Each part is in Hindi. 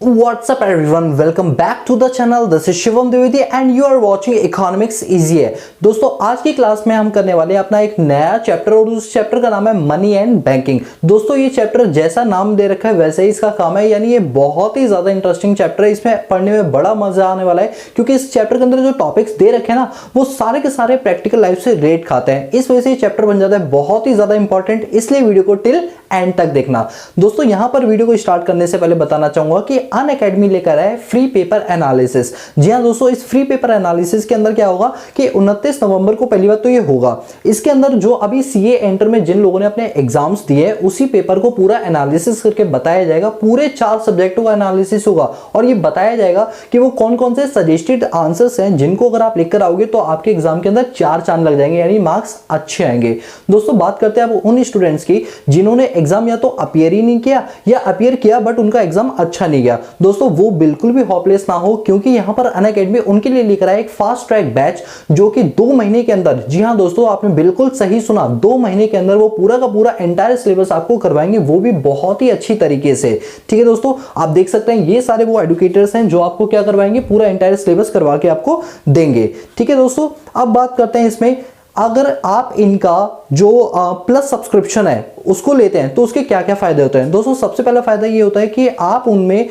What's up everyone, welcome back to the channel. This is Shivam Dwivedi and you are watching Economics Easy है। दोस्तों आज की क्लास में हम करने वाले हैं अपना एक नया चैप्टर और उस चैप्टर का नाम है मनी एंड बैंकिंग। दोस्तों ये चैप्टर जैसा नाम दे रखा है वैसे ही इसका काम है, यानी ये बहुत ही ज्यादा इंटरेस्टिंग चैप्टर है। इसमें पढ़ने में बड़ा मजा आने वाला है क्योंकि इस चैप्टर के अंदर जो टॉपिक्स दे रखे हैं ना वो सारे के सारे प्रैक्टिकल लाइफ से रिलेट खाते हैं। इस वजह से ये चैप्टर बन जाता है बहुत ही ज्यादा इंपॉर्टेंट, इसलिए वीडियो को टिल एंड तक देखना। दोस्तों यहां पर वीडियो को स्टार्ट करने से पहले बताना चाहूंगा कि अनअकैडमी लेकर है फ्री पेपर एनालिसिस। जी हां दोस्तों, इस फ्री पेपर एनालिसिस के अंदर क्या होगा कि 29 नवंबर को पहली बात तो ये होगा, इसके अंदर जो अभी सीए एंटर में जिन लोगों ने अपने एग्जाम्स दिए उसी पेपर को पूरा एनालिसिस करके बताया जाएगा। पूरे 4 सब्जेक्टों का एनालिसिस होगा और ये बताया जाएगा कि वो कौन कौन से सजेस्टेड आंसर्स हैं जिनको अगर आप लिखकर आओगे तो आपके एग्जाम के अंदर 4 चांद लग जाएंगे, यानी मार्क्स अच्छे आएंगे। दोस्तों बात करते हैं अब उन स्टूडेंट्स की जिन्होंने एग्जाम या तो अपीयर ही नहीं किया या अपीयर किया बट उनका एग्जाम अच्छा नहीं गया। दोस्तों वो बिल्कुल भी होपलेस ना हो, क्योंकि यहां पर अनअकैडमी उनके लिए लेकर आया एक फास्ट ट्रैक बैच जो कि 2 महीने के अंदर, जी हां दोस्तों आपने बिल्कुल सही सुना, 2 महीने के अंदर वो पूरा का पूरा एंटायर सिलेबस आपको करवाएंगे, वो भी बहुत ही अच्छी तरीके से। ठीक है दोस्तों, आप देख सकते हैं ये सारे वो एडुकेटर्स हैं जो आपको क्या करवाएंगे, पूरा एंटायर सिलेबस करवा के आपको देंगे। ठीक है दोस्तों, अब बात करते हैं इसमें अगर आप इनका जो प्लस सब्सक्रिप्शन है उसको लेते हैं तो उसके क्या क्या फायदे होते हैं। दोस्तों सबसे पहला फायदा ये होता है कि आप उनमें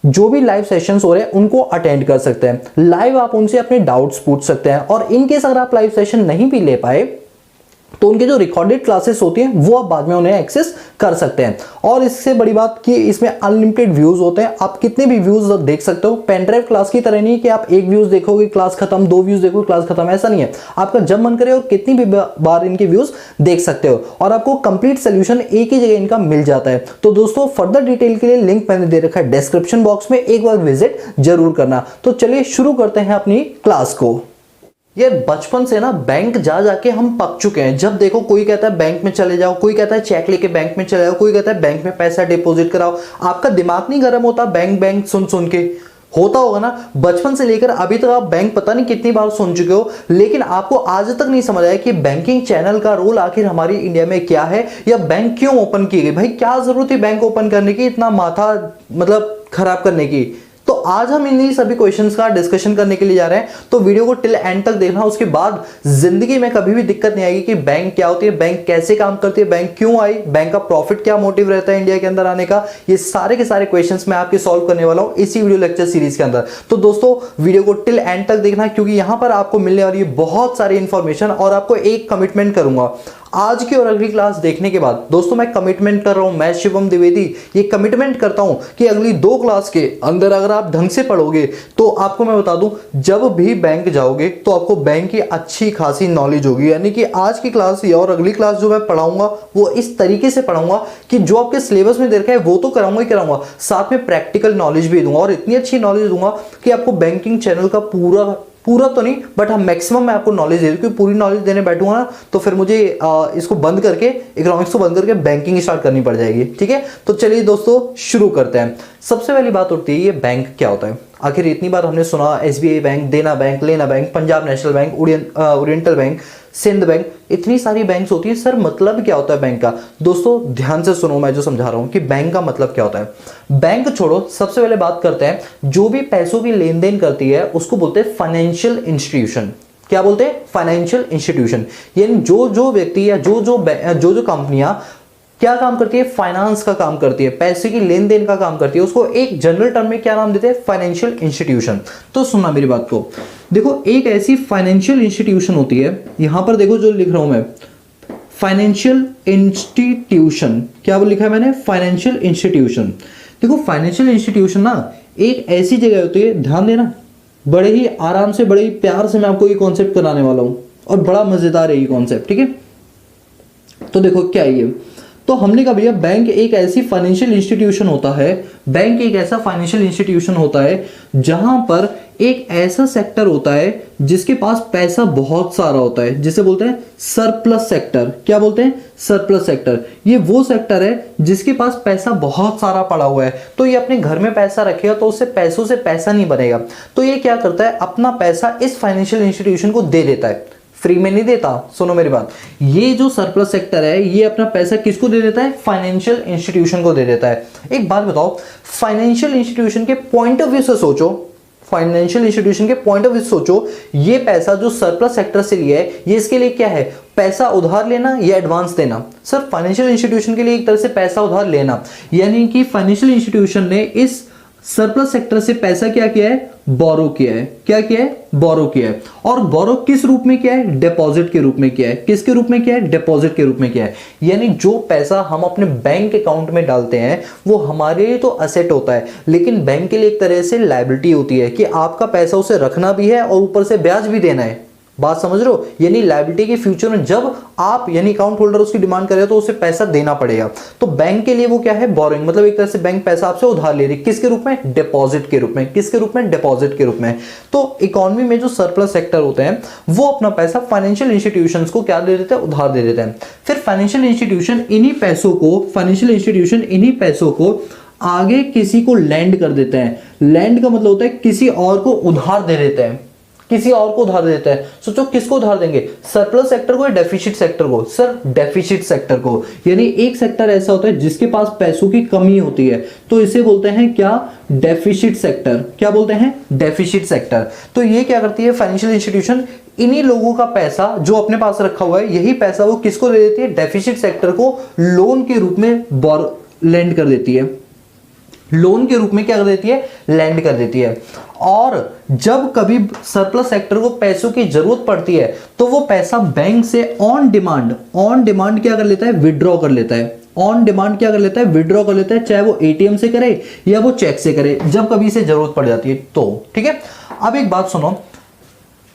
जो भी लाइव सेशंस हो रहे हैं उनको अटेंड कर सकते हैं, लाइव आप उनसे अपने डाउट्स पूछ सकते हैं, और इनकेस अगर आप लाइव सेशन नहीं भी ले पाए तो उनके जो रिकॉर्डेड क्लासेस होती हैं वो आप बाद में उन्हें एक्सेस कर सकते हैं। और इससे बड़ी बात कि इसमें अनलिमिटेड व्यूज होते हैं, आप कितने भी व्यूज देख सकते हो। पेन ड्राइव क्लास की तरह नहीं कि आप 1 व्यूज देखोगे क्लास खत्म, 2 व्यूज देखोगे क्लास खत्म, ऐसा नहीं है। आपका जब मन करे और कितनी भी बार इनके व्यूज देख सकते हो और आपको कंप्लीट सोल्यूशन एक ही जगह इनका मिल जाता है। तो दोस्तों फर्दर डिटेल के लिए लिंक मैंने दे रखा है डिस्क्रिप्शन बॉक्स में, एक बार विजिट जरूर करना। तो चलिए शुरू करते हैं अपनी क्लास को। ये बचपन से ना बैंक जा जाके हम पक चुके हैं। जब देखो कोई कहता है बैंक में चले जाओ, कोई कहता है चेक लेके बैंक में चले जाओ, कोई कहता है बैंक में पैसा डिपॉजिट कराओ। आपका दिमाग नहीं गर्म होता बैंक बैंक सुन सुन के? होता होगा ना। बचपन से लेकर अभी तक आप बैंक पता नहीं कितनी बार सुन चुके हो, लेकिन आपको आज तक नहीं समझ आया कि बैंकिंग चैनल का रोल आखिर हमारी इंडिया में क्या है, या बैंक क्यों ओपन की गई। भाई क्या जरूरत है बैंक ओपन करने की, इतना माथा मतलब खराब करने की। तो आज हम इन्हीं सभी क्वेश्चंस का डिस्कशन करने के लिए जा रहे हैं, तो वीडियो को टिल एंड तक देखना। उसके बाद जिंदगी में कभी भी दिक्कत नहीं आएगी कि बैंक क्या होती है, बैंक कैसे काम करती है, बैंक क्यों आई, बैंक का प्रॉफिट क्या मोटिव रहता है इंडिया के अंदर आने का। ये सारे के सारे क्वेश्चंस मैं आपके सॉल्व करने वाला हूं इसी वीडियो लेक्चर सीरीज के अंदर। तो दोस्तों वीडियो को टिल एंड तक देखना, क्योंकि यहां पर आपको मिलने वाली है बहुत सारी इंफॉर्मेशन। और आपको एक कमिटमेंट करूंगा, आज की और अगली क्लास देखने के बाद दोस्तों मैं कमिटमेंट कर रहा हूं, मैं शिवम द्विवेदी ये कमिटमेंट करता हूं कि अगली 2 क्लास के अंदर अगर आप ढंग से पढ़ोगे तो आपको मैं बता दूं, जब भी बैंक जाओगे तो आपको बैंक की अच्छी खासी नॉलेज होगी। यानी कि आज की क्लास या और अगली क्लास जो मैं पढ़ाऊंगा वो इस तरीके से पढ़ाऊंगा कि जो आपके सिलेबस में दे रखा है वो तो कराऊंगा ही कराऊंगा, साथ में प्रैक्टिकल नॉलेज भी दूंगा, और इतनी अच्छी नॉलेज दूंगा कि आपको बैंकिंग चैनल का पूरा तो नहीं बट हाँ मैक्सिमम मैं आपको नॉलेज दे दूं। क्योंकि पूरी नॉलेज देने बैठूंगा ना तो फिर मुझे इसको बंद करके, इकोनॉमिक्स को बंद करके बैंकिंग स्टार्ट करनी पड़ जाएगी। ठीक है, तो चलिए दोस्तों शुरू करते हैं। सबसे पहली बात उठती है ये बैंक क्या होता है। आखिर इतनी बार हमने सुना एसबीआई बैंक, देना बैंक, लेना bank, Punjab national bank, oriental bank, Sindh bank, इतनी सारी बैंक्स होती है। सर मतलब क्या होता है बैंक का? दोस्तों ध्यान से सुनो मैं जो समझा रहा हूं कि बैंक का मतलब क्या होता है। बैंक छोड़ो, सबसे पहले बात करते हैं जो भी पैसों की लेन देन करती है उसको बोलते हैं फाइनेंशियल इंस्टीट्यूशन। क्या बोलते हैं? Financial institution. यानी जो व्यक्ति या जो कंपनियां क्या काम करती है, फाइनेंस का काम करती है, पैसे की लेन देन का काम करती है, उसको एक जनरल टर्म में क्या नाम देते हैं? Financial institution. तो सुनना मेरी बात को, देखो एक ऐसी फाइनेंशियल इंस्टीट्यूशन होती है, यहां पर देखो जो लिख रहा हूं मैं, फाइनेंशियल इंस्टीट्यूशन। क्या लिखा है मैंने? Financial institution. देखो फाइनेंशियल इंस्टीट्यूशन ना एक ऐसी जगह होती है, ध्यान देना, बड़े ही आराम से बड़े ही प्यार से मैं आपको ये कॉन्सेप्ट कराने वाला हूं और बड़ा मजेदार है ये कॉन्सेप्ट। ठीक है, तो देखो क्या है ये, तो हमने कहा भैया बैंक एक ऐसी फाइनेंशियल इंस्टीट्यूशन होता है, बैंक एक ऐसा फाइनेंशियल इंस्टीट्यूशन होता है जहां पर एक ऐसा सेक्टर होता है जिसके पास पैसा बहुत सारा होता है, जिसे बोलते हैं सरप्लस सेक्टर। क्या बोलते हैं? Surplus sector. ये वो सेक्टर है जिसके पास पैसा बहुत सारा पड़ा हुआ है, तो ये अपने घर में पैसा रखेगा तो उससे पैसों से पैसा नहीं बनेगा, तो ये क्या करता है, अपना पैसा इस फाइनेंशियल इंस्टीट्यूशन को दे देता है। फ्री में नहीं देता। सुनो मेरी बात, ये जो सरप्लस सेक्टर है ये अपना पैसा किसको दे देता है? फाइनेंशियल इंस्टीट्यूशन को दे देता है। एक बात बताओ, फाइनेंशियल इंस्टीट्यूशन के पॉइंट ऑफ व्यू से सोचो, फाइनेंशियल इंस्टीट्यूशन के पॉइंट ऑफ व्यू से सोचो, ये पैसा जो सरप्लस सेक्टर से लिया है ये इसके लिए क्या है? पैसा उधार लेना या एडवांस देना? सर फाइनेंशियल इंस्टीट्यूशन के लिए एक तरह से पैसा उधार लेना, यानी कि फाइनेंशियल इंस्टीट्यूशन ने इस सरप्लस सेक्टर से पैसा क्या किया है? बोरो किया है। क्या किया है? बोरो किया है। और बोरो किस रूप में किया है? डिपॉजिट के रूप में किया है। किसके रूप में किया है? डिपॉजिट के रूप में किया है। यानी जो पैसा हम अपने बैंक अकाउंट में डालते हैं वो हमारे लिए तो असेट होता है, लेकिन बैंक के लिए एक तरह से लायबिलिटी होती है कि आपका पैसा उसे रखना भी है और ऊपर से ब्याज भी देना है। बात समझ रहे हो? यानी लायबिलिटी के फ्यूचर में जब आप यानी अकाउंट होल्डर उसकी डिमांड करे तो उसे पैसा देना पड़ेगा। तो बैंक के लिए वो क्या है? बोरोइंग, मतलब एक तरह से बैंक पैसा आपसे उधार ले रही है। किसके रूप में? डिपॉजिट के रूप में। किसके रूप में? डिपॉजिट के रूप में। तो इकोनॉमी में जो सरप्लस सेक्टर होते हैं वो अपना पैसा फाइनेंशियल इंस्टीट्यूशंस को क्या दे देते हैं? उधार दे देते हैं। फिर फाइनेंशियल इंस्टीट्यूशन इन्हीं पैसों को आगे किसी को लैंड कर देते हैं। लैंड का मतलब होता है किसी और को उधार दे देते हैं, किसी और को उधार देता है। सोचो किसको उधार देंगे? सरप्लस सेक्टर को या डेफिसिट सेक्टर को? सर डेफिसिट सेक्टर को। यानी एक सेक्टर ऐसा होता है जिसके पास पैसों की कमी होती है, तो इसे बोलते हैं क्या? Deficit sector. क्या बोलते हैं? Deficit sector. तो ये क्या करती है फाइनेंशियल इंस्टीट्यूशन? इन्हीं लोगों का पैसा जो अपने पास रखा हुआ है, यही पैसा वो किसको दे देती है? डेफिसिट सेक्टर को लोन के रूप में लैंड कर देती है। लोन के रूप में क्या कर देती है? लैंड कर देती है। और जब कभी सरप्लस सेक्टर को पैसों की जरूरत पड़ती है तो वो पैसा बैंक से ऑन डिमांड क्या कर लेता है? विड्रॉ कर लेता है। ऑन डिमांड क्या कर लेता है? विड्रॉ कर लेता है, चाहे वो एटीएम से करे या वो चेक से करे, जब कभी इसे जरूरत पड़ जाती है तो। ठीक है, अब एक बात सुनो,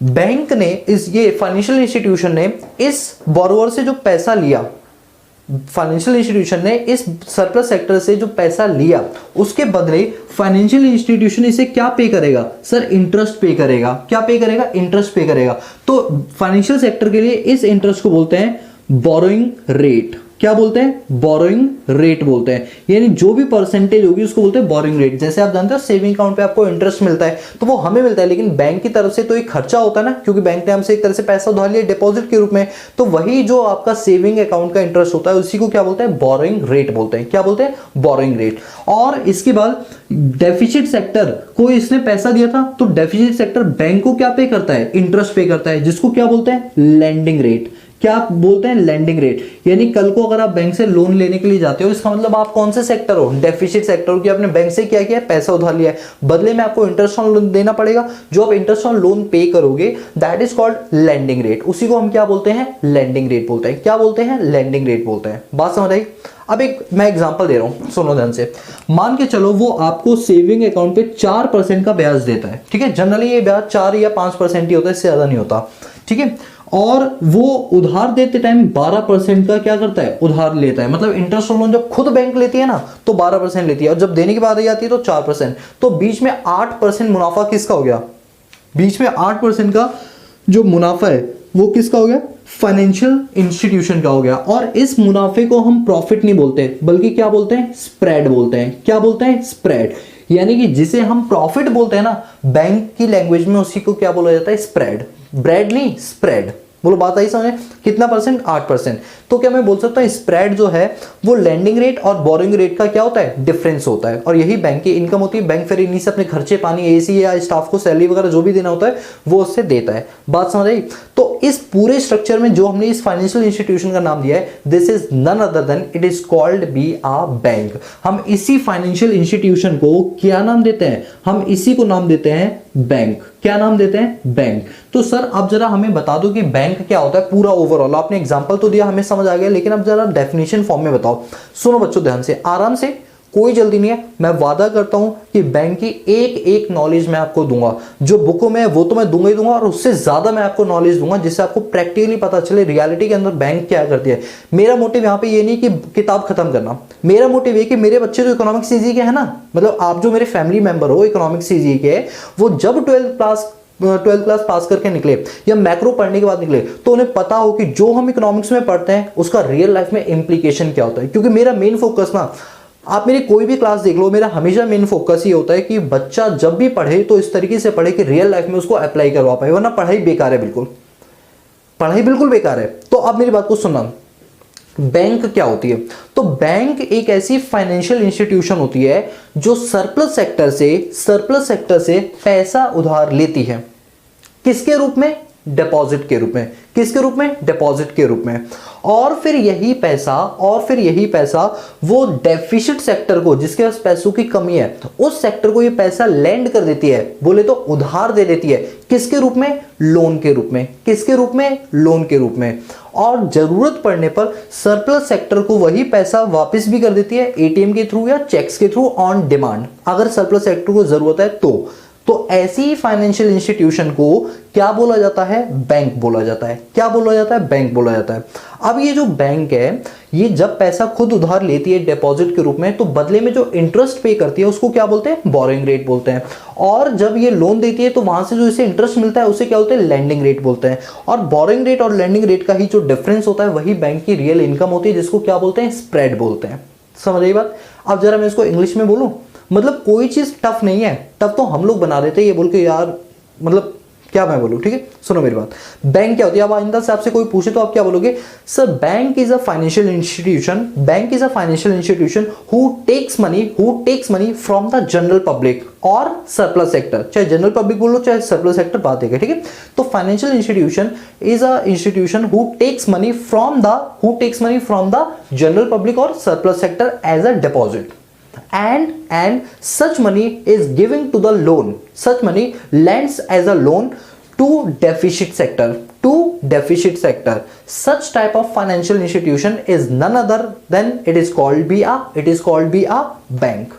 बैंक ने ये फाइनेंशियल इंस्टीट्यूशन ने इस बोरोवर से जो पैसा लिया, फाइनेंशियल इंस्टीट्यूशन ने इस सरप्लस सेक्टर से जो पैसा लिया उसके बदले फाइनेंशियल इंस्टीट्यूशन इसे क्या पे करेगा? सर इंटरेस्ट पे करेगा। क्या पे करेगा? इंटरेस्ट पे करेगा। तो फाइनेंशियल सेक्टर के लिए इस इंटरेस्ट को बोलते हैं बोरोइंग रेट। क्या बोलते हैं? बोरोइंग रेट बोलते हैं। यानी जो भी परसेंटेज होगी उसको बोलते हैं बोरोइंग रेट। जैसे आप जानते हो सेविंग अकाउंट पे आपको इंटरेस्ट मिलता है तो वो हमें मिलता है, लेकिन बैंक की तरफ से तो एक खर्चा होता है ना, क्योंकि बैंक ने हमसे एक तरह से पैसा उधार लिया डिपॉजिट के रूप में। तो वही जो आपका सेविंग अकाउंट का इंटरेस्ट होता है उसी को क्या बोलते हैं? बोरोइंग रेट बोलते हैं। क्या बोलते हैं? Borrowing rate. और इसके बाद डेफिसिट सेक्टर को इसने पैसा दिया था तो डेफिसिट सेक्टर बैंक को क्या पे करता है? इंटरेस्ट पे करता है, जिसको क्या बोलते हैं? Landing rate. क्या बोलते हैं? Landing rate. यानी कल को अगर आप बैंक से लोन लेने के लिए जाते हो, इसका मतलब आप कौन से सेक्टर हो? डेफिसिट सेक्टर हो, कि आपने बैंक से क्या किया? पैसा उधार लिया है, बदले में आपको इंटरेस्ट ऑन लोन देना पड़ेगा। जो आप इंटरेस्ट ऑन लोन पे करोगे that is called landing rate. उसी को हम क्या बोलते हैं? लैंडिंग रेट बोलते हैं। क्या बोलते हैं? लैंडिंग रेट बोलते हैं। बात समझ आई? अब एक मैं एग्जांपल दे रहा हूं, सुनो ध्यान से। मान के चलो वो आपको सेविंग अकाउंट पे 4% का ब्याज देता है। ठीक है, जनरली ये ब्याज 4 या 5% ही होता है, इससे ज्यादा नहीं होता। ठीक है, और वो उधार देते टाइम 12% का क्या करता है? उधार लेता है। मतलब इंटरेस्ट लोन जब खुद बैंक लेती है ना तो 12% लेती है, और जब देने की बात आती है तो 4%। तो बीच में 8% मुनाफा किसका हो गया? बीच में 8% का जो मुनाफा है वो किसका हो गया? फाइनेंशियल इंस्टीट्यूशन का हो गया। और इस मुनाफे को हम प्रॉफिट नहीं बोलते बल्कि क्या बोलते हैं? स्प्रेड बोलते हैं। क्या बोलते हैं? स्प्रेड। यानी कि जिसे हम प्रॉफिट बोलते हैं ना बैंक की लैंग्वेज में, उसी को क्या बोला जाता है? स्प्रेड। ब्रेड नहीं, स्प्रेड। बोलो बात आई समझे? कितना परसेंट? 8%। तो क्या मैं बोल सकता हूँ स्प्रेड जो है वो लैंडिंग रेट और बोरोइंग रेट का क्या होता है? डिफरेंस होता है। और यही बैंक की इनकम होती है। बैंक फिर इन्हीं से अपने खर्चे पानी, एसी या स्टाफ को सैलरी वगैरह जो भी देना होता है वो उससे देता है। बात समझ आई? तो इस पूरे स्ट्रक्चर में जो हमने इस फाइनेंशियल इंस्टीट्यूशन का नाम दिया है, this is none other than it is called be a bank. हम इसी फाइनेंशियल इंस्टीट्यूशन को क्या नाम देते हैं? हम इसी को नाम देते हैं बैंक। क्या नाम देते हैं? बैंक। तो सर अब जरा हमें बता दो कि बैंक क्या होता है पूरा ओवरऑल। आपने एग्जांपल तो दिया, हमें समझ आ गया, लेकिन अब जरा डेफिनेशन फॉर्म में बताओ। सुनो बच्चों ध्यान से, आराम से, कोई जल्दी नहीं है। मैं वादा करता हूं कि बैंक की एक एक नॉलेज मैं आपको दूंगा। जो बुकों में है वो तो मैं दूंगा ही दूंगा, और उससे ज्यादा मैं आपको नॉलेज दूंगा जिससे आपको प्रैक्टिकली पता चले रियलिटी के अंदर बैंक क्या करती है। मेरा मोटिव यहाँ पे ये नहीं कि किताब खत्म करना, मेरा मोटिव ये कि मेरे बच्चे जो इकोनॉमिक्स सीजी के है ना, मतलब आप जो मेरे फैमिली मेंबर हो इकोनॉमिक्स सीजी के, वो जब 12th क्लास पास करके निकले या मैक्रो पढ़ने के बाद निकले तो उन्हें पता हो कि जो हम इकोनॉमिक्स में पढ़ते हैं उसका रियल लाइफ में इंप्लीकेशन क्या होता है। क्योंकि मेरा मेन फोकस ना, आप मेरी कोई भी क्लास देख लो, मेरा हमेशा मेन फोकस ही होता है कि बच्चा जब भी पढ़े तो इस तरीके से पढ़े कि रियल लाइफ में उसको अप्लाई करवा पाए, वरना पढ़ाई बेकार है बिल्कुल। पढ़ाई बिल्कुल बेकार है। तो अब मेरी बात को सुनना, बैंक क्या होती है? तो बैंक एक ऐसी फाइनेंशियल इंस्टीट्यूशन होती है जो सरप्लस सेक्टर से पैसा उधार लेती है। किसके रूप में? डिपॉजिट के रूप में। किसके रूप में? डिपॉजिट के रूप में। और फिर यही पैसा वो डेफिसिट सेक्टर को, जिसके पास पैसों की कमी है, उस सेक्टर को ये पैसा लेंड कर देती है, बोले तो उधार दे देती है। किसके रूप में? लोन के रूप में। किसके रूप में? लोन के रूप में। और जरूरत पड़ने पर सरप्लस सेक्टर को वही पैसा वापस भी कर देती है, एटीएम के थ्रू या चेक्स के थ्रू ऑन डिमांड, अगर सरप्लस सेक्टर को जरूरत है तो ऐसी फाइनेंशियल इंस्टीट्यूशन को क्या बोला जाता है? बैंक बोला जाता है। क्या बोला जाता है? बैंक बोला जाता है। अब ये जो बैंक है, ये जब पैसा खुद उधार लेती है डिपॉजिट के रूप में, तो बदले में जो इंटरेस्ट पे करती है उसको क्या बोलते हैं? बोरोइंग रेट बोलते हैं। और जब ये लोन देती है तो वहां से जो इसे इंटरेस्ट मिलता है उसे क्या बोलते हैं? लैंडिंग रेट बोलते हैं। और बोरोइंग रेट और लैंडिंग रेट का ही जो डिफरेंस होता है वही बैंक की रियल इनकम होती है, जिसको क्या बोलते हैं? स्प्रेड बोलते हैं। समझ आई बात? अब जरा मैं इसको इंग्लिश में बोलूं, मतलब कोई चीज टफ नहीं है, टफ तो हम लोग बना देते हैं ये बोल के यार, मतलब क्या मैं बोलूं, ठीक है? सुनो मेरी बात। बैंक क्या होती है? अब आइंदा से आपसे कोई पूछे तो आप क्या बोलोगे? Sir, bank is a financial institution who takes money from the general public और सरप्लस सेक्टर। चाहे जनरल पब्लिक बोलो चाहे सरप्लस सेक्टर, बात है, ठीक है? तो financial institution is a institution who takes money from the general public और surplus sector as a deposit. And such money is giving to the loan. Such money lends as a loan to deficit sector. Such type of financial institution is none other than it is called be a bank.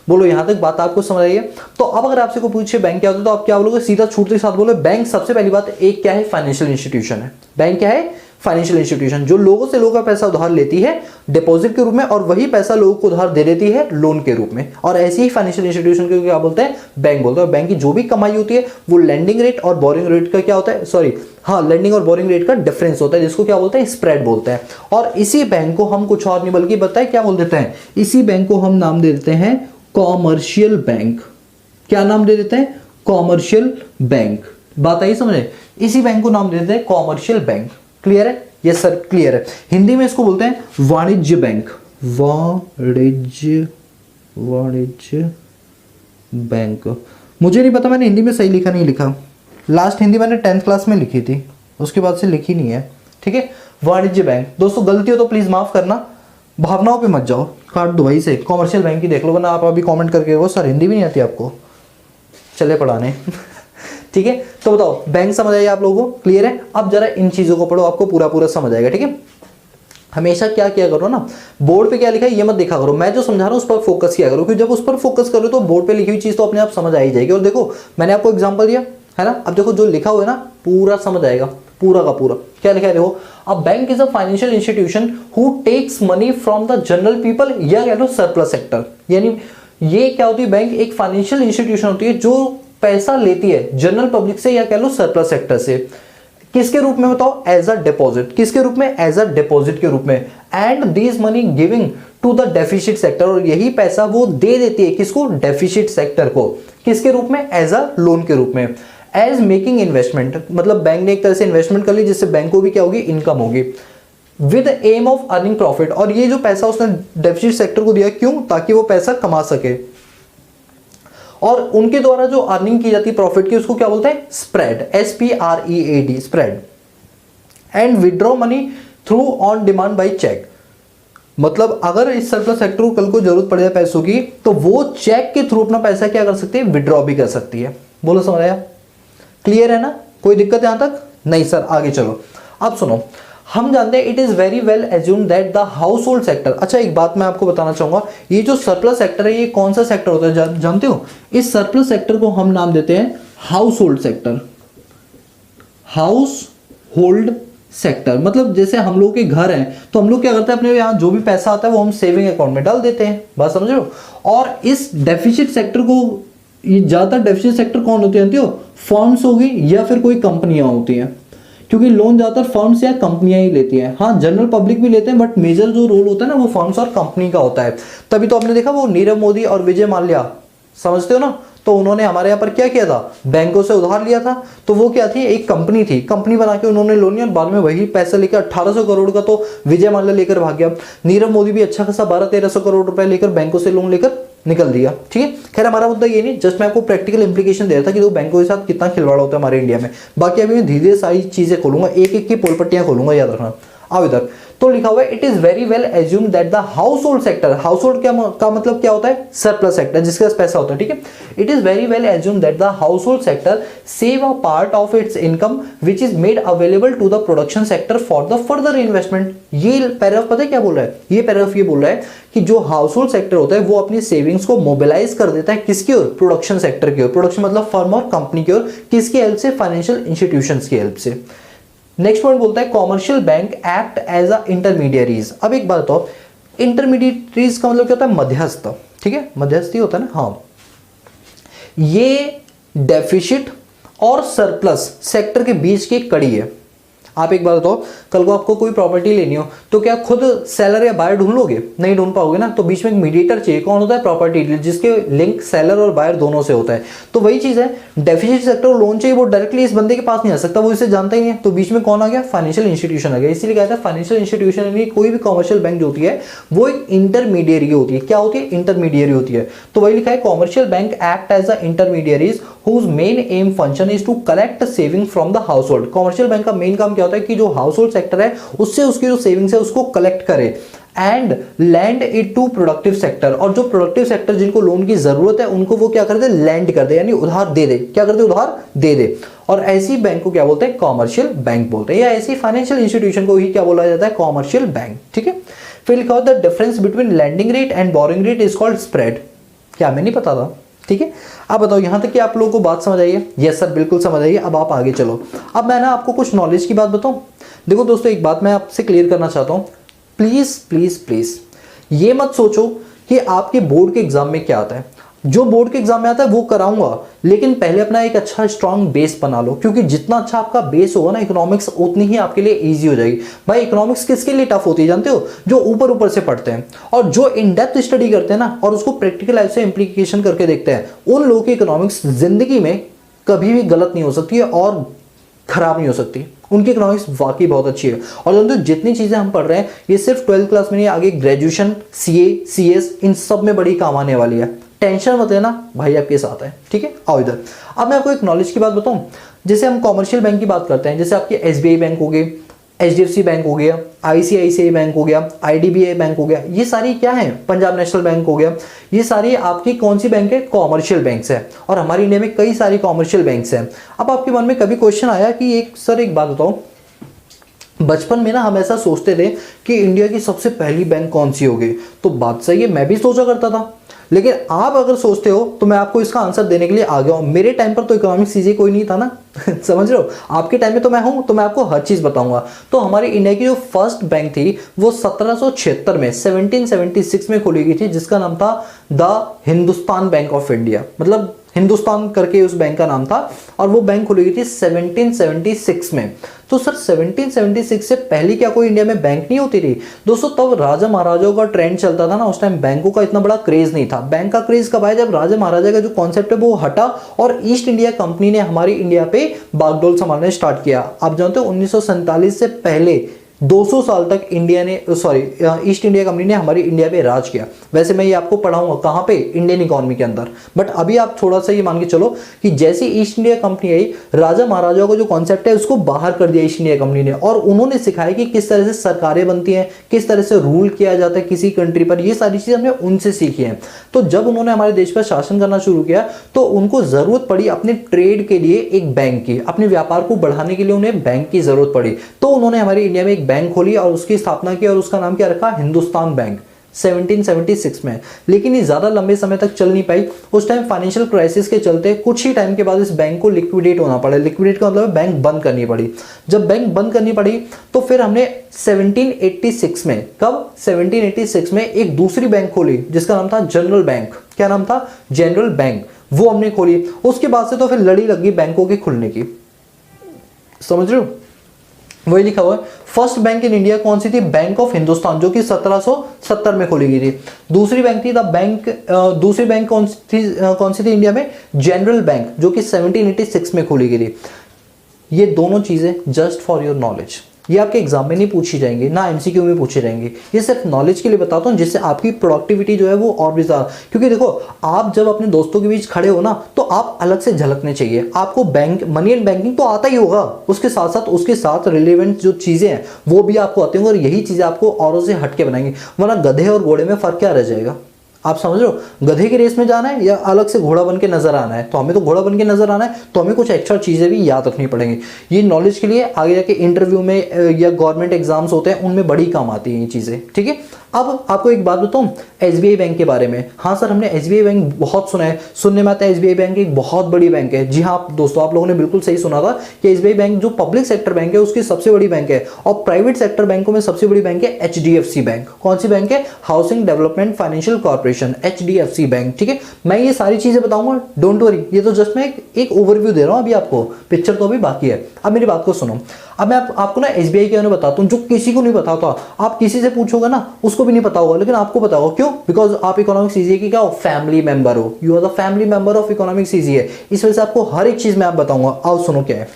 बोलो यहां तक बात आपको समझ आई है? तो अब अगर आपसे कोई पूछे बैंक क्या होता है तो आप क्या बोलोगे? सीधा छूटते साथ बोलो बैंक। सबसे पहली बात, एक क्या है? फाइनेंशियल इंस्टीट्यूशन है। बैंक क्या है? फाइनेंशियल इंस्टीट्यूशन, जो लोगों से लोगों का पैसा उधार लेती है डिपॉजिट के रूप में और वही पैसा लोगों को उधार दे देती है लोन के रूप में। और ऐसी ही फाइनेंशियल इंस्टीट्यूशन को क्या बोलते हैं? बैंक बोलते हैं। और बैंक की जो भी कमाई होती है वो लेंडिंग रेट और बोरिंग रेट का क्या होता है? लेंडिंग और बोरिंग रेट का डिफरेंस होता है, जिसको क्या बोलते हैं? स्प्रेड बोलते हैं। और इसी बैंक को हम कुछ और नहीं बल्कि बताए क्या बोल देते हैं? इसी बैंक को हम नाम दे देते हैं कॉमर्शियल बैंक। क्या नाम दे देते हैं? Commercial bank. बात आई समझ? इसी बैंक को नाम दे देते हैं कॉमर्शियल बैंक। क्लियर है? यस सर, क्लियर है। हिंदी में इसको बोलते हैं वाणिज्य बैंक। वाणिज्य बैंक। मुझे नहीं पता मैंने हिंदी में सही लिखा नहीं लिखा। लास्ट हिंदी मैंने 10th क्लास में लिखी थी, उसके बाद से लिखी नहीं है, ठीक है? वाणिज्य बैंक। दोस्तों गलती हो तो प्लीज माफ करना, भावनाओं पे मत जाओ, काट दो भाई से। कॉमर्शियल बैंक ही देख लो, वरना आप अभी कमेंट करके वो सर हिंदी भी नहीं आती आपको, चले पढ़ाने। ठीक है? तो बताओ बैंक समझ आई आप लोगों को? क्लियर है? अब जरा इन चीजों को पढ़ो, आपको पूरा समझ आएगा, ठीक है? हमेशा क्या किया करो ना, बोर्ड पे क्या लिखा है ये मत देखा करो, मैं जो समझा रहा हूं उस पर फोकस किया करो, क्योंकि जब उस पर फोकस करो तो बोर्ड पे लिखी हुई चीज तो अपने आप समझ आ ही जाएगी। और देखो मैंने आपको एग्जांपल दिया है ना, अब देखो जो लिखा हुआ है ना पूरा समझ आएगा, पूरा का पूरा। क्या लिखा है देखो, a bank is a financial institution who takes money from the general people या कह लो सरप्लस सेक्टर। यानी ये क्या होती है? बैंक एक फाइनेंशियल इंस्टीट्यूशन होती है जो पैसा लेती है जनरल पब्लिक से या कह लो सरप्लस सेक्टर से। किसके रूप में बताओ? As a deposit. किसके रूप में? एज अ डिपॉजिट के रूप में। And this money giving to the deficit sector, और यही पैसा वो दे देती है किसको? डेफिसिट सेक्टर को। किसके रूप में? एज अ लोन के रूप में। एज मेकिंग इन्वेस्टमेंट, मतलब बैंक ने एक तरह से इन्वेस्टमेंट कर ली जिससे बैंक को भी क्या होगी? इनकम होगी। With aim of earning profit, और ये जो पैसा उसने डेफिसिट सेक्टर को दिया क्यों? ताकि वो पैसा कमा सके। और उनके द्वारा जो अर्निंग की जाती है प्रॉफिट की उसको क्या बोलते हैं? Spread. SPREAD, spread. And withdraw money through on demand by cheque, मतलब अगर इस सरप्लस सेक्टर को कल को जरूरत पड़ जाए पैसों की तो वो चेक के थ्रू अपना पैसा क्या कर सकती है? विड्रॉ भी कर सकती है। बोलो समझ आया? क्लियर है ना? कोई दिक्कत यहां तक? नहीं सर, आगे चलो। अब सुनो, हम जानते हैं it is very well assumed that the household sector. अच्छा एक बात मैं आपको बताना चाहूंगा, ये जो सरप्लस सेक्टर है ये कौन सा सेक्टर होता है जानते हो? इस सरप्लस सेक्टर को हम नाम देते हैं house hold sector. House hold sector मतलब जैसे हम लोग के घर हैं तो हम लोग क्या करते हैं, अपने यहाँ जो भी पैसा आता है वो हम सेविंग अकाउंट में डाल देते हैं। बात समझ रहे हो? और इस डेफिसिट सेक्टर को, ये ज्यादातर डेफिसिट सेक्टर कौन होती है जानते हो? फर्म्स होगी या फिर कोई कंपनियां होती हैं, क्योंकि लोन ज्यादातर फर्म्स या कंपनियां ही लेती हैं। हाँ जनरल पब्लिक भी लेते हैं, बट मेजर जो रोल होता है ना वो फर्म्स और कंपनी का होता है। तभी तो आपने देखा वो नीरव मोदी और विजय माल्या, समझते हो ना? तो उन्होंने हमारे यहाँ पर क्या किया था, बैंकों से उधार लिया था। तो वो क्या थी, एक कंपनी थी, कंपनी बना के उन्होंने लोन लिया, बाद में वही पैसा लेकर 1800 करोड़ का तो विजय माल्या लेकर भाग गया। नीरव मोदी भी अच्छा खासा 1200-1300 करोड़ रुपए लेकर बैंकों से लोन लेकर निकल दिया। ठीक है, खैर हमारा मुद्दा ये नहीं, जस्ट मैं आपको प्रैक्टिकल इंप्लीकेशन दे रहा था कि तो बैंकों के साथ कितना खिलवाड़ होता है हमारे इंडिया में। बाकी अभी मैं धीरे धीरे सारी चीजें खोलूंगा, एक एक की पोल पट्टियां खोलूंगा, याद रखना। आओ इधर, तो लिखा हुआ है it is very well assume that the household sector, house hold का मतलब क्या होता है, सरप्लस सेक्टर, जिसके पास पैसा होता है। ठीक है, it is very well assume that the household sector save a part of its income which is made available to the production sector for the further investment. ये पैराग्राफ पता है क्या बोल रहा है, ये पैराग्राफ ये बोल रहा है कि जो हाउस होल्ड सेक्टर होता है वो अपनी सेविंग्स को मोबिलाइज कर देता है किसकी ओर, प्रोडक्शन सेक्टर की ओर। प्रोडक्शन मतलब फर्म और कंपनी की ओर, किसकी हेल्प से, फाइनेंशियल इंस्टीट्यूशंस की हेल्प से। नेक्स्ट पॉइंट बोलता है commercial bank act as a intermediaries. अब एक बात बताओ, इंटरमीडियरीज का मतलब क्या होता है, मध्यस्थ। ठीक है, मध्यस्थी होता है ना, हाँ। ये डेफिसिट और सरप्लस सेक्टर के बीच की एक कड़ी है। आप एक बात बताओ, कल को आपको कोई प्रॉपर्टी लेनी हो तो क्या खुद सेलर या बायर ढूंढ लोगे, नहीं ढूंढ पाओगे ना, तो बीच में एक मीडिएटर चाहिए। कौन होता है, प्रॉपर्टी डीलर, जिसके लिंक सेलर और बायर दोनों से होता है। तो वही चीज है, डेफिसिट सेक्टर को लोन चाहिए, वो डायरेक्टली इस बंदे के पास नहीं आ सकता, वो इसे जानता ही नहीं है। तो बीच में कौन आ गया, फाइनेंशियल इंस्टीट्यूशन आ गया। इसीलिए कहता है फाइनेंशियल इंस्टीट्यूशन यानी कोई भी कॉमर्शियल बैंक जो होती है वो एक इंटरमीडियरी होती है। क्या होती है, इंटरमीडियरी होती है। तो वही लिखा है commercial bank act as a intermediaries whose main aim function is to collect saving from the household। Commercial bank का मेन काम क्या होता है कि जो हाउस होल्ड सेक्टर है उससे उसकी जो सेविंग्स है उसको कलेक्ट करे and lend it to productive sector. और जो प्रोडक्टिव सेक्टर जिनको लोन की जरूरत है उनको वो क्या कर दे, लैंड कर दे, यानी उधार दे दे। क्या कर दे, उधार दे दे। और ऐसी बैंक को क्या बोलते हैं, कॉमर्शियल बैंक बोलते हैं, या ऐसी फाइनेंशियल इंस्टीट्यूशन को ही क्या बोला जाता है, कॉमर्शियल बैंक। ठीक है, फिर लिखा होता है the difference between landing rate and boring rate is called spread. क्या हमें नहीं पता था। ठीक है, अब बताओ यहां तक कि आप लोगों को बात समझ आई है? यस सर, बिल्कुल समझ आई है। अब आप आगे चलो। अब मैं ना आपको कुछ नॉलेज की बात बताऊं। देखो दोस्तों, एक बात मैं आपसे क्लियर करना चाहता हूं, प्लीज प्लीज प्लीज ये मत सोचो कि आपके बोर्ड के एग्जाम में क्या आता है। जो बोर्ड के एग्जाम में आता है वो कराऊंगा, लेकिन पहले अपना एक अच्छा स्ट्रांग बेस बना लो, क्योंकि जितना अच्छा आपका बेस होगा ना इकोनॉमिक्स, उतनी ही आपके लिए इजी हो जाएगी। भाई इकोनॉमिक्स किसके लिए टफ होती है जानते हो, जो ऊपर ऊपर से पढ़ते हैं और जो इन डेप्थ स्टडी करते हैं ना और उसको प्रैक्टिकल लाइफ से इंप्लीकेशन करके देखते हैं, उन लोगों की इकोनॉमिक्स जिंदगी में कभी भी गलत नहीं हो सकती है और खराब नहीं हो सकती। उनकी इकोनॉमिक्स वाकई बहुत अच्छी है। और जानते हो जितनी चीजें हम पढ़ रहे हैं ये सिर्फ 12th क्लास में नहीं, आगे ग्रेजुएशन, सीए, सीएस, इन सब में बड़ी काम आने वाली है। टेंशन मत लेना, भाई आपके साथ है। ठीक है, आओ इधर। अब मैं आपको एक नॉलेज की बात बताऊं। जैसे हम कॉमर्शियल बैंक की बात करते हैं, जैसे आपके एसबीआई बैंक हो गए, एचडीएफसी बैंक हो गया, आईसीआईसीआई बैंक हो गया, आईडीबीआई बैंक हो गया, ये सारी क्या है, पंजाब नेशनल बैंक हो गया, ये सारी आपकी कौन सी बैंक है, कॉमर्शियल बैंक्स है। और हमारे इंडिया में कई सारी कॉमर्शियल बैंक्स हैं। अब आपके मन में कभी क्वेश्चन आया कि एक बात बताओ, बचपन में ना हम ऐसा सोचते थे कि इंडिया की सबसे पहली बैंक कौन सी होगी, तो बात सही है, मैं भी सोचा करता था। लेकिन आप अगर सोचते हो तो मैं आपको इसका आंसर देने के लिए आ गया हूं। मेरे टाइम पर तो इकोनॉमिक्स चीजें कोई नहीं था ना समझ रहे हो, आपके टाइम में तो मैं हूं, तो मैं आपको हर चीज बताऊंगा। तो हमारी इंडिया की जो फर्स्ट बैंक थी वो 1776 में 1776 में खोली गई थी, जिसका नाम था the Hindustan bank of India, मतलब हिंदुस्तान करके उस बैंक का नाम था। और वो बैंक खुली गई थी 1776 में। तो सर 1776 से पहले क्या कोई इंडिया में बैंक नहीं होती थी? दोस्तों तब राजा महाराजाओं का ट्रेंड चलता था ना, उस टाइम बैंकों का इतना बड़ा क्रेज नहीं था। बैंक का क्रेज कब आया, जब राजा महाराजा का जो कॉन्सेप्ट है वो हटा और ईस्ट इंडिया कंपनी ने हमारी इंडिया पे बागडोर संभालने स्टार्ट किया। आप जानते हो 1947 से पहले 200 साल तक ईस्ट इंडिया कंपनी ने हमारी इंडिया पे राज किया। वैसे मैं ये आपको पढ़ाऊंगा कहां पे, इंडियन इकोनॉमी के अंदर। बट अभी आप थोड़ा सा ये मान के चलो कि जैसे ईस्ट इंडिया कंपनी आई, राजा महाराजाओं का जो कॉन्सेप्ट है उसको बाहर कर दिया ईस्ट इंडिया कंपनी ने, और उन्होंने सिखाया कि किस तरह से सरकारें बनती हैं, किस तरह से रूल किया जाता है किसी कंट्री पर। ये सारी चीजें हमने उनसे सीखी हैं। तो जब उन्होंने हमारे देश पर शासन करना शुरू किया तो उनको जरूरत पड़ी अपने ट्रेड के लिए एक बैंक की, अपने व्यापार को बढ़ाने के लिए उन्हें बैंक की जरूरत पड़ी। तो उन्होंने हमारी इंडिया में एक बैंक खोली और उसकी स्थापना की और उसका नाम क्या रखा, हिंदुस्तान बैंक, 1776 में। लेकिन ये ज्यादा लंबे समय तक चल नहीं पाई। उस टाइम फाइनेंशियल क्राइसिस के चलते कुछ ही टाइम के बाद इस बैंक को लिक्विडेट होना पड़ा। लिक्विडेट का मतलब बैंक बंद करनी पड़ी। जब बैंक बंद करनी पड़ी तो फिर हमने 1786 में, कब, 1786 में एक दूसरी बैंक खोली जिसका नाम था जनरल बैंक। क्या नाम था, जनरल बैंक, वो हमने खोली। उसके बाद से तो फिर लड़ी लग गई बैंकों के खुलने की, समझ रहे हो। वही लिखा हुआ है। फर्स्ट बैंक इन इंडिया कौन सी थी? बैंक ऑफ हिंदुस्तान, जो कि 1770 में खोली गई थी। दूसरी बैंक थी दूसरी बैंक कौन सी थी इंडिया में? जनरल बैंक, जो कि 1786 में खोली गई थी। ये दोनों चीजें जस्ट फॉर योर नॉलेज, ये आपके एग्जाम में नहीं पूछी जाएंगी, ना एमसीक्यू में पूछे जाएंगे, ये सिर्फ नॉलेज के लिए बताता हूँ, जिससे आपकी प्रोडक्टिविटी जो है वो और भी ज़्यादा, क्योंकि देखो आप जब अपने दोस्तों के बीच खड़े हो ना, तो आप अलग से झलकने चाहिए। आपको बैंक मनी एंड बैंकिंग तो आता ही होगा, उसके साथ रिलेवेंट जो चीज़ें हैं वो भी आपको आती होंगी, और यही चीज़ें आपको औरों से हटके बनाएंगी। वरना गधे और घोड़े में फ़र्क क्या रह जाएगा? आप समझ रहे हो? गधे की रेस में जाना है या अलग से घोड़ा बन के नजर आना है? तो हमें तो घोड़ा बन के नजर आना है, तो हमें कुछ एक्स्ट्रा चीजें भी याद रखनी पड़ेंगी। ये नॉलेज के लिए आगे जाके इंटरव्यू में या गवर्नमेंट एग्जाम्स होते हैं उनमें बड़ी काम आती है ये चीजें, ठीक है। अब आपको एक बात बताऊं एसबीआई बैंक के बारे में। हाँ सर, हमने एसबीआई बैंक बहुत सुना है, सुनने में आता है एसबीआई बैंक एक बहुत बड़ी बैंक है। जी हाँ दोस्तों, आप लोगों ने बिल्कुल सही सुना था कि एसबीआई बैंक जो पब्लिक सेक्टर बैंक है उसकी सबसे बड़ी बैंक है, और प्राइवेट सेक्टर बैंकों में सबसे बड़ी बैंक है एचडीएफसी बैंक। कौन सी बैंक है? Housing development financial corporation, HDFC bank, ठीक है। मैं ये सारी चीजें बताऊंगा, डोंट वरी, ये तो जस्ट मैं एक ओवरव्यू दे रहा हूं अभी आपको, पिक्चर तो अभी बाकी है। अब मेरी बात को सुनो। अब मैं आपको ना एसबीआई के बारे में बताता हूँ, जो किसी को नहीं पता था। आप किसी से पूछोगे ना, उसको भी नहीं पता होगा, लेकिन आपको पता होगा। क्यों? बिकॉज आप इकोनॉमिक्स ईजीए की क्या हो? फैमिली मेंबर हो। You are the family member of economics ईजीए। इस वजह से आपको हर एक चीज मैं आप बताऊंगा। आओ सुनो क्या है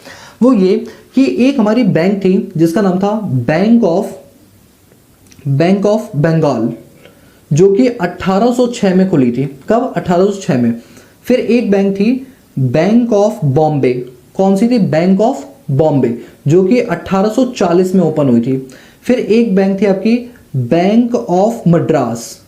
वो। ये कि एक हमारी बैंक थी जिसका नाम था बैंक ऑफ बंगाल, जो कि 1806 में खुली थी। कब? 1806 में। फिर एक बैंक थी बैंक ऑफ बॉम्बे। कौन सी थी? बैंक ऑफ बॉम्बे, जो कि 1840 में ओपन हुई थी। फिर एक बैंक थी आपकी बैंक ऑफ मद्रास,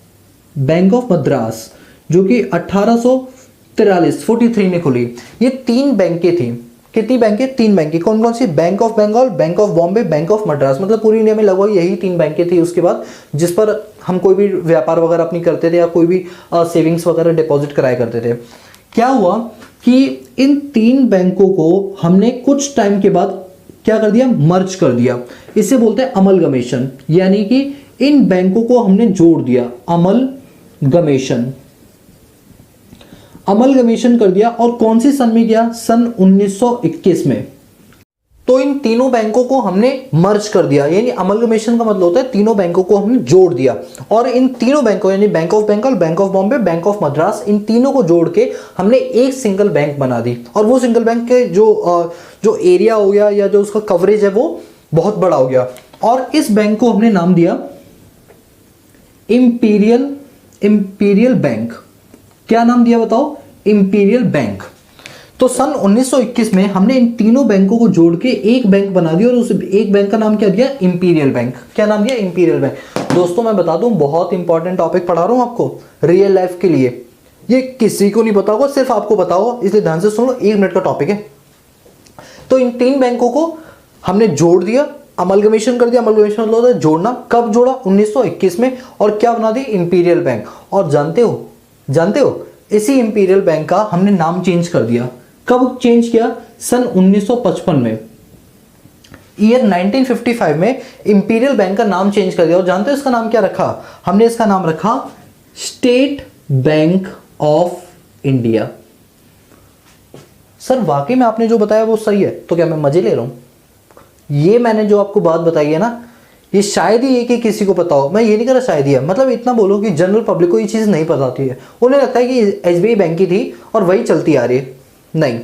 जो कि 1843 में खुली। ये 3 बैंकें थी। कितनी बैंकें? 3 बैंकें। कौन कौन सी? Bank of Bengal, Bank of Bombay, Bank of Madras. मतलब पूरी इंडिया में लगभग यही 3 बैंकें थी उसके बाद, जिस पर हम कोई भी व्यापार वगैरह अपनी करते थे या कोई भी सेविंग्स वगैरह डिपॉजिट कराया करते थे। क्या हुआ कि इन 3 बैंकों को हमने कुछ टाइम के बाद क्या कर दिया? मर्ज कर दिया। इसे बोलते हैं अमलगमेशन, यानी कि इन बैंकों को हमने जोड़ दिया। अमलगमेशन कर दिया। और कौन सी सन में किया? सन 1921 में। तो इन तीनों बैंकों को हमने मर्ज कर दिया, यानी अमलगमेशन का मतलब होता है तीनों बैंकों को हमने जोड़ दिया। और इन तीनों बैंकों यानी Bank of Bengal, Bank of Bombay, Bank of Madras, इन तीनों को जोड़ के हमने एक सिंगल बैंक बना दी। और वो सिंगल बैंक के जो एरिया हो गया या जो उसका कवरेज है वो बहुत बड़ा हो गया। और इस बैंक को हमने नाम दिया इंपीरियल बैंक। क्या नाम दिया बताओ? Imperial bank. तो सन 1921 में हमने इन तीनों बैंकों को जोड़ के एक बैंक बना दिया, और उस एक बैंक का नाम क्या दिया? Imperial bank. क्या नाम दिया? Imperial bank. दोस्तों मैं बता दूं, बहुत इंपॉर्टेंट टॉपिक पढ़ा रहा हूं आपको रियल लाइफ के लिए। ये किसी को नहीं पता होगा, सिर्फ आपको पता होगा, इसलिए ध्यान से सुन लो। 1 मिनट का टॉपिक है। तो इन 3 बैंकों को हमने जोड़ दिया, अमलगमेशन कर दिया। अमलगमेशन मतलब होता है जोड़ना। कब जोड़ा? 1921 में। और क्या बना दी? Imperial bank. और जानते हो इसी इंपीरियल बैंक का हमने नाम चेंज कर दिया। कब चेंज किया? सन 1955 में। ईयर 1955 में इंपीरियल बैंक का नाम चेंज कर दिया। और जानते हो इसका नाम क्या रखा? हमने इसका नाम रखा state bank of India. Sir वाकई में आपने जो बताया वो सही है, तो क्या मैं मजे ले रहा हूं? ये मैंने जो आपको बात बताई है ना, ये शायद ही है कि किसी को पता हो। मैं ये नहीं कह रहा शायद ही है, मतलब इतना बोलो कि जनरल पब्लिक को ये चीज़ नहीं पता होती है। उन्हें लगता है कि एसबीआई बैंक की थी और वही चलती आ रही है। नहीं,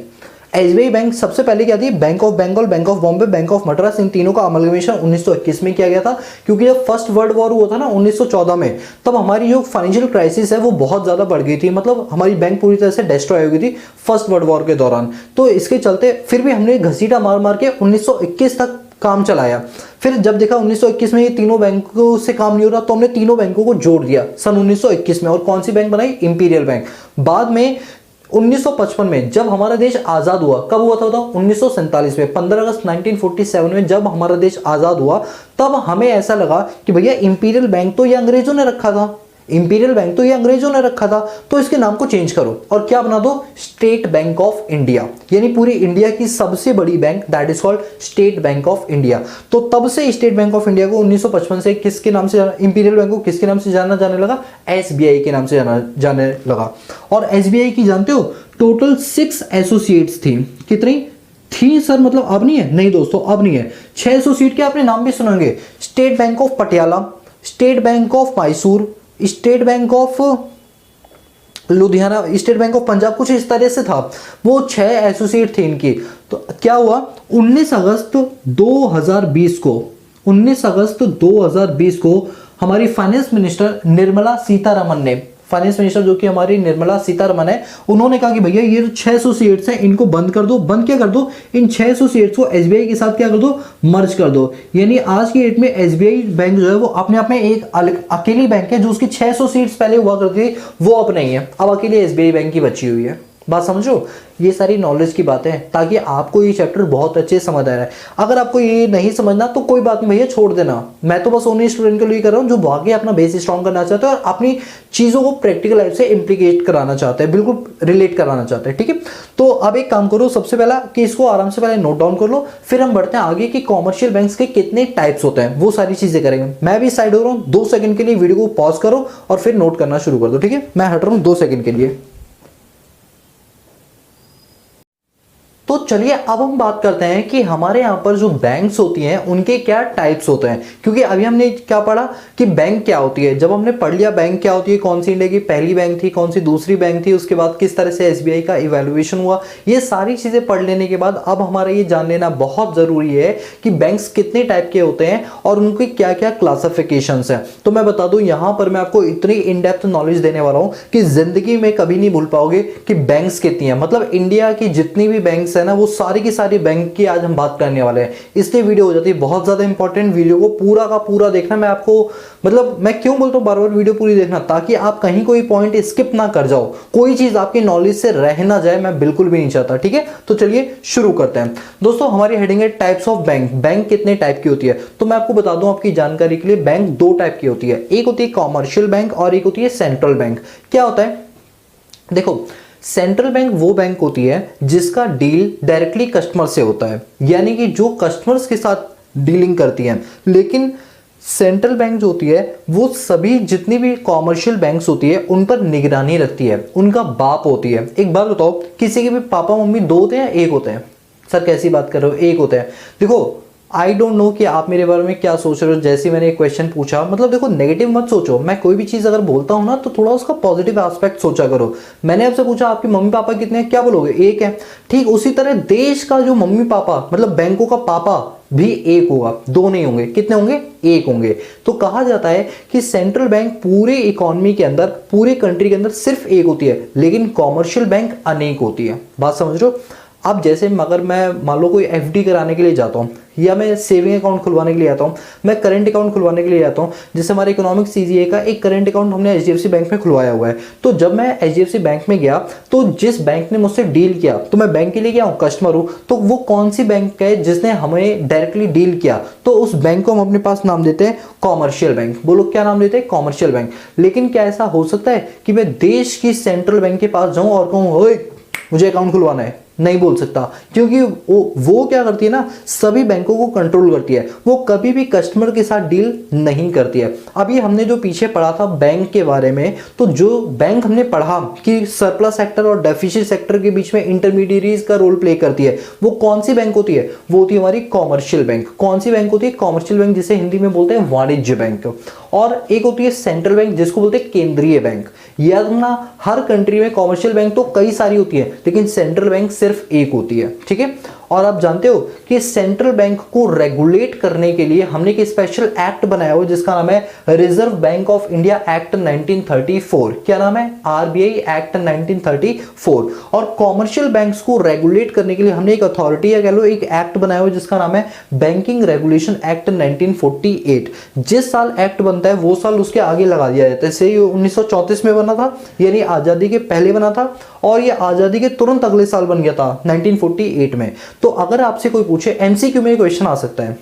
एसबीआई बैंक सबसे पहले क्या थी? Bank of Bengal, Bank of Bombay, Bank of Madras, इन तीनों का अमलगमेशन 1921 में किया गया था। क्योंकि जब फर्स्ट वर्ल्ड वॉर हुआ था ना 1914 में, तब हमारी जो फाइनेंशियल क्राइसिस है वो बहुत ज़्यादा बढ़ गई थी। मतलब हमारी बैंक पूरी तरह से डिस्ट्रॉय हो गई थी फर्स्ट वर्ल्ड वॉर के दौरान। तो इसके चलते फिर भी हमने घसीटा मार मार के 1921 तक काम चलाया। फिर जब देखा 1921 में ये तीनों बैंकों से काम नहीं हो रहा, तो हमने तीनों बैंकों को जोड़ दिया सन 1921 में। और कौन सी बैंक बनाई? Imperial bank. बाद में 1955 में जब हमारा देश आजाद हुआ, कब हुआ था बताओ? 1947 में, 15 अगस्त 1947 में जब हमारा देश आजाद हुआ, तब हमें ऐसा लगा कि भैया इंपीरियल बैंक तो ये अंग्रेजों ने रखा था, तो इसके नाम को चेंज करो और क्या बना दो? State bank of India. यानी पूरी इंडिया की सबसे बड़ी bank, that is called state bank of India. तो तब से स्टेट बैंक ऑफ इंडिया को 1955 से किसके नाम से, इंपीरियल बैंक को किसके नाम से जाना जाने लगा? एसबीआई के नाम से जाने लगा। और एसबीआई की जानते हो टोटल 6 एसोसिएट्स थी। कितनी? थी सर, मतलब अब नहीं है? नहीं दोस्तों, अब नहीं है। 6 एसोसिएट के आपने नाम भी सुनेंगे, state bank of Patiala, state bank of Mysore, state bank of Ludhiana, state bank of Punjab, कुछ इस तरह से था। वो 6 एसोसिएट थे इनकी। तो क्या हुआ, 19 अगस्त 2020 को, 19 अगस्त 2020 को हमारी फाइनेंस मिनिस्टर निर्मला सीतारमन ने, फाइनेंस मिनिस्टर जो कि हमारी निर्मला सीतारमन है, उन्होंने कहा कि भैया ये जो 6 एसोसिएट्स हैं इनको बंद कर दो। बंद क्या कर दो, इन 6 एसोसिएट्स को एसबीआई के साथ क्या कर दो, मर्ज कर दो। यानी आज की डेट में एसबीआई बैंक जो है वो अपने आप में एक अकेली बैंक है। जो उसकी 6 एसोसिएट्स पहले हुआ करती थी वो अब नहीं है, अब अकेली एसबीआई बैंक की बची हुई है। बात समझो, ये सारी नॉलेज की बातें हैं ताकि आपको ये चैप्टर बहुत अच्छे समझ आ रहा है। अगर आपको ये नहीं समझना तो कोई बात नहीं भैया, छोड़ देना। मैं तो बस उन्हीं स्टूडेंट के लिए कर रहा हूँ जो वाकई अपना बेस स्ट्रॉन्ग करना चाहते हैं और अपनी चीज़ों को प्रैक्टिकल लाइफ से इम्प्लीकेट कराना चाहते हैं, बिल्कुल रिलेट कराना चाहते हैं। ठीक है, तो अब एक काम करो, सबसे पहला कि इसको आराम से पहले नोट डाउन कर लो, फिर हम बढ़ते हैं आगे कि कॉमर्शियल बैंक्स के कितने टाइप्स होते हैं, वो सारी चीज़ें करेंगे। मैं भी साइड हो रहा हूँ, 2 सेकंड के लिए वीडियो को पॉज करो और फिर नोट करना शुरू कर दो। ठीक है, मैं हट रहा हूँ 2 सेकंड के लिए। तो चलिए अब हम बात करते हैं कि हमारे यहाँ पर जो बैंक्स होती हैं उनके क्या टाइप्स होते हैं। क्योंकि अभी हमने क्या पढ़ा कि बैंक क्या होती है, जब हमने पढ़ लिया बैंक क्या होती है, कौन सी इंडिया की पहली बैंक थी, कौन सी दूसरी बैंक थी, उसके बाद किस तरह से एसबीआई का इवैल्यूएशन हुआ, ये सारी चीजें पढ़ लेने के बाद अब हमारा ये जान लेना बहुत जरूरी है कि बैंक्स कितने टाइप के होते हैं और उनकी क्या क्या क्लासिफिकेशन है। तो मैं बता दूं, यहां पर मैं आपको इतनी इन डेप्थ नॉलेज देने वाला हूं कि जिंदगी में कभी नहीं भूल पाओगे कि बैंक्स कितनी है। मतलब इंडिया की जितनी भी बैंक्स है ना, वो सारी की सारी बैंक की आज हम बात करने वाले हैं। इसलिए वीडियो हो जाती है बहुत ज्यादा इंपॉर्टेंट। वीडियो को पूरा का पूरा देखना। मैं आपको मतलब मैं क्यों बोलता हूं बार बार वीडियो पूरी देखना, ताकि आप कहीं कोई पॉइंट स्किप ना कर जाओ, कोई चीज आपकी नॉलेज से रह ना जाए, मैं बिल्कुल भी नहीं चाहता। ठीक है, तो चलिए शुरू करते हैं। दोस्तों हमारी हेडिंग है टाइप्स ऑफ बैंक। बैंक कितने टाइप की होती है, तो मैं आपको बता दूं आपकी जानकारी के लिए, बैंक 2 टाइप की होती है। एक होती है कॉमर्शियल बैंक और एक होती है सेंट्रल बैंक। क्या होता है, देखो सेंट्रल बैंक वो बैंक होती है जिसका डील डायरेक्टली कस्टमर से होता है, यानी कि जो कस्टमर्स के साथ डीलिंग करती है। लेकिन सेंट्रल बैंक जो होती है वो सभी जितनी भी कॉमर्शियल बैंक्स होती है उन पर निगरानी रखती है, उनका बाप होती है। एक बात बताओ, किसी के भी पापा मम्मी 2 होते हैं, 1 होते हैं? सर कैसी बात कर रहे हो, 1 होते हैं। देखो आई डोंट नो कि आप मेरे बारे में क्या सोच रहे हो। जैसे मैंने एक क्वेश्चन पूछा, मतलब देखो नेगेटिव मत सोचो। मैं कोई भी चीज अगर बोलता हूं ना तो थोड़ा उसका पॉजिटिव एस्पेक्ट सोचा करो। मैंने आपसे पूछा आपके मम्मी पापा कितने हैं, क्या बोलोगे? 1 है। ठीक उसी तरह देश का जो मम्मी पापा मतलब बैंकों का पापा भी 1 होगा, 2 नहीं होंगे। कितने होंगे? 1 होंगे। तो कहा जाता है कि सेंट्रल बैंक पूरे इकोनॉमी के अंदर, पूरे कंट्री के अंदर सिर्फ 1 होती है, लेकिन कॉमर्शियल बैंक अनेक होती है। बात समझ रहे हो? अब जैसे अगर मैं मान लो कोई एफडी कराने के लिए जाता हूँ, या मैं सेविंग अकाउंट खुलवाने के लिए आता हूँ, मैं करंट अकाउंट खुलवाने के लिए आता हूँ, जैसे हमारे इकोनॉमिक्स ईजीए का एक करंट अकाउंट हमने एचडीएफसी बैंक में खुलवाया हुआ है। तो जब मैं एचडीएफसी बैंक में गया तो जिस बैंक ने मुझसे डील किया, तो मैं बैंक के लिए क्या हूँ, कस्टमर हूँ, तो वो कौन सी बैंक है जिसने हमें डायरेक्टली डील किया, तो उस बैंक को हम अपने पास नाम देते हैं कॉमर्शियल बैंक। बोलो क्या नाम देते हैं? Commercial bank. लेकिन क्या ऐसा हो सकता है कि मैं देश की सेंट्रल बैंक के पास जाऊं और कहूं ओए मुझे अकाउंट खुलवाना है? नहीं बोल सकता, क्योंकि वो क्या करती है ना, सभी बैंकों को कंट्रोल करती है, वो कभी भी कस्टमर के साथ डील नहीं करती है। अभी हमने जो पीछे पढ़ा था बैंक के बारे में, तो जो बैंक हमने पढ़ा कि सरप्लस सेक्टर और डेफिसिट सेक्टर के बीच में इंटरमीडियरीज का रोल प्ले करती है, वो कौन सी बैंक होती है? वो होती है हमारी कॉमर्शियल बैंक। कौन सी बैंक होती है? कॉमर्शियल बैंक, जिसे हिंदी में बोलते हैं वाणिज्य बैंक। और एक होती है सेंट्रल बैंक, जिसको बोलते हैं केंद्रीय बैंक। याद रखना, हर कंट्री में कॉमर्शियल बैंक तो कई सारी होती है, लेकिन सेंट्रल बैंक सिर्फ 1 होती है। ठीक है, और आप जानते हो कि सेंट्रल बैंक को रेगुलेट करने के लिए हमने एक स्पेशल एक्ट बनाया हुआ जिसका नाम है reserve bank of India act 1934। क्या नाम है? RBI act 1934। और कॉमर्शियल बैंक्स को रेगुलेट करने के लिए हमने एक अथॉरिटी या कह लो एक एक्ट बनाया हुआ जिसका नाम है बैंकिंग रेगुलेशन एक्ट 1948। जिस साल एक्ट बनता है वो साल उसके आगे लगा दिया जाता है। जैसे 1934 में बना था, यानी आजादी के पहले बना था, और ये आजादी के तुरंत अगले साल बन गया था 1948 में। तो अगर आपसे कोई पूछे, एमसीक्यू में क्वेश्चन आ सकता है,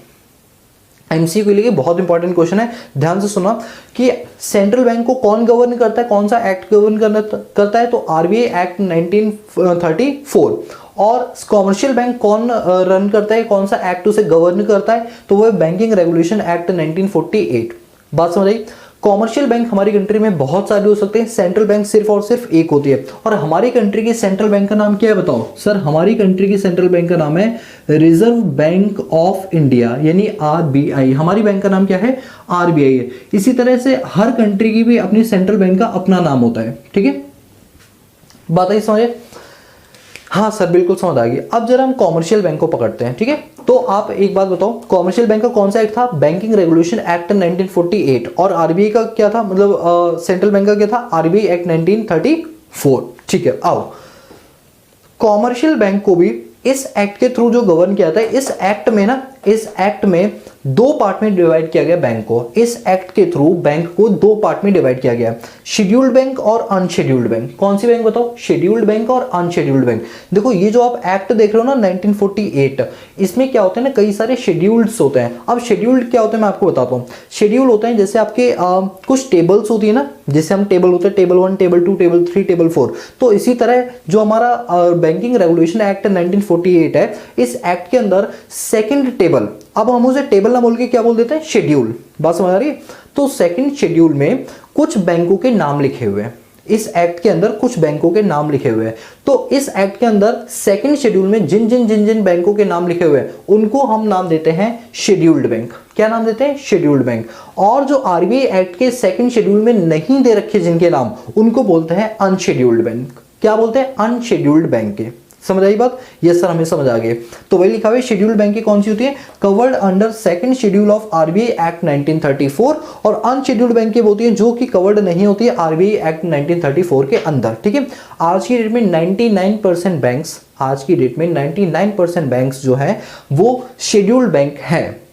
एमसीक्यू के लिए बहुत इंपॉर्टेंट क्वेश्चन है, ध्यान से सुना कि सेंट्रल बैंक को कौन गवर्न करता है, कौन सा एक्ट गवर्न करता है? तो आरबीआई एक्ट 1934। और कॉमर्शियल बैंक कौन रन करता है, कौन सा एक्ट उसे गवर्न करता है? तो वो बैंकिंग रेगुलेशन एक्ट 1948। बात समझ आई? कॉमर्शियल बैंक हमारी कंट्री में बहुत सारे हो सकते हैं, सेंट्रल बैंक सिर्फ और सिर्फ एक होती है। और हमारी कंट्री की सेंट्रल बैंक का नाम क्या है बताओ सर? हमारी कंट्री की सेंट्रल बैंक का नाम है रिजर्व बैंक ऑफ इंडिया, यानी आरबीआई। हमारी बैंक का नाम क्या है? आरबीआई है। इसी तरह से हर कंट्री की भी अपनी सेंट्रल बैंक का अपना नाम होता है, ठीक है, बात आई समझे? हाँ सर बिल्कुल समझ आ गई। अब जरा हम कॉमर्शियल बैंक को पकड़ते हैं, ठीक है। तो आप एक बात बताओ, कॉमर्शियल बैंक का कौन सा एक्ट था? Banking regulation act 1948। और आरबीआई का क्या था, मतलब सेंट्रल बैंक का क्या था? आरबीआई एक्ट 1934, ठीक है। आओ, कॉमर्शियल बैंक को भी इस एक्ट के थ्रू जो गवर्न किया था, इस एक्ट में दो पार्ट में डिवाइड किया गया बैंक को। इस एक्ट के थ्रू बैंक को दो पार्ट में डिवाइड किया गया, शेड्यूल्ड बैंक और अनशेड्यूल्ड बैंक। कौन सी बैंक बताओ? शेड्यूल्ड बैंक और अनशेड्यूल्ड बैंक। देखो ये जो आप एक्ट देख रहे हो ना 1948, इसमें क्या होता है ना, कई सारे शेड्यूल्स होते हैं। अब शेड्यूल्ड क्या होते हैं मैं आपको बताता हूँ। शेड्यूल होते हैं जैसे आपके कुछ टेबल्स होती है ना, जैसे हम टेबल होते हैं, टेबल 1, टेबल 2, टेबल 3, टेबल 4। तो इसी तरह जो हमारा बैंकिंग रेगुलेशन एक्ट 1948 है, इस एक्ट के अंदर सेकंड टेबल, अब हम उसे टेबल ना बोल के क्या बोल देते हैं? शेड्यूल। बात समझ आ रही है? तो सेकंड शेड्यूल में कुछ बैंकों के नाम लिखे हुए हैं। इस एक्ट के अंदर कुछ बैंकों के नाम लिखे हुए हैं। तो इस एक्ट के अंदर सेकंड शेड्यूल में जिन जिन बैंकों के नाम लिखे हुए हैं उनको हम नाम देते हैं शेड्यूल्ड बैंक। क्या नाम देते हैं? Scheduled bank. और जो आरबीआई एक्ट के सेकंड शेड्यूल में नहीं दे रखे जिनके नाम, उनको बोलते हैं अनशेड्यूल्ड बैंक। क्या बोलते हैं? अनशेड्यूल्ड बैंक के। समझ आई बात? यस सर, हमें समझ आ गई। तो वही लिखा हुआ है, शेड्यूल्ड बैंक की कौन सी होती है? Covered under second schedule of RBI act 1934। और अनशेड्यूल्ड बैंक की होती है जो कि कवर्ड नहीं होती है आरबीआई एक्ट 1934 के अंदर, ठीक है। आज की डेट में 99% बैंक्स, आज की डेट में 99% बैंक्स जो है वो शेड्यूल्ड बैंक है।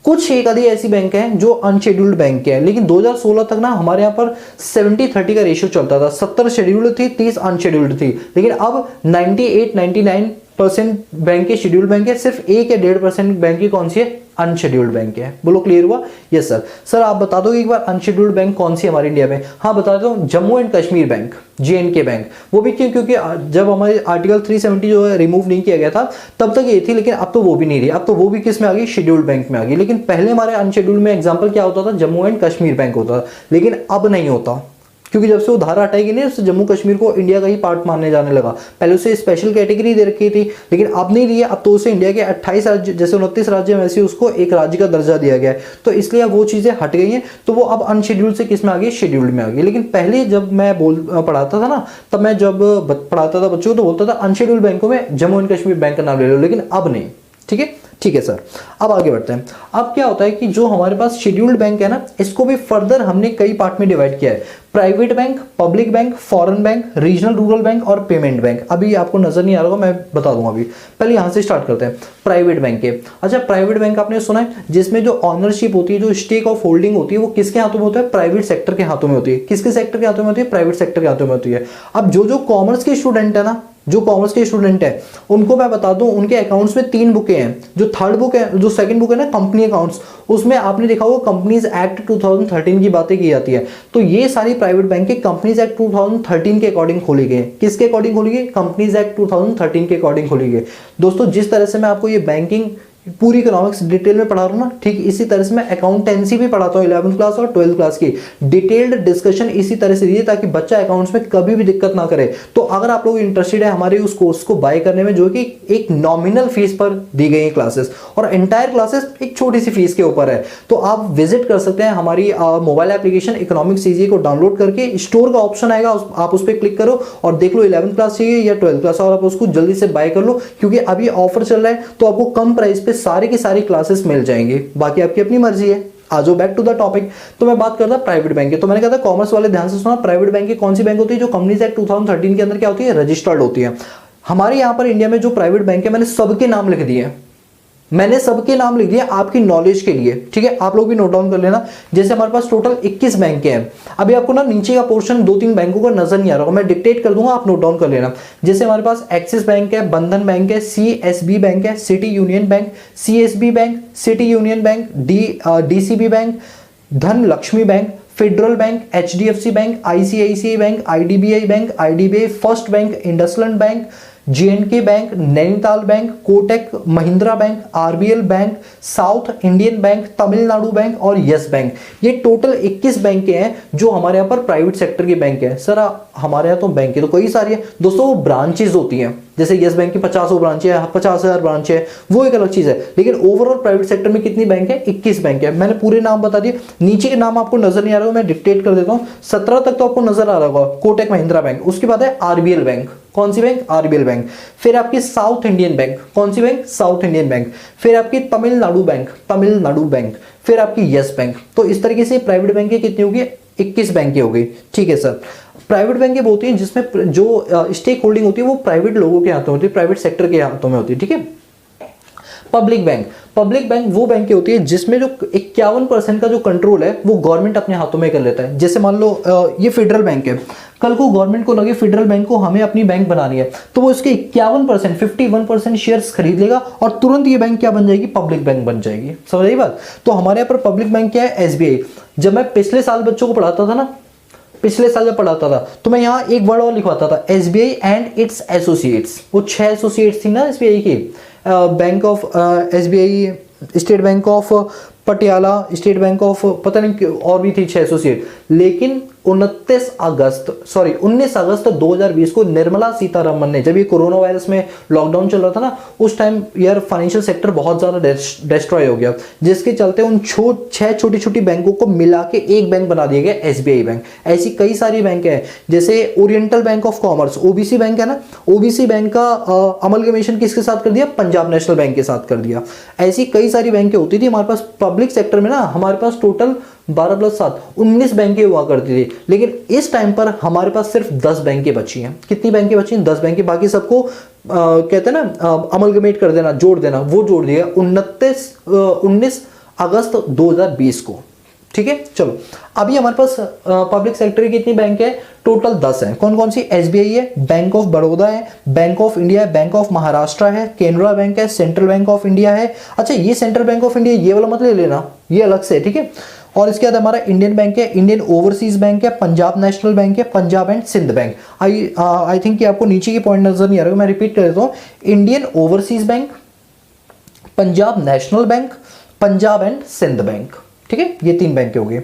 कुछ एक आधी ऐसी बैंक हैं जो अनशेड्यूल्ड बैंक के हैं, लेकिन 2016 तक ना हमारे यहाँ पर 70-30 का रेशियो चलता था। 70 शेड्यूल्ड थी, 30 अनशेड्यूल्ड थी। लेकिन अब 98-99% बैंक के शेड्यूल्ड बैंक है, सिर्फ 1 या 1.5% बैंक की कौन सी है? अनशेड्यूल्ड बैंक है। बोलो क्लियर हुआ? Yes sir. सर आप बता दो एक बार अनशेड्यूल्ड बैंक कौन सी है हमारे इंडिया में? हाँ बता दो, Jammu and Kashmir bank, JNK bank. वो भी क्यों? क्योंकि जब हमारे आर्टिकल 370 जो है रिमूव नहीं किया गया था तब तक ये थी, लेकिन अब तो वो भी नहीं रही। अब तो वो भी किस में आ गई? शेड्यूल्ड बैंक में आ गई। लेकिन पहले हमारे अनशेड्यूल्ड में एग्जाम्पल क्या होता था? जम्मू एंड कश्मीर बैंक होता था, लेकिन अब नहीं होता, क्योंकि जब से वो धारा हटाई नहीं, उससे जम्मू कश्मीर को इंडिया का ही पार्ट मानने जाने लगा। पहले उसे स्पेशल कैटेगरी दे रखी थी, लेकिन अब नहीं दी है। अब तो उसे इंडिया के 28 राज्य, जैसे 29 राज्य में, वैसे उसको एक राज्य का दर्जा दिया गया है। तो इसलिए अब वो चीजें हट गई हैं, तो वो अब अनशेड्यूल्ड से किस में आ गई? शेड्यूल्ड में आ गई। लेकिन पहले जब मैं पढ़ाता था ना, तब मैं जब पढ़ाता था बच्चों को तो बोलता था अनशेड्यूल्ड बैंकों में जम्मू एंड कश्मीर बैंक का नाम ले लो, लेकिन अब नहीं, ठीक है। ठीक है सर, अब आगे बढ़ते हैं। अब क्या होता है कि जो हमारे पास शेड्यूल्ड बैंक है ना, इसको भी फर्दर हमने कई पार्ट में डिवाइड किया है। Private bank, public bank, foreign bank, regional rural bank और पेमेंट बैंक। अभी आपको नजर नहीं आ रहा होगा, मैं बता दूंगा। अभी पहले यहां से स्टार्ट करते हैं प्राइवेट बैंक के। अच्छा, प्राइवेट बैंक आपने सुना है जिसमें जो ऑनरशिप होती है, जो स्टेक ऑफ होल्डिंग होती है, वो किसके हाथों में होता है? प्राइवेट सेक्टर के हाथों में होती है। किसके सेक्टर के हाथों में होती है? प्राइवेट सेक्टर के हाथों में होती है। अब जो कॉमर्स के स्टूडेंट है ना, जो कॉमर्स के स्टूडेंट है, उनको मैं बता दूं, उनके अकाउंट्स में 3 बुकें हैं। जो थर्ड बुक है, जो सेकंड बुक है ना, कंपनी अकाउंट्स, उसमें आपने देखा होगा कंपनीज एक्ट 2013 की बातें की जाती है। तो ये सारी प्राइवेट बैंक के कंपनीज एक्ट 2013 के अकॉर्डिंग खोली गई। किसके अकॉर्डिंग खोली गई? कंपनीज एक्ट 2013 के अकॉर्डिंग खोली गई। दोस्तों, जिस तरह से मैं आपको ये बैंकिंग पूरी इकोनॉमिक्स डिटेल में पढ़ा रहा हूं ना, ठीक इसी तरह से मैं अकाउंटेंसी भी पढ़ाता हूं। 11th क्लास और 12th क्लास की डिटेल्ड डिस्कशन इसी तरह से दी ताकि बच्चा अकाउंट्स में कभी भी दिक्कत ना करे। तो अगर आप लोग इंटरेस्टेड है हमारे उस कोर्स को बाय करने में, जो कि एक नॉमिनल फीस पर दी गई क्लासेस, और एंटायर क्लासेस एक छोटी सी फीस के ऊपर है, तो आप विजिट कर सकते हैं हमारी मोबाइल एप्लीकेशन इकोनॉमिक्स ईजी को डाउनलोड करके। स्टोर का ऑप्शन आएगा, आप उस पर क्लिक करो और देख लो 11th क्लास चाहिए या 12th क्लास, और आप उसको जल्दी से बाय कर लो, क्योंकि अभी ऑफर चल रहा है। तो आपको कम प्राइस पे सारी की सारी क्लासेस मिल जाएंगे। बाकी आपकी अपनी मर्जी है। आ जाओ बैक टू द टॉपिक। तो मैं बात करता प्राइवेट बैंक की। तो मैंने कहा था कॉमर्स वाले ध्यान से सुना, प्राइवेट बैंक की कौन सी बैंक होती है? जो कंपनीज एक्ट 2013 के अंदर क्या होती है? रजिस्टर्ड होती है। हमारे यहाँ पर इंडिया में जो प्राइवेट बैंक है, मैंने सबके नाम लिख दिए, मैंने सबके नाम लिख दिया आपकी नॉलेज के लिए, ठीक है। आप लोग भी नोट डाउन कर लेना। जैसे हमारे पास टोटल 21 बैंक हैं। अभी आपको ना नीचे का पोर्शन 2-3 बैंकों का नजर नहीं आ रहा होगा, मैं डिक्टेट कर दूंगा, आप नोट डाउन कर लेना। जैसे हमारे पास एक्सिस बैंक है, बंधन बैंक है, CSB बैंक है, City Union Bank, CSB Bank, City Union Bank, DCB Bank, Dhan Lakshmi Bank, Federal Bank, HDFC Bank, ICICI Bank, IDBI Bank, IDBI, First Bank, IndusInd Bank, J&K Bank, Nainital Bank, Kotak Mahindra Bank, RBL Bank, South Indian Bank, Tamil Nadu Bank और यस बैंक। ये टोटल 21 बैंक हैं जो हमारे यहाँ पर प्राइवेट सेक्टर के बैंक है। सर हमारे यहाँ तो बैंक तो कई सारी है दोस्तों, वो ब्रांचेज होती हैं। जैसे यस बैंक की 50 ब्रांच है, 50,000 ब्रांच है, वो एक अलग चीज है। लेकिन ओवरऑल प्राइवेट सेक्टर में कितनी बैंक है? 21 बैंक है। मैंने पूरे नाम बता दिए, नीचे के नाम आपको नजर नहीं आ रहा हो, मैं डिक्टेट कर देता हूँ। 17 तक तो आपको नजर आ रहा होगा, कोटक महिंद्रा बैंक। उसके बाद है RBL बैंक। कौन सी बैंक? RBL bank. फिर आपकी साउथ इंडियन बैंक। कौन सी बैंक? South Indian bank. फिर आपकी तमिलनाडु बैंक, तमिलनाडु बैंक। फिर आपकी यस बैंक। तो इस तरीके से प्राइवेट बैंक कितनी होगी? 21 बैंक हो गई। ठीक है सर। प्राइवेट बैंक वो होती है जिसमें जो स्टेक होल्डिंग होती है वो प्राइवेट लोगों के हाथों में होती है, प्राइवेट सेक्टर के हाथों में होती है। ठीक है। पब्लिक बैंक, पब्लिक बैंक वो बैंक होती है जिसमें जो 51% का जो कंट्रोल है वो गवर्नमेंट अपने हाथों में कर लेता है। जैसे मान लो ये फेडरल बैंक है, कल को गवर्नमेंट को लगे फेडरल बैंक को हमें अपनी बैंक बनानी है, तो वो इसके 51% 51% शेयर्स खरीद लेगा और तुरंत ये बैंक क्या बन जाएगी? पब्लिक बैंक बन जाएगी। समझ रही बात? तो हमारे यहाँ पर पब्लिक बैंक क्या है? SBI। जब मैं पिछले साल बच्चों को पढ़ाता था ना, पिछले साल जब पढ़ाता था तो मैं यहाँ एक वर्ड और लिखवाता था, SBI एंड इट्स एसोसिएट्स। वो 6 एसोसिएट्स थी ना SBI की, bank of SBI, state bank of Patiala, state bank of पता नहीं और भी थी 6 एसोसिएट। लेकिन 19 अगस्त 2020 को निर्मला सीतारमन ने, जब ये कोरोना वायरस में लॉकडाउन चल रहा था ना, उस टाइम यार फाइनेंशियल सेक्टर बहुत ज्यादा डिस्ट्रॉय हो गया, जिसके चलते उन 6 छोटी छोटी बैंकों को मिला के एक बैंक बना दिया गया, SBI बैंक। ऐसी कई सारी बैंक है, जैसे oriental bank of commerce, OBC bank है ना, OBC बैंक का अमलगमेशन किसके साथ कर दिया? पंजाब नेशनल बैंक के साथ कर दिया। ऐसी कई सारी बैंकें होती थी हमारे पास पब्लिक सेक्टर में ना। हमारे पास टोटल 12 + 7 19 बैंकें हुआ करती थी, लेकिन इस टाइम पर हमारे पास सिर्फ 10 बैंकें बची हैं। कितनी बैंकें बची हैं? 10 बैंकें। बाकी सबको कहते हैं ना अमलगमेट कर देना, जोड़ देना, वो जोड़ दिया 19 अगस्त 2020 को। ठीक है। चलो अभी हमारे पास पब्लिक सेक्टर की कितनी बैंक है? टोटल 10 है। कौन कौन सी? SBI है, बैंक ऑफ बड़ौदा है, बैंक ऑफ इंडिया है, बैंक ऑफ महाराष्ट्र है, केनरा बैंक है, सेंट्रल बैंक ऑफ इंडिया है। अच्छा ये सेंट्रल बैंक ऑफ इंडिया ये वाला मत ले लेना, ये अलग से है। ठीक है। और इसके बाद हमारा इंडियन बैंक है, इंडियन ओवरसीज बैंक है, पंजाब नेशनल बैंक है, Punjab and Sindh bank. I think कि आपको नीचे की पॉइंट नजर नहीं आ रहा, मैं रिपीट कर देता हूँ। Indian overseas bank, Punjab national bank, Punjab and Sindh bank. ठीक है। ये 3 बैंक हो गए।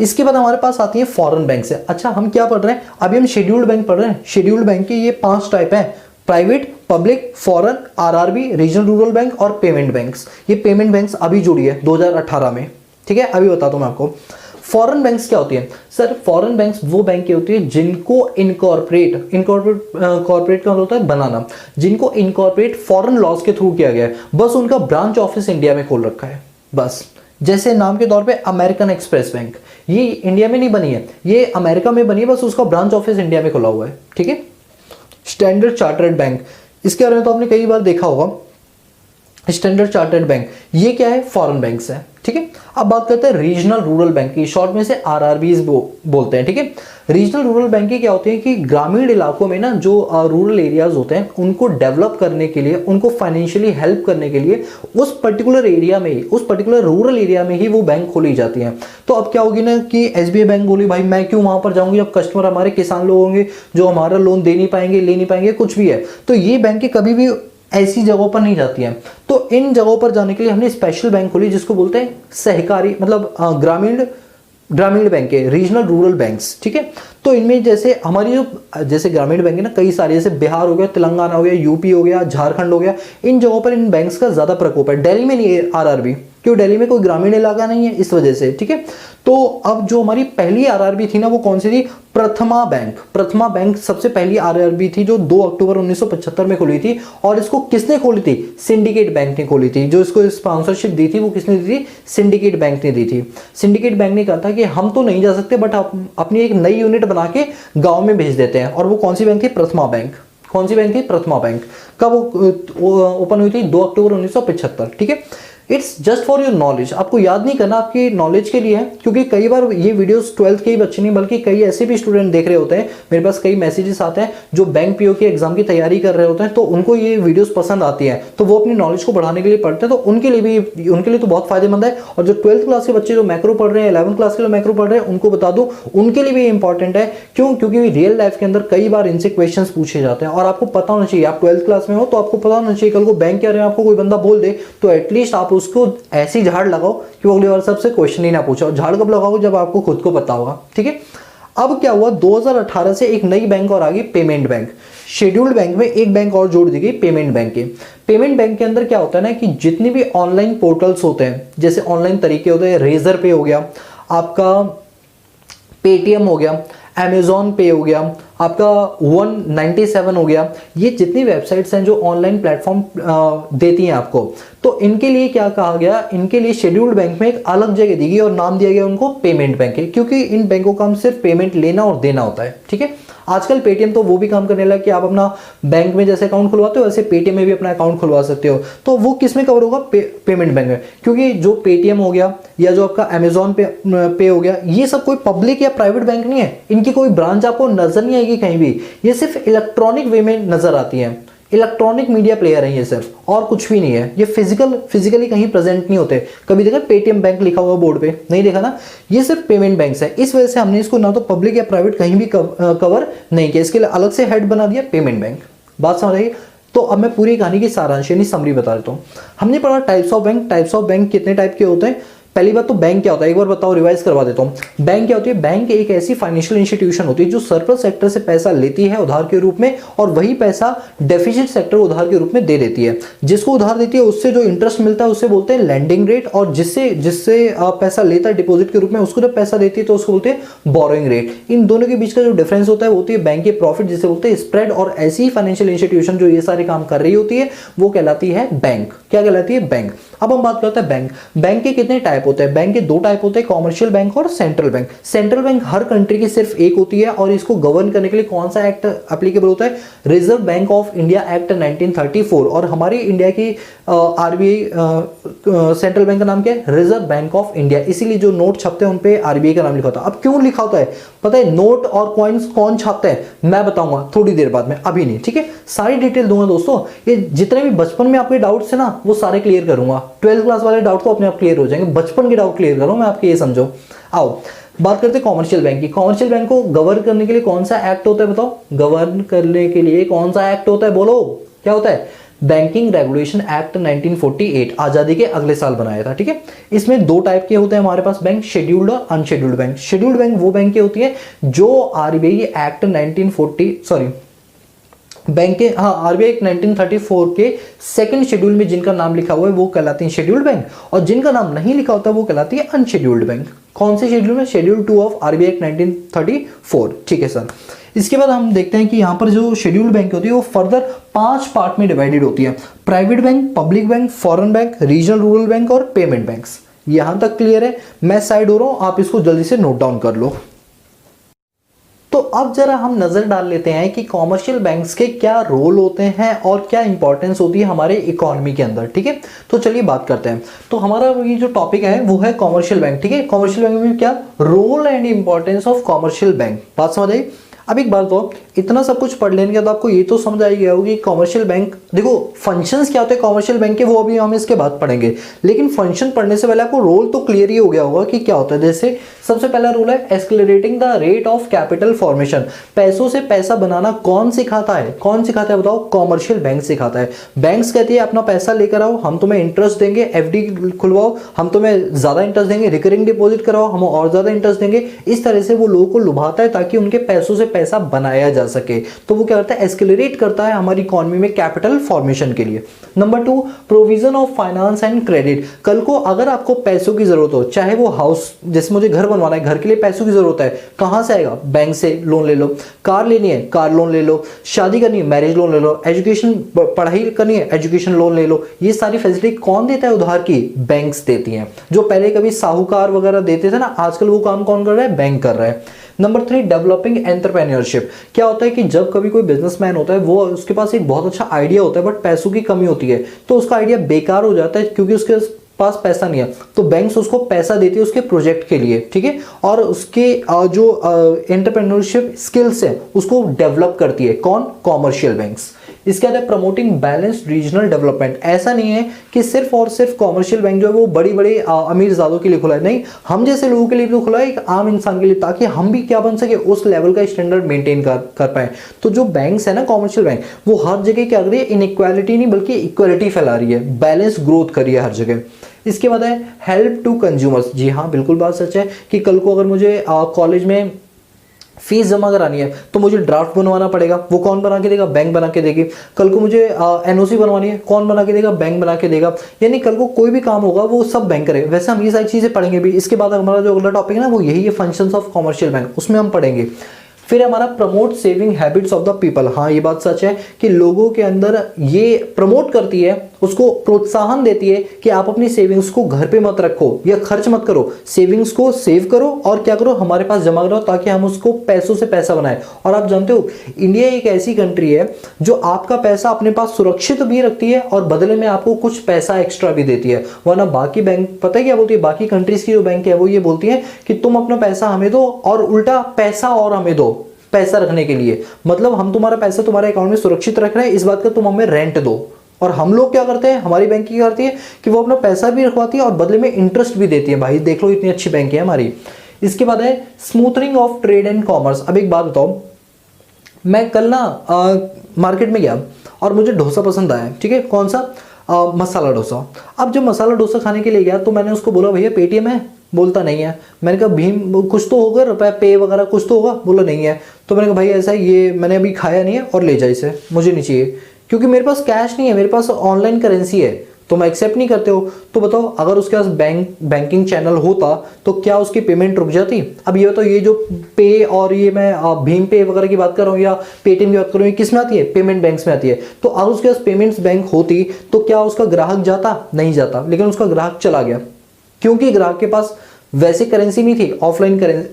इसके बाद हमारे पास आती है फॉरेन बैंक से। अच्छा हम क्या पढ़ रहे हैं अभी? हम शेड्यूल्ड बैंक पढ़ रहे हैं। शेड्यूल्ड बैंक के ये 5 टाइप हैं, private, public, foreign, RRB, regional rural bank और पेमेंट बैंक्स। ये पेमेंट बैंक्स अभी जुड़ी है 2018 में। ठीक है। अभी बताता हूं मैं आपको फॉरेन बैंक्स क्या होती है। सर फॉरेन बैंक्स वो बैंक होती है जिनको इनकॉर्पोरेट का मतलब होता है बनाना, जिनको इनकॉर्पोरेट फॉरेन लॉज के थ्रू किया गया है। बस उनका ब्रांच ऑफिस इंडिया में खोल रखा है बस। जैसे नाम के तौर पे अमेरिकन एक्सप्रेस बैंक, ये इंडिया में नहीं बनी है, ये अमेरिका में बनी है, बस उसका ब्रांच ऑफिस इंडिया में खुला हुआ है। ठीक है। स्टैंडर्ड चार्टर्ड बैंक, इसके बारे में तो आपने कई बार देखा होगा। स्टैंडर्ड चार्टर्ड बैंक ये क्या है? फॉरेन बैंक्स है। ठीक है। अब बात करते हैं रीजनल रूरल बैंक की, शॉर्ट में से RRBs बोलते हैं। ठीक है। रीजनल रूरल बैंक क्या होती है कि ग्रामीण इलाकों में ना जो रूरल एरियाज होते हैं उनको डेवलप करने के लिए, उनको फाइनेंशियली हेल्प करने के लिए उस पर्टिकुलर एरिया में ही, उस पर्टिकुलर रूरल एरिया में ही वो बैंक खोली जाती हैं। तो अब क्या होगी ना कि SBI बैंक बोली भाई मैं क्यों वहां पर जाऊंगी, जब कस्टमर हमारे किसान लोग होंगे जो हमारा लोन दे नहीं पाएंगे, ले नहीं पाएंगे, कुछ भी है। तो ये बैंक कभी भी ऐसी जगहों पर नहीं जाती हैं। तो इन जगहों पर जाने के लिए हमने स्पेशल बैंक खोली जिसको बोलते हैं सहकारी, मतलब ग्रामीण बैंक है, रीजनल रूरल बैंक्स। ठीक है। तो इनमें जैसे हमारी जो जैसे ग्रामीण बैंक है ना, कई सारे, जैसे बिहार हो गया, तेलंगाना हो गया, यूपी हो गया, झारखंड हो गया, इन जगहों पर इन बैंक्स का ज्यादा प्रकोप है। दिल्ली में नहीं है RRB, क्यों? दिल्ली में कोई ग्रामीण इलाका नहीं है, इस वजह से। ठीक है। तो अब जो हमारी पहली RRB थी ना, वो कौन सी थी? प्रथमा बैंक। प्रथमा बैंक सबसे पहली RRB थी जो 2 अक्टूबर 1975 में खुली थी। और इसको किसने खोली थी? सिंडिकेट बैंक ने खोली थी। जो इसको स्पॉन्सरशिप दी थी वो किसने दी थी? सिंडिकेट बैंक ने दी थी। सिंडिकेट बैंक ने कहा था कि हम तो नहीं जा सकते, बट अपनी एक नई यूनिट बना के गांव में भेज देते हैं। और वो कौन सी बैंक थी? प्रथमा बैंक। कौन सी बैंक थी? प्रथमा बैंक। कब ओपन हुई थी? 2 अक्टूबर 1975। ठीक है। It's just for your knowledge, आपको याद नहीं करना, आपकी नॉलेज के लिए है। क्योंकि कई बार ये वीडियोस 12th के ही बच्चे नहीं बल्कि कई ऐसे भी स्टूडेंट देख रहे होते हैं, मेरे पास कई मैसेजेस आते हैं जो बैंक पीओ के एग्जाम की तैयारी कर रहे होते हैं, तो उनको ये वीडियोस पसंद आती है, तो वो अपनी नॉलेज को बढ़ाने के लिए पढ़ते हैं, तो उनके लिए तो बहुत फायदेमंद है। और जो 12th क्लास के बच्चे जो मैक्रो पढ़ रहे हैं, 11th क्लास के जो मैक्रो पढ़ रहे हैं, उनको बता दूं उनके लिए भी इंपॉर्टेंट है। क्यों? क्योंकि रियल लाइफ के अंदर कई बार इनसे क्वेश्चंस पूछे जाते हैं और आपको पता होना चाहिए। आप 12th क्लास में हो तो आपको पता होना चाहिए, कल को बैंक के बारे में आपको कोई बंदा बोल दे तो एटलीस्ट आप उसको ऐसी झाड़ लगाओ कि वो अगली बार सबसे क्वेश्चन ही ना पूछो। और झाड़ कब लगाओ? जब आपको खुद को पता होगा। ठीक है, अब क्या हुआ, 2018 से एक नई बैंक और आ गई, पेमेंट बैंक। शेड्यूल्ड बैंक में एक बैंक और जोड़ दी गई, पेमेंट बैंक के। पेमेंट बैंक के अंदर क्या होता है ना कि जितनी भी ऑनलाइन पोर्टल्स होते हैं, जैसे ऑनलाइन तरीके होते हैं, रेजर पे हो गया आपका, पेटीएम हो गया, अमेजॉन पे हो गया आपका, 197 हो गया, ये जितनी वेबसाइट्स हैं जो ऑनलाइन प्लेटफॉर्म देती हैं आपको, तो इनके लिए क्या कहा गया, इनके लिए शेड्यूल्ड बैंक में एक अलग जगह दी गई और नाम दिया गया उनको पेमेंट बैंक है। क्योंकि इन बैंकों का काम सिर्फ पेमेंट लेना और देना होता है। ठीक है, आजकल पेटीएम तो वो भी काम करने लगा कि आप अपना बैंक में जैसे अकाउंट खुलवाते हो वैसे पेटीएम में भी अपना अकाउंट खुलवा सकते हो। तो वो किस में कवर होगा? पेमेंट बैंक में। क्योंकि जो पेटीएम हो गया या जो आपका अमेजॉन पे हो गया, ये सब कोई पब्लिक या प्राइवेट बैंक नहीं है, इनकी कोई ब्रांच आपको नजर नहीं आएगी कहीं भी, ये सिर्फ इलेक्ट्रॉनिक वे में नजर आती है। इलेक्ट्रॉनिक मीडिया प्लेयर है ये सिर्फ, और कुछ भी नहीं है। ये फिजिकली कहीं प्रेजेंट नहीं होते। कभी देखा पेटीएम बैंक लिखा हुआ बोर्ड पे? नहीं देखा ना। ये सिर्फ पेमेंट बैंक्स है, इस वजह से हमने इसको ना तो पब्लिक या प्राइवेट कहीं भी कवर नहीं किया, इसके लिए अलग से हेड बना दिया पेमेंट बैंक। बात समझ आई? तो अब मैं पूरी कहानी की सारांश यानी समरी बता देता हूँ। हमने पढ़ा types of bank. Types of bank कितने टाइप के होते हैं? पहली बात तो बैंक क्या होता है एक बार बताओ, रिवाइज करवा देता हूं। बैंक क्या होती है? बैंक एक ऐसी फाइनेंशियल इंस्टीट्यूशन होती है जो सरप्लस सेक्टर से पैसा लेती है उधार के रूप में और वही पैसा डेफिसिट सेक्टर उधार के रूप में दे देती है। जिसको उधार देती है उससे जो इंटरेस्ट मिलता है उससे बोलते हैं लैंडिंग रेट, और जिससे पैसा लेता है डिपॉजिट के रूप में उसको जब पैसा देती है तो उसको बोलते हैं बोरोइंग रेट। इन दोनों के बीच का जो डिफरेंस होता है वो होती है बैंक की प्रॉफिट, जिसे बोलते हैं स्प्रेड। और ऐसी ही फाइनेंशियल इंस्टीट्यूशन जो ये सारे काम कर रही होती है वो कहलाती है बैंक। क्या कहलाती है? बैंक। अब हम बात करते हैं बैंक। बैंक के कितने टाइप होते हैं? बैंक के दो टाइप होते हैं, कॉमर्शियल बैंक और सेंट्रल बैंक। सेंट्रल बैंक हर कंट्री की सिर्फ एक होती है और इसको गवर्न करने के लिए कौन सा एक्ट एप्लीकेबल होता है? Reserve bank of India act 1934। और हमारी इंडिया की आरबीआई सेंट्रल बैंक का नाम क्या है? Reserve bank of India. इसीलिए जो नोट छपते हैं उन पे आरबीआई का नाम लिखा होता है। अब क्यों लिखा होता है पता है? नोट और कॉइन्स कौन छापता है मैं बताऊंगा थोड़ी देर बाद में, अभी नहीं। ठीक है, सारी डिटेल दूंगा दोस्तों। ये जितने भी बचपन में आपके डाउट्स है ना वो सारे क्लियर करूंगा। 12th क्लास वाले डाउट तो अपने आप क्लियर हो जाएंगे, बचपन के डाउट क्लियर करूं मैं आपके, ये समझो। आओ बात करते हैं कॉमर्शियल बैंक की। कॉमर्शियल बैंक को गवर्न करने के लिए कौन सा एक्ट होता है बताओ? गवर्न करने के लिए कौन सा एक्ट होता है बोलो? क्या होता है? बैंकिंग रेगुलेशन एक्ट 1948, आजादी के अगले साल बनाया था। ठीक है, इसमें दो टाइप के होते हैं हमारे पास बैंक, शेड्यूल्ड और अनशेड्यूल्ड बैंक। शेड्यूल्ड बैंक वो बैंक की होती है जो आरबीआई एक्ट 1940 बैंक के आरबीआई 1934 के सेकंड शेड्यूल में जिनका नाम लिखा हुआ है वो कहलाती है शेड्यूल्ड बैंक, और जिनका नाम नहीं लिखा होता वो कहलाती है अनशेड्यूल्ड बैंक। कौन से शेड्यूल में? Schedule 2 of RBI act 1934। ठीक है सर। इसके बाद हम देखते हैं कि यहाँ पर जो शेड्यूल्ड बैंक होती है वो फर्दर 5 पार्ट में डिवाइडेड होती है। Private bank, public bank, foreign bank, regional rural bank और पेमेंट बैंक्स। यहां तक क्लियर है? मैं साइड हो रहा हूं, आप इसको जल्दी से नोट डाउन कर लो। तो अब जरा हम नजर डाल लेते हैं कि कॉमर्शियल बैंक्स के क्या रोल होते हैं और क्या इंपॉर्टेंस होती है हमारे इकोनॉमी के अंदर। ठीक है, तो चलिए बात करते हैं। तो हमारा ये जो टॉपिक है वो है कॉमर्शियल बैंक। ठीक है, कॉमर्शियल बैंक में क्या role and importance of commercial bank, बात समझ आई? अब एक बात तो इतना सब कुछ पढ़ लेने के बाद आपको ये तो समझ आ गया होगा कि कॉमर्शियल बैंक, देखो फंक्शंस क्या होते हैं कॉमर्शियल बैंक के वो अभी हम इसके बाद पढ़ेंगे, लेकिन फंक्शन पढ़ने से पहले आपको रोल तो क्लियर ही हो गया होगा कि क्या होता है। जैसे सबसे पहला रूल है accelerating the rate of capital formation. पैसों से पैसा बनाना कौन सिखाता है? कौन सिखाता है बताओ? कॉमर्शियल बैंक सिखाता है। बैंक्स कहती है अपना पैसा लेकर आओ, हम तुम्हें इंटरेस्ट देंगे, एफडी खुलवाओ, हम तुम्हें ज्यादा इंटरेस्ट देंगे, रिकरिंग डिपॉजिट कराओ, हम और ज्यादा इंटरेस्ट देंगे। इस तरह से वो लोगों को लुभाता है ताकि उनके पैसों से पैसा बनाया जा सके। तो वो क्या करता है? एस्केलरेट करता है हमारी इकोनॉमी में कैपिटल फॉर्मेशन के लिए। Number 2, provision of finance and credit. कल को अगर आपको पैसों की जरूरत हो, चाहे वो हाउस, जैसे मुझे घर बनवाना है, घर के लिए पैसों की जरूरत है, कहां से आएगा? बैंक से लोन ले लो। कार लेनी है, कार लोन ले लो। शादी करनी है, मैरिज लोन ले लो। एजुकेशन, पढ़ाई करनी है, एजुकेशन लोन ले लो। ये सारी फैसिलिटी कौन देता है उधार की? बैंक्स देती हैं। जो पहले कभी साहूकार वगैरह देते थे ना, आजकल वो काम कौन कर रहा है? बैंक कर रहा है। Number 3, developing entrepreneurship. क्या होता है कि जब कभी कोई बिजनेसमैन होता है वो उसके पास एक बहुत अच्छा आइडिया होता है बट पैसों की कमी होती है, तो उसका आइडिया बेकार हो जाता है क्योंकि उसके पास पैसा नहीं है तो बैंक्स उसको पैसा देती है उसके प्रोजेक्ट के लिए, ठीक है, और उसके जो एंटरप्रेन्योरशिप स्किल्स है उसको डेवलप करती है। कौन? Commercial banks. इसके बाद प्रमोटिंग बैलेंस्ड रीजनल डेवलपमेंट। ऐसा नहीं है कि सिर्फ और सिर्फ कॉमर्शियल बैंक जो है वो बड़ी बड़ी अमीर ज़ादों के लिए खुला है, नहीं, हम जैसे लोगों के लिए भी खुला है, एक आम इंसान के लिए, ताकि हम भी क्या बन सके, उस लेवल का स्टैंडर्ड मेंटेन कर पाए। तो जो बैंक्स है ना कॉमर्शियल बैंक, वो हर जगह क्या कर रही है, इनइक्वालिटी नहीं बल्कि इक्वालिटी फैला रही है, बैलेंस ग्रोथ कर रही है हर जगह। इसके बाद है हेल्प टू कंज्यूमर्स। जी हाँ, बिल्कुल बात सच है कि कल को अगर मुझे कॉलेज में फीस जमा करानी है तो मुझे ड्राफ्ट बनवाना पड़ेगा, वो कौन बना के देगा? बैंक बना के देगी। कल को मुझे एनओसी बनवानी है, कौन बना के देगा? बैंक बना के देगा। यानी कल को कोई भी काम होगा वो सब बैंक करेगा। वैसे हम ये सारी चीजें पढ़ेंगे भी। इसके बाद हमारा जो अगला टॉपिक है ना वो यही है, फंक्शंस ऑफ कॉमर्शियल बैंक, उसमें हम पढ़ेंगे। फिर हमारा promote saving habits of the people. हाँ, ये बात सच है कि लोगों के अंदर ये प्रमोट करती है, उसको प्रोत्साहन देती है कि आप अपनी सेविंग्स को घर पे मत रखो या खर्च मत करो, सेविंग्स को सेव करो और क्या करो, हमारे पास जमा करो ताकि हम उसको पैसों से पैसा बनाए। और आप जानते हो इंडिया एक ऐसी कंट्री है जो आपका पैसा अपने पास सुरक्षित भी रखती है और बदले में आपको कुछ पैसा एक्स्ट्रा भी देती है। वरना बाकी बैंक पता है क्या बोलती है, बाकी कंट्रीज की जो बैंक है वो ये बोलती है कि तुम अपना पैसा हमें दो और उल्टा पैसा और हमें दो पैसा रखने के लिए, मतलब हम तुम्हारा पैसा तुम्हारे अकाउंट में सुरक्षित रख रहे हैं, इस बात का तुम हमें रेंट दो। और हम लोग क्या करते हैं, हमारी बैंक क्या करती है कि वो अपना पैसा भी रखवाती है और बदले में इंटरेस्ट भी देती है। भाई देख लो इतनी अच्छी बैंक है हमारी। इसके बाद है smoothening of trade and commerce. अब एक बात बताओ, मैं कल ना मार्केट में गया और मुझे डोसा पसंद आया, ठीक है, कौन सा? मसाला डोसा। अब जब मसाला डोसा खाने के लिए गया तो मैंने उसको बोला भैया पेटीएम है? बोलता नहीं है। मैंने कहा भीम कुछ तो होगा, रुपए पे वगैरह कुछ तो होगा? बोला नहीं है। तो मैंने कहा भाई ऐसा है, ये मैंने अभी खाया नहीं है और ले जा इसे, मुझे नहीं चाहिए, क्योंकि मेरे पास कैश नहीं है, मेरे पास ऑनलाइन करेंसी है, तो मैं एक्सेप्ट नहीं करते हो। तो बताओ अगर उसके पास बैंकिंग चैनल होता तो क्या उसकी पेमेंट रुक जाती? अब ये बताओ, ये जो पे और ये मैं भीम पे वगैरह की बात कर रहा हूँ या पेटीएम की बात कर रहा हूँ, ये किस में आती है? पेमेंट बैंक्स में आती है। तो अगर उसके पास पेमेंट्स बैंक होती तो क्या उसका ग्राहक जाता? नहीं जाता, लेकिन उसका ग्राहक चला गया, क्योंकि ग्राहक के पास वैसे करेंसी नहीं थी,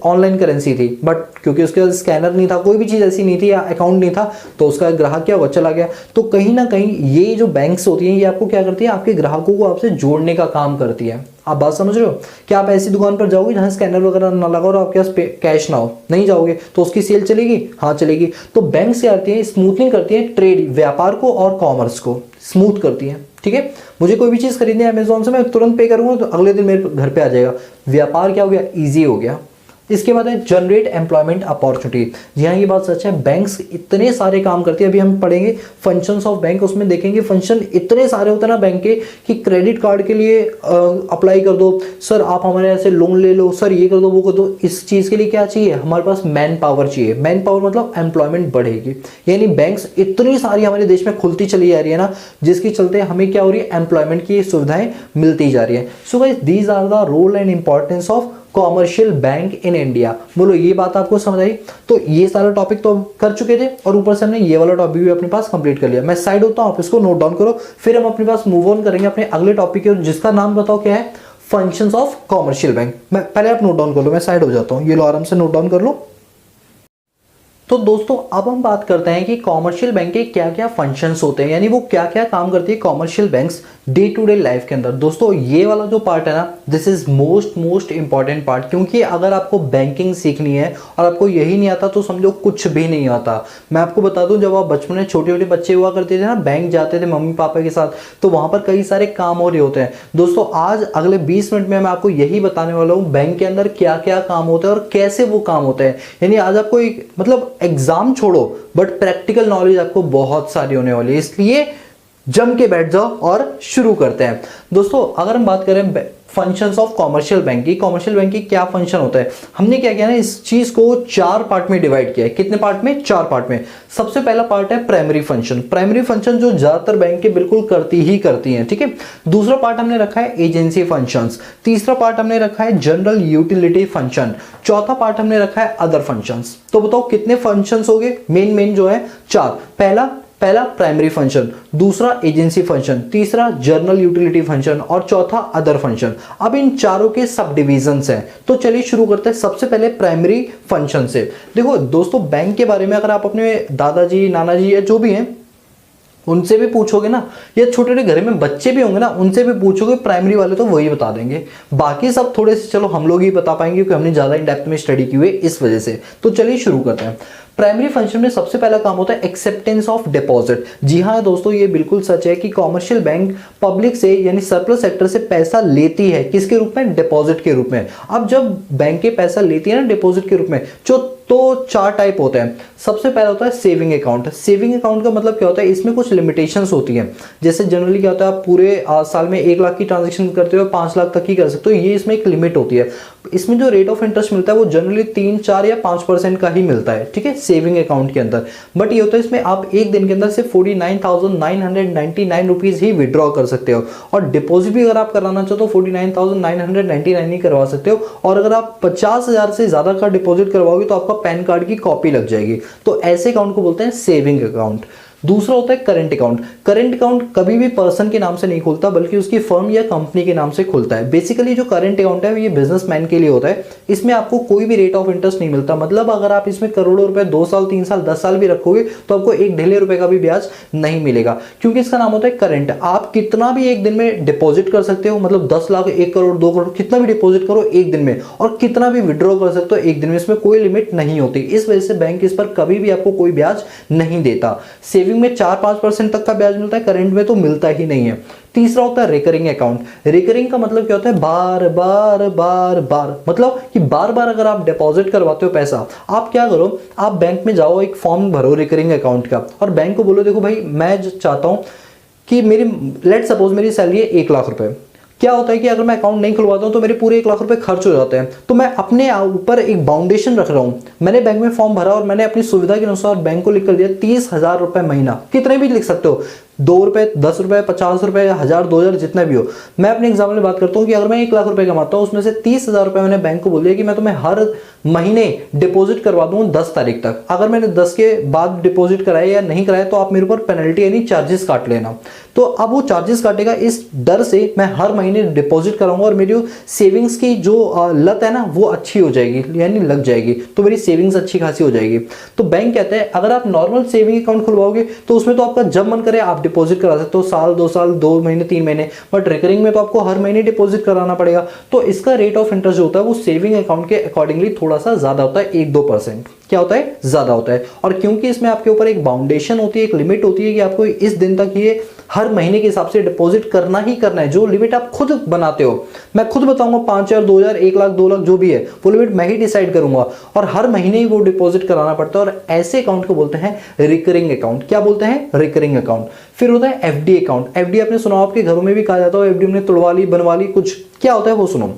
ऑनलाइन करेंसी थी, बट क्योंकि उसके पास स्कैनर नहीं था, कोई भी चीज ऐसी नहीं थी या अकाउंट नहीं था, तो उसका ग्राहक क्या हुआ? चला गया। तो कहीं ना कहीं ये जो बैंक्स होती हैं ये आपको क्या करती है, आपके ग्राहकों को आपसे जोड़ने का काम करती है। आप बात समझ रहे हो? क्या आप ऐसी दुकान पर जाओगे जहां स्कैनर वगैरह ना लगा और आपके पास कैश ना हो? नहीं जाओगे। तो उसकी सेल चलेगी? हाँ चलेगी। तो बैंक से आती है, स्मूथनिंग करती है ट्रेड, व्यापार को और कॉमर्स को स्मूथ करती है, ठीक है। मुझे कोई भी चीज खरीदनी है अमेजोन से, मैं तुरंत पे करूंगा तो अगले दिन मेरे घर पे आ जाएगा। व्यापार क्या हो गया? इजी हो गया। इसके बाद है जनरेट एम्प्लॉयमेंट अपॉर्चुनिटी। जी हाँ, ये बात सच है, बैंक्स इतने सारे काम करती है। अभी हम पढ़ेंगे फंक्शंस ऑफ बैंक, उसमें देखेंगे फंक्शन इतने सारे होते हैं ना बैंक के कि क्रेडिट कार्ड के लिए अप्लाई कर दो, सर आप हमारे यहाँ से लोन ले लो, सर ये कर दो वो कर दो। इस चीज़ के लिए क्या चाहिए? हमारे पास मैन पावर चाहिए। मैन पावर मतलब एम्प्लॉयमेंट बढ़ेगी। यानी बैंक्स इतनी सारी हमारे देश में खुलती चली जा रही है ना, जिसके चलते हमें क्या हो रही है? एम्प्लॉयमेंट की सुविधाएं मिलती जा रही है। So guys these are the role and importance of commercial bank in India. बोलो ये बात आपको समझ आई? तो ये सारा टॉपिक तो हम कर चुके थे और ऊपर से हमने ये वाला टॉपिक भी अपने पास कंप्लीट कर लिया। मैं साइड होता हूँ, आप इसको नोट डाउन करो, फिर हम अपने पास मूव ऑन करेंगे अपने अगले टॉपिक के, जिसका नाम बताओ क्या है? Functions of commercial bank. मैं पहले आप नोट डाउन कर लो, मैं साइड हो जाता हूँ, ये लो आराम से नोट डाउन कर लो। तो दोस्तों अब हम बात करते हैं कि कॉमर्शियल बैंक के क्या क्या फंक्शंस होते हैं, यानी वो क्या क्या काम करती है commercial banks day to day life के अंदर। दोस्तों ये वाला जो पार्ट है ना, this is most important part, क्योंकि अगर आपको बैंकिंग सीखनी है और आपको यही नहीं आता तो समझो कुछ भी नहीं आता। मैं आपको बता दूं, जब आप बचपन में छोटे छोटे बच्चे हुआ करते थे ना, बैंक जाते थे मम्मी पापा के साथ, तो वहां पर कई सारे काम हो रहे होते हैं। दोस्तों आज अगले 20 मिनट में मैं आपको यही बताने वाला हूँ बैंक के अंदर क्या क्या काम होता है और कैसे वो काम होते हैं। यानी आज आपको एक मतलब एग्जाम छोड़ो बट प्रैक्टिकल नॉलेज आपको बहुत सारी होने वाली है, इसलिए जम के बैठ जाओ और शुरू करते हैं। दोस्तों अगर हम बात करें फंक्शंस ऑफ कॉमर्शियल बैंक की, कॉमर्शियल बैंक की क्या फंक्शन होता है, हमने क्या किया ना, इस चीज को 4 पार्ट में डिवाइड किया है। कितने पार्ट में? 4 पार्ट में। सबसे पहला पार्ट है प्राइमरी फंक्शन। प्राइमरी फंक्शन जो ज्यादातर बैंक के बिल्कुल करती हैं, ठीक है। दूसरा पार्ट हमने रखा है एजेंसी फंक्शंस। तीसरा पार्ट हमने रखा है जनरल यूटिलिटी फंक्शन। चौथा पार्ट हमने रखा है अदर फंक्शंस। तो बताओ कितने फंक्शंस हो गए? मेन जो है 4। पहला प्राइमरी फंक्शन, दूसरा एजेंसी फंक्शन, तीसरा जर्नल यूटिलिटी फंक्शन और चौथा अदर फंक्शन। अब इन चारों के सब डिविजन्स हैं। तो चलिए शुरू करते हैं सबसे पहले प्राइमरी फंक्शन से। देखो दोस्तों बैंक के बारे में अगर आप अपने दादाजी नाना जी या जो भी हैं उनसे भी पूछोगे ना, या छोटे छोटे घर में बच्चे भी होंगे ना, उनसे भी पूछोगे, प्राइमरी वाले तो वही बता देंगे। बाकी सब थोड़े से चलो हम लोग ही बता पाएंगे क्योंकि हमने ज़्यादा इन डेप्थ में स्टडी की हुई है इस वजह से। तो चलिए शुरू करते हैं। प्राइमरी फंक्शन में सबसे पहला काम होता है एक्सेप्टेंस ऑफ डिपॉजिट। जी हाँ दोस्तों, ये बिल्कुल सच है कि कॉमर्शियल बैंक पब्लिक से यानी सरप्लस सेक्टर से पैसा लेती है, किसके रूप में? डिपॉजिट के रूप में। अब जब बैंकें पैसा लेती है ना डिपॉजिट के रूप में, तो चार टाइप होते हैं। सबसे पहला होता है सेविंग अकाउंट। सेविंग अकाउंट का मतलब क्या होता है? इसमें कुछ लिमिटेशंस होती हैं। जैसे जनरली क्या होता है, आप पूरे साल में 1 लाख की ट्रांजेक्शन करते हो, 5 लाख तक ही कर सकते हो, ये इसमें एक लिमिट होती है। इसमें जो रेट ऑफ इंटरेस्ट मिलता है वो जनरली 3, 4 या 5% का ही मिलता है, ठीक है, सेविंग अकाउंट के अंदर। बट ये होता है इसमें आप एक दिन के अंदर सिर्फ 49,999 रुपीज ही विड्रॉ कर सकते हो, और डिपॉजिट भी अगर आप कराना चाहो तो 49,999 ही करवा सकते हो। और अगर आप 50,000 से ज्यादा का डिपॉजिट करवाओगे तो आपका पैन कार्ड की कॉपी लग जाएगी। तो ऐसे अकाउंट को बोलते हैं सेविंग अकाउंट। दूसरा होता है करंट अकाउंट। करंट अकाउंट कभी भी पर्सन के नाम से नहीं खुलता, बल्कि उसकी फर्म या कंपनी के नाम से खुलता है। बेसिकली जो करंट अकाउंट है ये बिजनेसमैन के लिए होता है। इसमें आपको कोई भी रेट ऑफ इंटरेस्ट नहीं मिलता। मतलब अगर आप इसमें करोड़ों रुपए 2 साल, 3 साल, 10 साल भी रखोगे तो आपको एक ढेले रुपए का भी ब्याज नहीं मिलेगा, क्योंकि इसका नाम होता है करंट। आप कितना भी एक दिन में डिपॉजिट कर सकते हो, मतलब 10 लाख, 1 करोड़, 2 करोड़, कितना भी डिपॉजिट करो एक दिन में, और कितना भी विड्रॉ कर सकते हो एक दिन में। इसमें कोई लिमिट नहीं होती। इस वजह से बैंक इस पर कभी भी आपको कोई ब्याज नहीं देता। सेविंग में 4-5% तक का ब्याज मिलता है, करंट में तो मिलता ही नहीं है। तीसरा होता है रिकरिंग अकाउंट। रिकरिंग का मतलब क्या होता है? बार बार बार बार, मतलब कि बार बार अगर आप डिपॉजिट करवाते हो पैसा, आप क्या करो, आप बैंक में जाओ, एक फॉर्म भरो रिकरिंग अकाउंट का, और बैंक को बोलो देखो भाई मैं चाहता हूं कि मेरी, लेट सपोज मेरी सैलरी है 1 लाख रुपए। क्या होता है कि अगर मैं अकाउंट नहीं खुलवाता हूं तो मेरे पूरे 1 लाख रुपए खर्च हो जाते हैं। तो मैं अपने ऊपर एक बाउंडेशन रख रहा हूं। मैंने बैंक में फॉर्म भरा और मैंने अपनी सुविधा के अनुसार बैंक को लिख कर दिया 30,000 रुपए महीना। कितने भी लिख सकते हो, 2 रुपए, 10 रुपए, 50 रुपए, 1000, 2000, जितना भी हो। मैं अपने एग्जाम्पल में बात करता हूं कि अगर मैं 1 लाख रुपए कमाता हूं, उसमें से 30,000 रुपए मैंने बैंक को बोल दिया कि मैं तुम्हें हर महीने डिपॉजिट करवा दूंगा 10 तारीख तक। अगर मैंने 10 के बाद डिपॉजिट कराया या नहीं कराया तो आप मेरे ऊपर पेनल्टी यानी चार्जेस काट लेना। तो अब वो चार्जेस काटेगा, इस डर से मैं हर महीने डिपॉजिट कराऊंगा और मेरी सेविंग्स की जो लत है ना वो अच्छी हो जाएगी, यानी लग जाएगी, तो मेरी सेविंग्स अच्छी खासी हो जाएगी। तो बैंक कहते हैं अगर आप नॉर्मल सेविंग अकाउंट खुलवाओगे तो उसमें तो आपका जब मन करे आप डिपॉजिट करा सकते हो, साल, 2 साल, 2 महीने, 3 महीने। बट रिकरिंग में तो आपको हर महीने डिपॉजिट कराना पड़ेगा। तो इसका रेट ऑफ इंटरेस्ट जो होता है वो सेविंग अकाउंट के अकॉर्डिंगली थोड़ा सा ज्यादा होता है, 1-2%। क्या होता है? ज्यादा होता है। और क्योंकि इसमें आपके ऊपर एक बाउंडेशन होती है, एक लिमिट होती है कि आपको इस दिन तक ये हर महीने के हिसाब से डिपॉजिट करना ही करना है, जो लिमिट आप खुद बनाते हो। मैं खुद बताऊंगा 5,000, 2,000, 1 लाख, 2 लाख, जो भी है वो लिमिट मैं ही डिसाइड करूंगा, और हर महीने ही वो डिपॉजिट कराना पड़ता है। और ऐसे अकाउंट को बोलते हैं रिकरिंग अकाउंट। क्या बोलते हैं? Recurring account. फिर होता है एफडी अकाउंट। एफडी आपने सुना, आपके घरों में भी कहा जाता है एफडी हमने तुड़वा ली, बनवा ली, कुछ। क्या होता है वो सुनो।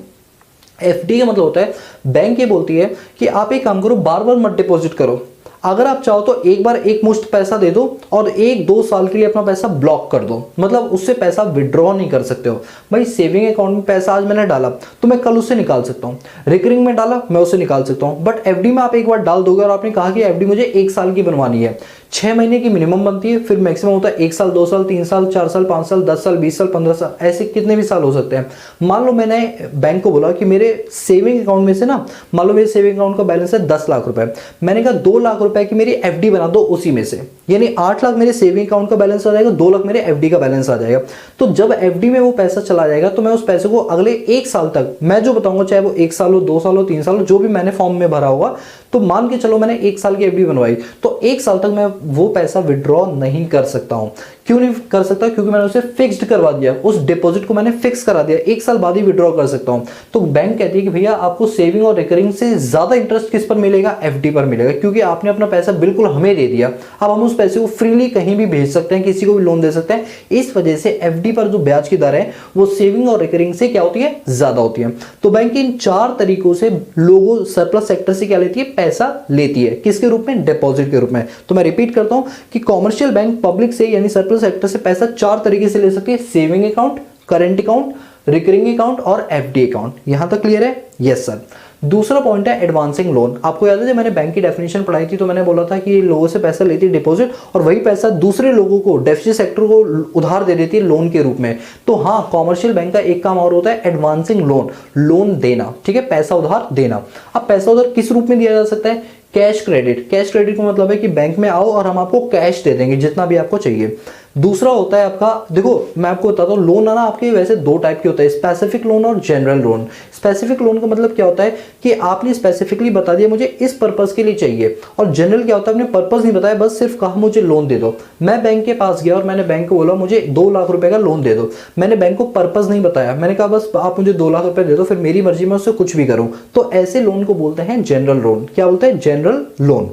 एफडी का मतलब होता है, बैंक ये बोलती है कि आप एक काम करो, बार बार मत डिपॉजिट करो। अगर आप चाहो तो एक बार एक मुश्त पैसा दे दो और 1-2 साल के लिए अपना पैसा ब्लॉक कर दो, मतलब उससे पैसा विड्रॉ नहीं कर सकते हो। भाई सेविंग अकाउंट में पैसा आज मैंने डाला तो मैं कल उससे निकाल सकता हूँ, रिकरिंग में डाला मैं उससे निकाल सकता हूँ। बट एफडी में आप एक बार डाल दोगे और आपने कहा कि एफडी मुझे 1 साल की बनवानी है, 6 महीने की मिनिमम बनती है, फिर मैक्सिमम होता है 1 साल, 2 साल, 3 साल, 4 साल, 5 साल, 10 साल, 20 साल, 15 साल, ऐसे कितने भी साल हो सकते हैं। मान लो मैंने बैंक को बोला कि मेरे सेविंग अकाउंट में से ना, मान लो मेरे सेविंग अकाउंट का बैलेंस है 10 लाख रुपए, मैंने कहा 2 लाख रुपए की मेरी एफडी बना दो उसी में से, यानी 8 लाख मेरे सेविंग अकाउंट का बैलेंस आ जाएगा, 2 लाख मेरे एफडी का बैलेंस आ जाएगा। तो जब एफडी में वो पैसा चला जाएगा तो मैं उस पैसे को अगले 1 साल तक, मैं जो बताऊंगा, चाहे वो 1 साल हो, 2 साल हो, 3 साल हो, जो भी मैंने फॉर्म में भरा होगा, तो मान के चलो मैंने 1 साल की एफडी बनवाई, तो 1 साल तक मैं वो पैसा विड्रॉ नहीं कर सकता हूं। क्यों नहीं कर सकता? क्योंकि मैंने उसे फिक्स्ड करवा दिया, उस डिपॉजिट को मैंने फिक्स करा दिया, 1 साल बाद ही विड्रॉ कर सकता हूं। तो बैंक कहती है कि भैया आपको सेविंग और रिकरिंग से ज्यादा इंटरेस्ट किस पर मिलेगा? एफडी पर मिलेगा, क्योंकि आपने अपना पैसा बिल्कुल हमें दे दिया। अब हम उस पैसे को फ्रीली कहीं भी भेज सकते हैं, किसी को भी लोन दे सकते हैं। इस वजह से एफडी पर जो ब्याज की दर है वो सेविंग और रिकरिंग से क्या होती है? ज्यादा होती है। तो बैंक इन 4 तरीकों से लोगों सरप्लस सेक्टर से क्या लेती है? पैसा लेती है। किसके रूप में? डिपॉजिट के रूप में। तो मैं रिपीट करता हूं कि कॉमर्शियल बैंक पब्लिक से यानी सरप्लस सेक्टर से पैसा 4 तरीके से ले सकती है: saving account, current account, recurring account और एफडी अकाउंट। यहां तक क्लियर है? Yes sir. दूसरा पॉइंट है एडवांसिंग लोन। आपको याद है जब मैंने बैंक की डेफिनेशन पढ़ाई थी तो मैंने बोला था कि लोगों से पैसा लेती है डिपॉजिट और वही पैसा दूसरे लोगों को, डेफिसिट सेक्टर को उधार दे देती है लोन के रूप में। तो हाँ, कॉमर्शियल बैंक का एक काम और होता है एडवांसिंग लोन, लोन देना, ठीक है, पैसा उधार देना। अब पैसा उधार किस रूप में दिया जा सकता है? Cash credit. कैश क्रेडिट का मतलब है कि बैंक में आओ और हम आपको कैश दे देंगे जितना भी आपको चाहिए। दूसरा होता है आपका, देखो मैं आपको बताता हूँ, लोन है ना आपके वैसे दो टाइप के होते हैं, स्पेसिफिक लोन और जनरल लोन। स्पेसिफिक लोन का मतलब क्या होता है कि आपने स्पेसिफिकली बता दिया मुझे इस पर्पस के लिए चाहिए, और जनरल क्या होता है आपने पर्पस नहीं बताया, बस सिर्फ कहा मुझे लोन दे दो। मैं बैंक के पास गया और मैंने बैंक को बोला मुझे 2 लाख रुपए का लोन दे दो, मैंने बैंक को पर्पस नहीं बताया, मैंने कहा बस आप मुझे 2 लाख रुपए दे दो, फिर मेरी मर्जी में उससे कुछ भी करूं, तो ऐसे लोन को बोलते हैं जनरल लोन। क्या बोलते हैं? General loan.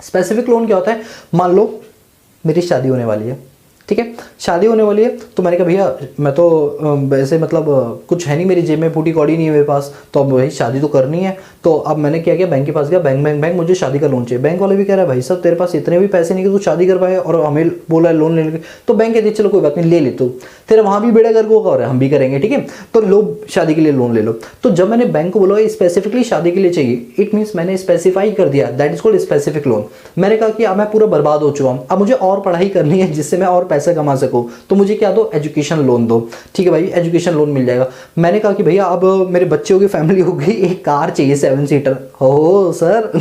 स्पेसिफिक लोन क्या होता है, मान लो मेरी शादी होने वाली है, ठीक है, शादी होने वाली है, तो मैंने कहा भैया मैं तो वैसे मतलब कुछ है नहीं मेरी जेब में, फूटी कौड़ी नहीं है मेरे पास, तो अब भाई शादी तो करनी है, तो अब मैंने क्या किया, बैंक के पास गया, बैंक मुझे शादी का लोन चाहिए। बैंक वाले भी कह रहा है भाई साहब तेरे पास इतने भी पैसे नहीं कि तू शादी कर पाए, और हमें बोला है लोन लेने के, तो बैंक कहती है चलो कोई बात नहीं ले ले, तो तेरा वहां भी बेड़ा गर्क होगा और हम भी करेंगे, ठीक है, तो लो शादी के लिए लोन ले लो। तो जब मैंने बैंक को बोला स्पेसिफिकली शादी के लिए चाहिए, इट मीन्स मैंने स्पेसिफाई कर दिया, that is called specific loan. मैंने कहा कि अब मैं पूरा बर्बाद हो चुका हूं, अब मुझे और पढ़ाई करनी है जिससे मैं और पैसा कमा सकूं, तो मुझे क्या दो, एजुकेशन लोन दो। ठीक है भाई, एजुकेशन लोन मिल जाएगा। मैंने कहा कि भैया अब मेरे बच्चों की फैमिली हो गई, एक कार चाहिए 7 सीटर, हो सर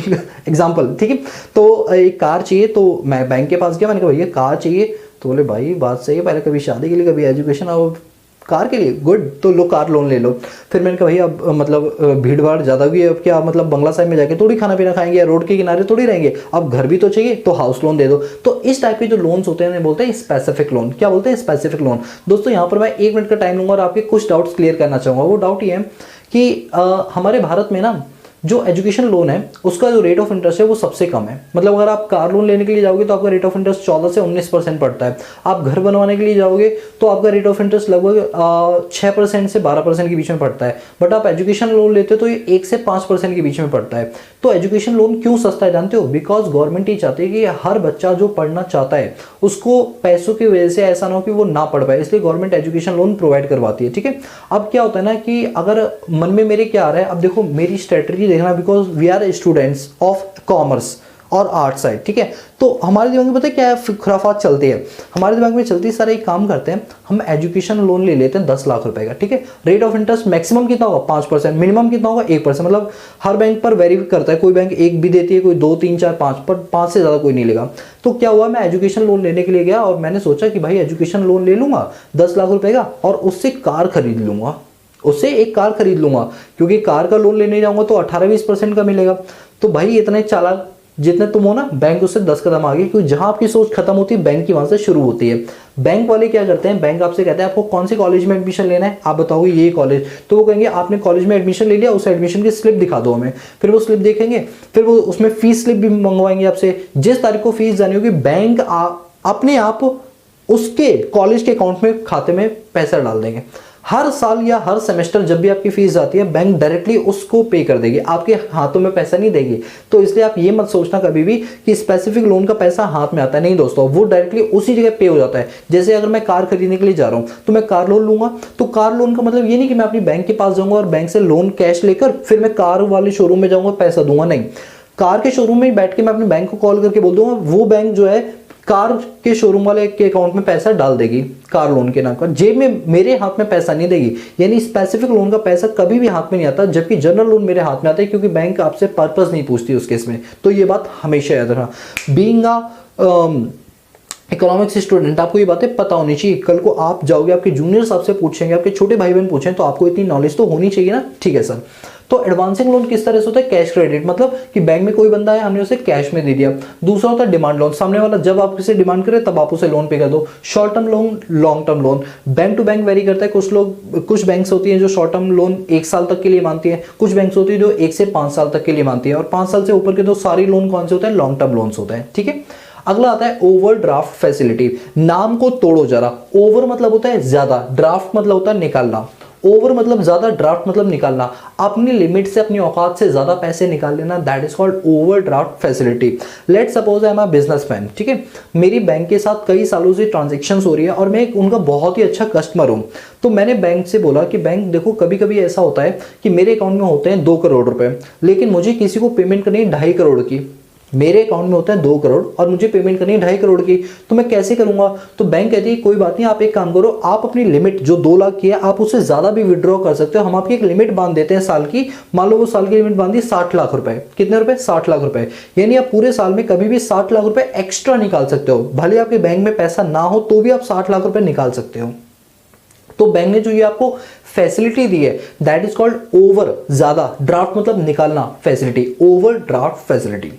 एग्जाम्पल, ठीक है, तो एक कार चाहिए, तो मैं बैंक के पास गया, मैंने कहा भैया कार चाहिए, तो बोले भाई बात सही है, पहले कभी शादी के लिए कभी एजुकेशन, और कार के लिए गुड, तो लो कार लोन ले लो। फिर मैंने कहा भैया अब मतलब भीड़ भाड़ ज़्यादा भी है, अब क्या मतलब बंगला साहिब में जाके थोड़ी खाना पीना खाएंगे या रोड के किनारे थोड़ी रहेंगे, अब घर भी तो चाहिए, तो हाउस लोन दे दो। तो इस टाइप के जो लोन्स होते हैं बोलते हैं स्पेसिफिक लोन। क्या बोलते हैं? Specific loan. दोस्तों यहाँ पर मैं 1 मिनट का टाइम लूंगा और आपके कुछ डाउट्स क्लियर करना चाहूँगा। वो डाउट ये है कि हमारे भारत में ना जो एजुकेशन लोन है उसका जो रेट ऑफ इंटरेस्ट है वो सबसे कम है। मतलब अगर आप कार लोन लेने के लिए जाओगे तो आपका रेट ऑफ इंटरेस्ट 14 से 19% पड़ता है। आप घर बनवाने के लिए जाओगे तो आपका रेट ऑफ इंटरेस्ट लगभग 6% से 12% के बीच में पड़ता है। बट आप एजुकेशन लोन लेते हो तो ये 1 से 5% के बीच में पड़ता है। तो एजुकेशन लोन क्यों सस्ता है जानते हो? बिकॉज गवर्नमेंट ये चाहती है कि हर बच्चा जो पढ़ना चाहता है उसको पैसों की वजह से ऐसा ना हो कि वो ना पढ़ पाए, इसलिए गवर्नमेंट एजुकेशन लोन प्रोवाइड करवाती है। ठीक है, अब क्या होता है ना कि अगर मन में मेरे क्या आ रहा है, अब देखो मेरी स्ट्रेटजी देखना, because we are students of commerce और आर्ट साइड, ठीक है, तो हमारे दिमाग में पता है क्या खुराफात चलती है, हमारे दिमाग में चलती है सारे एक काम करते हैं, हम एजुकेशन लोन ले लेते हैं 10 लाख रुपए का, ठीक है, रेट ऑफ इंटरेस्ट मैक्सिमम कितना होगा 5%, मिनिमम कितना होगा 1%, मतलब हर बैंक पर वेरी करता है, कोई बैंक 1 भी देती है, कोई 2 3 4 5, पर 5 से ज्यादा कोई नहीं लेगा। तो क्या हुआ, मैं एजुकेशन लोन लेने के लिए गया और मैंने सोचा कि भाई एजुकेशन लोन ले लूंगा 10 लाख रुपए का और उससे कार खरीद लूंगा, उससे एक कार खरीद लूंगा, क्योंकि कार का लोन लेने जाऊंगा तो 18-20% का मिलेगा। तो भाई इतने चालाक जितने तुम हो ना, बैंक उससे 10 कदम आगे, क्योंकि जहां आपकी सोच खत्म होती है बैंक की वहां से शुरू होती है। बैंक वाले क्या करते हैं, बैंक आपसे कहते हैं आपको कौन से कॉलेज में एडमिशन लेना है, आप बताओगे ये कॉलेज, तो वो कहेंगे आपने कॉलेज में एडमिशन ले लिया, उस एडमिशन की स्लिप दिखा दो हमें, फिर वो स्लिप देखेंगे, फिर वो उसमें फीस स्लिप भी मंगवाएंगे आपसे, जिस तारीख को फीस जानी होगी बैंक अपने आप उसके कॉलेज के अकाउंट में खाते में पैसा डाल देंगे। हर साल या हर सेमेस्टर जब भी आपकी फीस जाती है बैंक डायरेक्टली उसको पे कर देगी, आपके हाथों में पैसा नहीं देगी। तो इसलिए आप ये मत सोचना कभी भी कि स्पेसिफिक लोन का पैसा हाथ में आता है, नहीं दोस्तों, वो डायरेक्टली उसी जगह पे हो जाता है। जैसे अगर मैं कार खरीदने के लिए जा रहा हूं तो मैं कार लोन लूंगा, तो कार लोन का मतलब ये नहीं कि मैं अपनी बैंक के पास जाऊंगा और बैंक से लोन कैश लेकर फिर मैं कार वाले शोरूम में जाऊंगा पैसा दूंगा, नहीं, कार के शोरूम में बैठ के मैं अपने बैंक को कॉल करके बोल दूंगा, वो बैंक जो है कार के शोरूम वाले के अकाउंट में पैसा डाल देगी कार लोन के नाम पर, जेब में मेरे हाथ में पैसा नहीं देगी। यानी स्पेसिफिक लोन का पैसा कभी भी हाथ में नहीं आता, जबकि जनरल लोन मेरे हाथ में आता है, क्योंकि बैंक आपसे पर्पस नहीं पूछती उस केस में। तो ये बात हमेशा याद रखना। बीइंग इकोनॉमिक्स स्टूडेंट आपको ये बातें पता होनी चाहिए। कल को आप जाओगे, आपके जूनियर्स आपसे पूछेंगे, आपके छोटे भाई बहन पूछें, तो आपको इतनी नॉलेज तो होनी चाहिए ना। ठीक है सर, तो एडवांसिंग लोन किस तरह से होता है? कैश क्रेडिट, मतलब कि बैंक में कोई बंदा है, हमने उसे कैश में दे दिया। दूसरा होता है डिमांड लोन, सामने वाला जब आप किसी डिमांड करे तब आप उसे लोन पे कर दो। Short term loan, long term loan, bank to bank vary करता है। कुछ बैंक्स होती हैं जो शॉर्ट टर्म लोन 1 साल तक के लिए मानती है, कुछ बैंक्स होती है जो 1 से 5 साल तक के लिए मानती है, और 5 साल से ऊपर के तो सारी लोन कौन से होते हैं? लॉन्ग टर्म लोन्स होते हैं। ठीक है, अगला आता है ओवरड्राफ्ट फैसिलिटी। नाम को तोड़ो जरा, ओवर मतलब होता है ज्यादा, ड्राफ्ट मतलब होता है निकालना। ओवर मतलब ज्यादा, ड्राफ्ट मतलब निकालना, अपनी लिमिट से, अपनी औकात से ज्यादा पैसे निकाल लेना, that is called overdraft facility. Let suppose I am a businessman, ठीक है, मेरी बैंक के साथ कई सालों से ट्रांजैक्शंस हो रही है और मैं उनका बहुत ही अच्छा कस्टमर हूं। तो मैंने बैंक से बोला कि बैंक देखो, कभी कभी ऐसा होता है कि मेरे अकाउंट में होते हैं 2 करोड़ रुपए, लेकिन मुझे किसी को पेमेंट करनी है 2.5 करोड़ की, मेरे अकाउंट में होता है 2 करोड़ और मुझे पेमेंट करनी है 2.5 करोड़ की, तो मैं कैसे करूंगा? तो बैंक कहती है कोई बात नहीं, आप एक काम करो, आप अपनी लिमिट जो 2 लाख की है आप उससे ज्यादा भी विड्रॉ कर सकते हो, हम आपकी एक लिमिट बांध देते हैं साल की। मान लो वो साल की लिमिट बांधी 60 लाख रुपए। कितने रुपए? 60 लाख रुपए। यानी आप पूरे साल में कभी भी 60 लाख रुपए एक्स्ट्रा निकाल सकते हो, भले आपके बैंक में पैसा ना हो तो भी आप 60 लाख रुपए निकाल सकते हो। तो बैंक ने जो ये आपको फैसिलिटी दी है दैट इज कॉल्ड ओवर, ज्यादा, ड्राफ्ट मतलब निकालना, facility, over draft facility.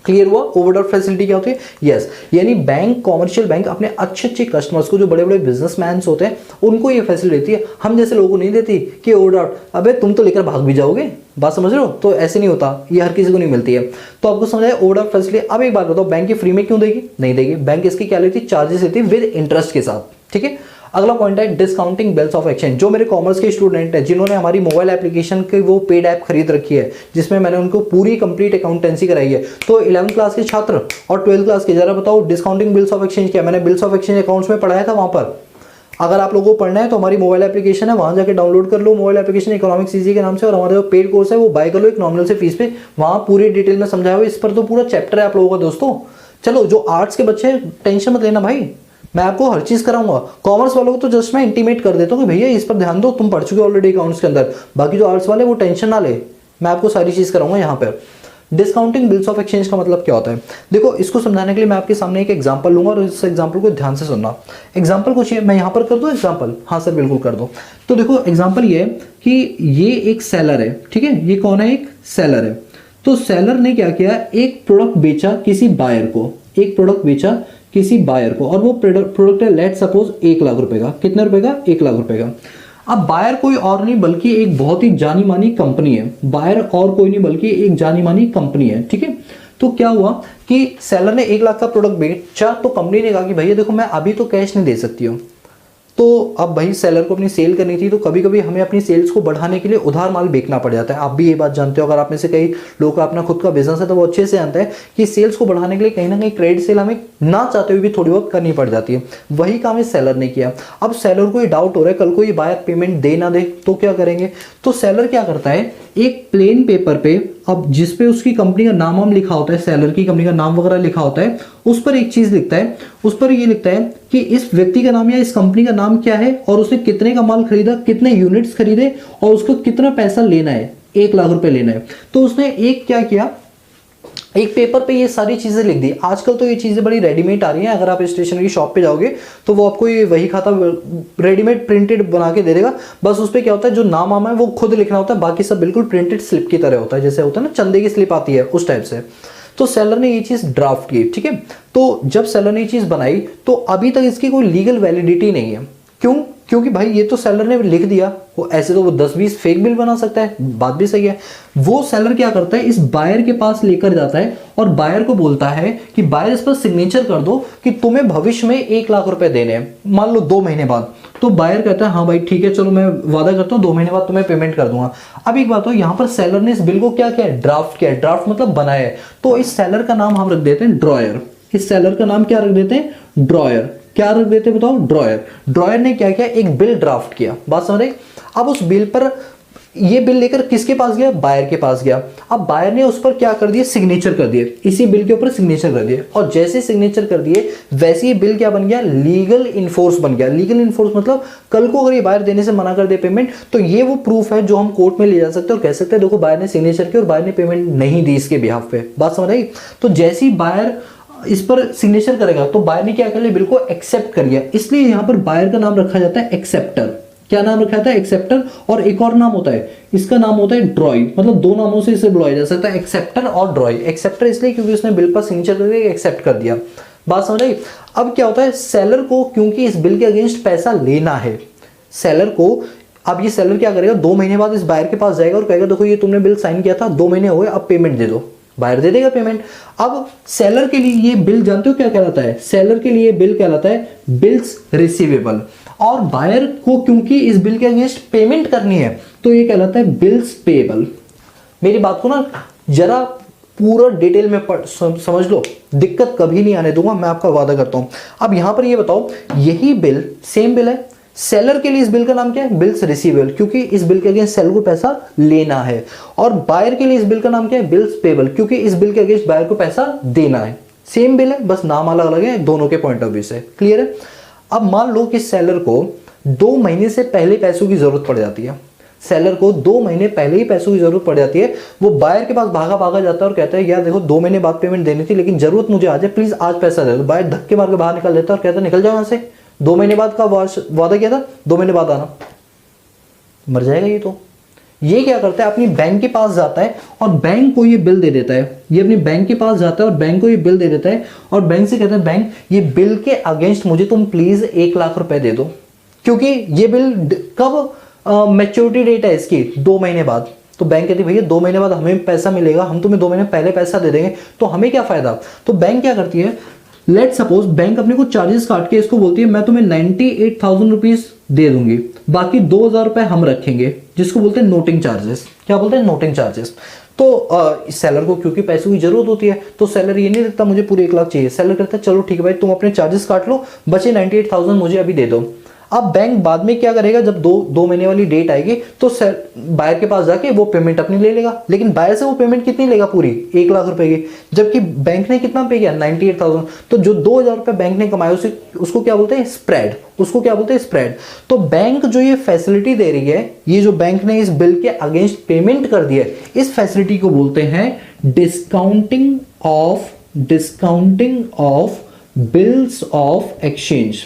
Clear हुआ? ओवरड्राफ्ट फैसिलिटी क्या होती है? यस, यानी बैंक, कॉमर्शियल बैंक अपने अच्छे कस्टमर्स को, जो बड़े बड़े बिजनेसमैन होते हैं, उनको ये फैसिलिटी देती है। हम जैसे लोगों को नहीं देती कि ओवरड्राफ्ट, अबे तुम तो लेकर भाग भी जाओगे, बात समझ रहे हो? तो ऐसे नहीं होता, ये हर किसी को नहीं मिलती है। तो आपको समझ आया ओवरड्राफ्ट फैसिलिटी। अब एक बात बताओ, बैंक की फ्री में क्यों देगी? नहीं देगी। बैंक इसकी क्या लेती? चार्जेस लेती विद इंटरेस्ट के साथ। ठीक है, अगला पॉइंट है डिस्काउंटिंग बिल्स ऑफ एक्सचेंज। जो मेरे कॉमर्स के स्टूडेंट हैं जिन्होंने हमारी मोबाइल एप्लीकेशन की वो पेड ऐप खरीद रखी है, जिसमें मैंने उनको पूरी कंप्लीट अकाउंटेंसी कराई है, तो 11th क्लास के छात्र और 12th क्लास के, जरा बताओ डिस्काउंटिंग बिल्स ऑफ एक्सचेंज क्या? मैंने बिल्स ऑफ एक्सचेंज अकाउंट्स में पढ़ाया था वहां पर। अगर आप लोगों को पढ़ना है तो हमारी मोबाइल एप्लीकेशन है, वहां जाकर डाउनलोड कर लो मोबाइल एप्लीकेशन इकोनॉमिक्स ईजी के नाम से, और हमारे जो पेड कोर्स है वो बाय कर लो एक नॉमिनल से फीस पे, वहां पूरी डिटेल में समझाया हुआ। इस पर तो पूरा चैप्टर है आप लोगों का दोस्तों। चलो, जो आर्ट्स के बच्चे टेंशन मत लेना भाई, मैं आपको हर चीज कराऊंगा। कॉमर्स वालों को तो जस्ट मैं इंटीमेट कर देता हूँ कि भैया इस पर ध्यान दो, तुम पढ़ चुके हो ऑलरेडी अकाउंट्स के अंदर। बाकी जो आर्ट्स वाले वो टेंशन ना ले, मैं आपको सारी चीज कराऊंगा यहाँ पर। डिस्काउंटिंग बिल्स ऑफ एक्सचेंज का मतलब क्या होता है? देखो, इसको समझाने के लिए मैं आपके सामने एक एग्जांपल लूंगा और इस एग्जांपल को ध्यान से सुनना। एग्जांपल कुछ ये, मैं यहाँ पर कर दूं एग्जांपल? हाँ सर बिल्कुल कर दो। तो देखो एग्जांपल ये है कि ये एक सेलर है, ठीक है, ये कौन है? एक सेलर है। तो सेलर ने क्या किया? एक प्रोडक्ट बेचा किसी बायर को, एक प्रोडक्ट बेचा किसी बायर को, और वो प्रोडक्ट है लेट सपोज 1 लाख रुपए का। कितने रुपए का? 1 लाख रुपए का। अब बायर कोई और नहीं बल्कि एक बहुत ही जानी मानी कंपनी है। बायर और कोई नहीं बल्कि एक जानी मानी कंपनी है, ठीक है। तो क्या हुआ कि सेलर ने 1 लाख का प्रोडक्ट बेचा, तो कंपनी ने कहा कि भैया देखो मैं अभी तो कैश नहीं दे सकती हूँ। तो अब भाई सेलर को अपनी सेल करनी थी, तो कभी कभी हमें अपनी सेल्स को बढ़ाने के लिए उधार माल बेचना पड़ जाता है। आप भी ये बात जानते हो, अगर आप में से कई लोगों का अपना खुद का बिजनेस है तो वो अच्छे से जानते हैं कि सेल्स को बढ़ाने के लिए कहीं ना कहीं क्रेडिट सेल हमें ना चाहते हुए भी थोड़ी बहुत करनी पड़ जाती है। वही काम इस सेलर ने किया। अब सेलर को ये डाउट हो रहा है कल को ये बायर पेमेंट दे ना दे तो क्या करेंगे? तो सेलर क्या करता है, एक प्लेन पेपर पे, अब जिस पे उसकी कंपनी का नाम लिखा होता है, सेलर की कंपनी का नाम वगैरह लिखा होता है, उस पर एक चीज लिखता है, उस पर ये लिखता है कि इस व्यक्ति का नाम या इस कंपनी का नाम क्या है और उसने कितने का माल खरीदा, कितने यूनिट्स खरीदे और उसको कितना पैसा लेना है, 1 लाख रुपए लेना है। तो उसने एक क्या किया, एक पेपर पे ये सारी चीजें लिख दी। आजकल तो ये चीजें बड़ी रेडीमेड आ रही हैं, अगर आप स्टेशनरी शॉप पे जाओगे तो वो आपको ये वही खाता रेडीमेड प्रिंटेड बना के दे देगा। बस उस पे क्या होता है, जो नाम है वो खुद लिखना होता है, बाकी सब बिल्कुल प्रिंटेड स्लिप की तरह होता है, जैसे होता है ना चंदे की स्लिप आती है उस टाइप से। तो सेलर ने ये चीज ड्राफ्ट की, ठीक है। तो जब सेलर ने ये चीज बनाई तो अभी तक इसकी कोई लीगल वैलिडिटी नहीं है। क्यों? क्योंकि भाई ये तो सेलर ने लिख दिया, वो ऐसे तो वो 10-20 फेक बिल बना सकता है, बात भी सही है। वो सेलर क्या करता है, इस बायर के पास लेकर जाता है और बायर को बोलता है कि बायर इस पर सिग्नेचर कर दो कि तुम्हें भविष्य में 1 लाख रुपए देने हैं, मान लो 2 महीने बाद। तो बायर कहता है हाँ भाई ठीक है, चलो मैं वादा करता हूँ 2 महीने बाद तुम्हें पेमेंट कर दूंगा। अब एक बात हो, यहाँ पर सेलर ने इस बिल को क्या किया, ड्राफ्ट किया। ड्राफ्ट मतलब बनाया है। तो इस सेलर का नाम हम रख देते हैं ड्रॉयर। इस सेलर का नाम क्या रख देते हैं, ड्रॉयर। क्या रख देते बताओ, ड्रॉयर। ड्रॉयर ने क्या किया, एक बिल ड्राफ्ट किया, बात समझ रहे। अब उस बिल पर ये बिल लेकर किसके पास गया, बायर के पास गया। अब बायर ने उस पर क्या कर दिया, सिग्नेचर कर दिए, इसी बिल के ऊपर सिग्नेचर कर दिए। और जैसे सिग्नेचर कर दिए वैसे ही बिल क्या बन गया, लीगल इन्फोर्स बन गया। लीगल इन्फोर्स मतलब कल को अगर ये बायर देने से मना कर दे पेमेंट, तो ये वो प्रूफ है जो हम कोर्ट में ले जा सकते हैं और कह सकते हैं देखो बायर ने सिग्नेचर किया और बायर ने पेमेंट नहीं दी इसके बिहाफ पे, बात समझ आई। तो जैसे ही बायर इस पर सिग्नेचर करेगा तो बायर ने क्या कर लिया, बिल को एक्सेप्ट कर लिया। इसलिए यहां पर बायर का नाम रखा जाता है एक्सेप्टर। क्या नाम रखा जाता है, एक्सेप्टर। और एक और नाम होता है, इसका नाम होता है ड्रॉय। मतलब 2 नामों से इसे बुलाया जा सकता है, एक्सेप्टर और ड्रॉय। एक्सेप्टर इसलिए क्योंकि उसने बिल पर सिग्नेचर करके एक्सेप्ट कर दिया, बात समझ आई। अब क्या होता है, सेलर को क्योंकि इस बिल के अगेंस्ट पैसा लेना है, सेलर को, अब ये सेलर क्या करेगा, 2 महीने बाद इस बायर के पास जाएगा और कहेगा देखो ये तुमने बिल साइन किया था, 2 महीने हो गए, अब पेमेंट दे दो। बायर दे देगा पेमेंट। अब सेलर के लिए ये बिल जानते हो क्या कहलाता है, सेलर के लिए बिल कहलाता है बिल्स रिसीवेबल। और बायर को क्योंकि इस बिल के अगेंस्ट पेमेंट करनी है तो ये कहलाता है बिल्स पेएबल। मेरी बात को ना जरा पूरा डिटेल में समझ लो, दिक्कत कभी नहीं आने दूंगा, मैं आपका वादा करता हूं। अब यहां पर ये बताओ, यही बिल, सेम बिल है, सेलर के लिए इस बिल का नाम क्या है? बिल्स रिसीवेबल, क्योंकि इस बिल के अगेंस्ट सेलर को पैसा लेना है। और बायर के लिए इस बिल का नाम क्या है? बिल्स पेबल, क्योंकि इस बिल के अगेंस्ट बायर को पैसा देना है। सेम बिल है, बस नाम अलग अलग है दोनों के पॉइंट ऑफ व्यू से। क्लियर है? अब मान लो कि सेलर को 2 महीने से पहले पैसों की जरूरत पड़ जाती है, सेलर को 2 महीने पहले ही पैसों की जरूरत पड़ जाती है। वो बायर के पास भागा भागा जाता है और कहता है यार देखो 2 महीने बाद पेमेंट देनी थी, लेकिन जरूरत मुझे आज है, प्लीज आज पैसा दे दो। बायर धक्के मार के बाहर निकल देता है और कहता है निकल जाओ यहाँ से, 2 महीने बाद का वादा किया था, 2 महीने बाद आना। मर जाएगा ये तो। ये क्या करता है? अपनी बैंक के पास जाता है और बैंक को ये बिल दे देता है। ये अपनी बैंक के पास जाता है और बैंक को ये बिल दे देता है और बैंक से कहता है बैंक ये बिल के अगेंस्ट मुझे तुम प्लीज 1 लाख रुपए दे दो, क्योंकि ये बिल कब मैच्योरिटी डेट है इसकी? 2 महीने बाद। तो बैंक कहती है भैया 2 महीने बाद हमें पैसा मिलेगा, हम तुम्हें 2 महीने पहले पैसा दे देंगे, तो हमें क्या फायदा? तो बैंक क्या करती है, लेट सपोज बैंक अपने को चार्जेस काट के इसको बोलती है मैं तुम्हें 98,000 रुपीज दे दूंगी, बाकी 2,000 रुपए हम रखेंगे, जिसको बोलते हैं नोटिंग चार्जेस। क्या बोलते हैं? Noting charges. तो सेलर को क्योंकि पैसों की जरूरत होती है, तो सेलर ये नहीं देखता मुझे पूरे 1 लाख चाहिए, सेलर कहता है चलो ठीक है भाई तुम अपने चार्जेस काट लो, बचे 98,000 मुझे अभी दे दो। अब बैंक बाद में क्या करेगा, जब 2 महीने वाली डेट आएगी तो बायर के पास जाके वो पेमेंट अपनी ले लेगा, लेकिन बायर से वो पेमेंट कितनी लेगा? पूरी 1 लाख रुपए की, जबकि बैंक ने कितना पे किया? 98,000। तो जो 2,000 रुपए बैंक ने कमाए उसको क्या बोलते हैं? स्प्रेड। उसको क्या बोलते हैं? स्प्रेड। तो बैंक जो ये फैसिलिटी दे रही है, ये जो बैंक ने इस बिल के अगेंस्ट पेमेंट कर दिया है, इस फैसिलिटी को बोलते हैं discounting of bills of exchange.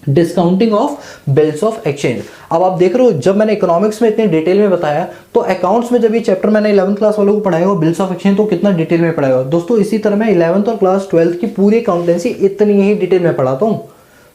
Discounting of bills of exchange. अब आप देख रहे हो, जब मैंने इकोनॉमिक्स में इतने डिटेल में बताया, तो अकाउंट्स में जब ये चैप्टर मैंने 11th क्लास वालों को पढ़ाएगा बिल्स ऑफ एक्सचेंज, तो कितना डिटेल में पढ़ाएगा दोस्तों। इसी तरह मैं 11th और क्लास 12th की पूरी अकाउंटेंसी इतनी ही डिटेल में पढ़ाता हूँ।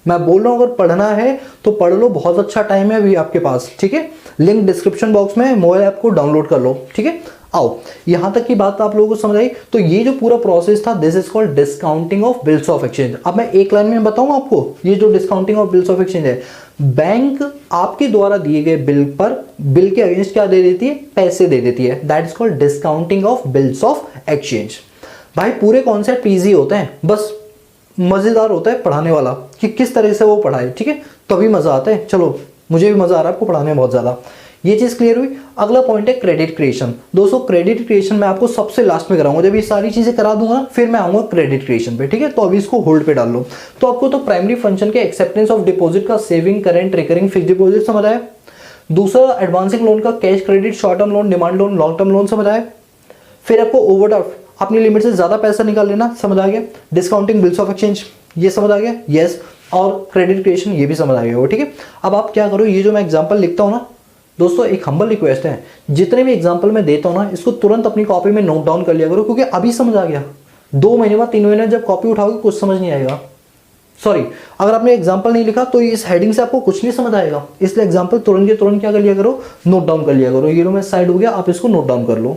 मैं बोल रहा हूँ अगर पढ़ना है तो पढ़ लो, बहुत अच्छा टाइम है अभी आपके पास, ठीक है। लिंक डिस्क्रिप्शन बॉक्स में, मोबाइल ऐप को डाउनलोड कर लो, ठीक है। आओ, यहां तक की बात आपलोगों को समझ आई। तो ये जो पूरा प्रोसेस था, this is called discounting of bills of exchange. अब मैं एक लाइन में बताऊं आपको, ये जो discounting of bills of exchange है, बैंक आपके द्वारा दिए गए बिल पर बिल के अगेंस्ट क्या दे देती है? पैसे दे देती है। That is called discounting of bills of exchange. भाई पूरे कॉन्सेप्ट इजी होते हैं, बस मजेदार होता है पढ़ाने वाला कि किस तरह से वो पढ़ाए, ठीक है, तभी मजा आता है। चलो, मुझे भी मजा आ रहा है आपको पढ़ाने में बहुत ज्यादा। ये चीज क्लियर हुई। अगला पॉइंट है क्रेडिट क्रिएशन। दोस्तों क्रेडिट क्रिएशन मैं आपको सबसे लास्ट में कराऊंगा, जब ये सारी चीजें करा दूंगा ना फिर मैं आऊंगा क्रेडिट क्रिएशन पे, ठीक है। तो अभी इसको होल्ड पे डाल लो। तो आपको तो प्राइमरी फंक्शन के एक्सेप्टेंस ऑफ डिपॉजिट का saving, current, recurring, fix deposit समझ आया। दूसरा एडवांसिंग लोन का cash credit, short term loan, demand loan, long term loan समझ आया। फिर आपको ओवरड्राफ्ट, अपनी लिमिट से ज्यादा पैसा निकाल लेना समझ आ गया। डिस्काउंटिंग बिल्स ऑफ एक्सचेंज ये समझ आ गया, यस। और क्रेडिट क्रिएशन ये भी समझ आ गया, ठीक है। अब आप क्या करो, ये जो मैं एग्जांपल लिखता हूं ना दोस्तों, एक हम्बल रिक्वेस्ट है, जितने भी एग्जांपल मैं देता हूं ना इसको तुरंत अपनी कॉपी में नोट डाउन कर लिया करो, क्योंकि अभी समझ आ गया, 2 महीने बाद 3 महीने जब कॉपी उठाओगे कुछ समझ नहीं आएगा। सॉरी, अगर आपने एग्जांपल नहीं लिखा तो इस हेडिंग से आपको कुछ नहीं समझ आएगा, इसलिए एग्जांपल तुरंत के तुरंत क्या कर लिया करो, नोट डाउन कर लिया करो। ये लो मैं साइड हो गया, आप इसको नोट डाउन कर लो।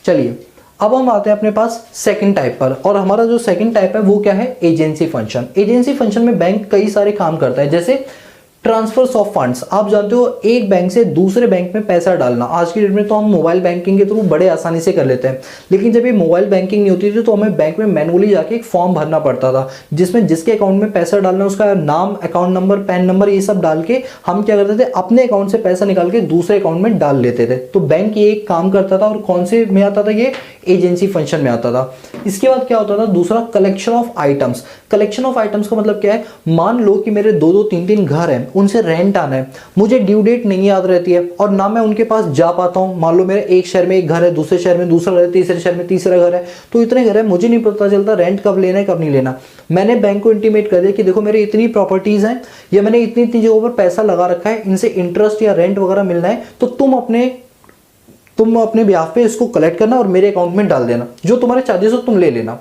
चलिए, अब हम आते हैं अपने पास सेकंड टाइप पर, और हमारा जो सेकंड टाइप है वो क्या है? Agency function. एजेंसी फंक्शन में बैंक कई सारे काम करता है, जैसे ट्रांसफर्स ऑफ फंड्स। आप जानते हो एक बैंक से दूसरे बैंक में पैसा डालना, आज की डेट में तो हम मोबाइल बैंकिंग के थ्रू बड़े आसानी से कर लेते हैं, लेकिन जब ये मोबाइल बैंकिंग नहीं होती थी तो हमें बैंक में मैनुअली जाके एक फॉर्म भरना पड़ता था, जिसमें जिसके अकाउंट में पैसा डालना उसका नाम, अकाउंट नंबर, पैन नंबर ये सब डाल के हम क्या करते थे, अपने अकाउंट से पैसा निकाल के दूसरे अकाउंट में डाल लेते थे। तो बैंक ये एक काम करता था, और कौन से में आता था? ये एजेंसी फंक्शन में आता था। इसके बाद क्या होता था? दूसरा, collection of items. Collection of items का मतलब क्या है? मान लो कि मेरे 2-2, 3-3 घर हैं, उनसे रेंट आना है, मुझे ड्यू डेट नहीं याद रहती है और ना मैं उनके पास जा पाता हूं। मान लो मेरे एक शहर में एक घर है, दूसरे शहर में दूसरा घर है, तीसरे शहर में तीसरा घर है, तो इतने घर है, मुझे नहीं पता चलता रेंट कब लेना है कब नहीं लेना। मैंने बैंक को इंटीमेट कर दिया कि देखो मेरी इतनी प्रॉपर्टीज हैं या मैंने इतनी इतनी जगहों पर पैसा लगा रखा है, इनसे इंटरेस्ट या रेंट वगैरह मिलना है, तो तुम अपने ब्याह पे इसको कलेक्ट करना और मेरे अकाउंट में डाल देना, जो तुम्हारे चार्जेस हो तुम ले लेना।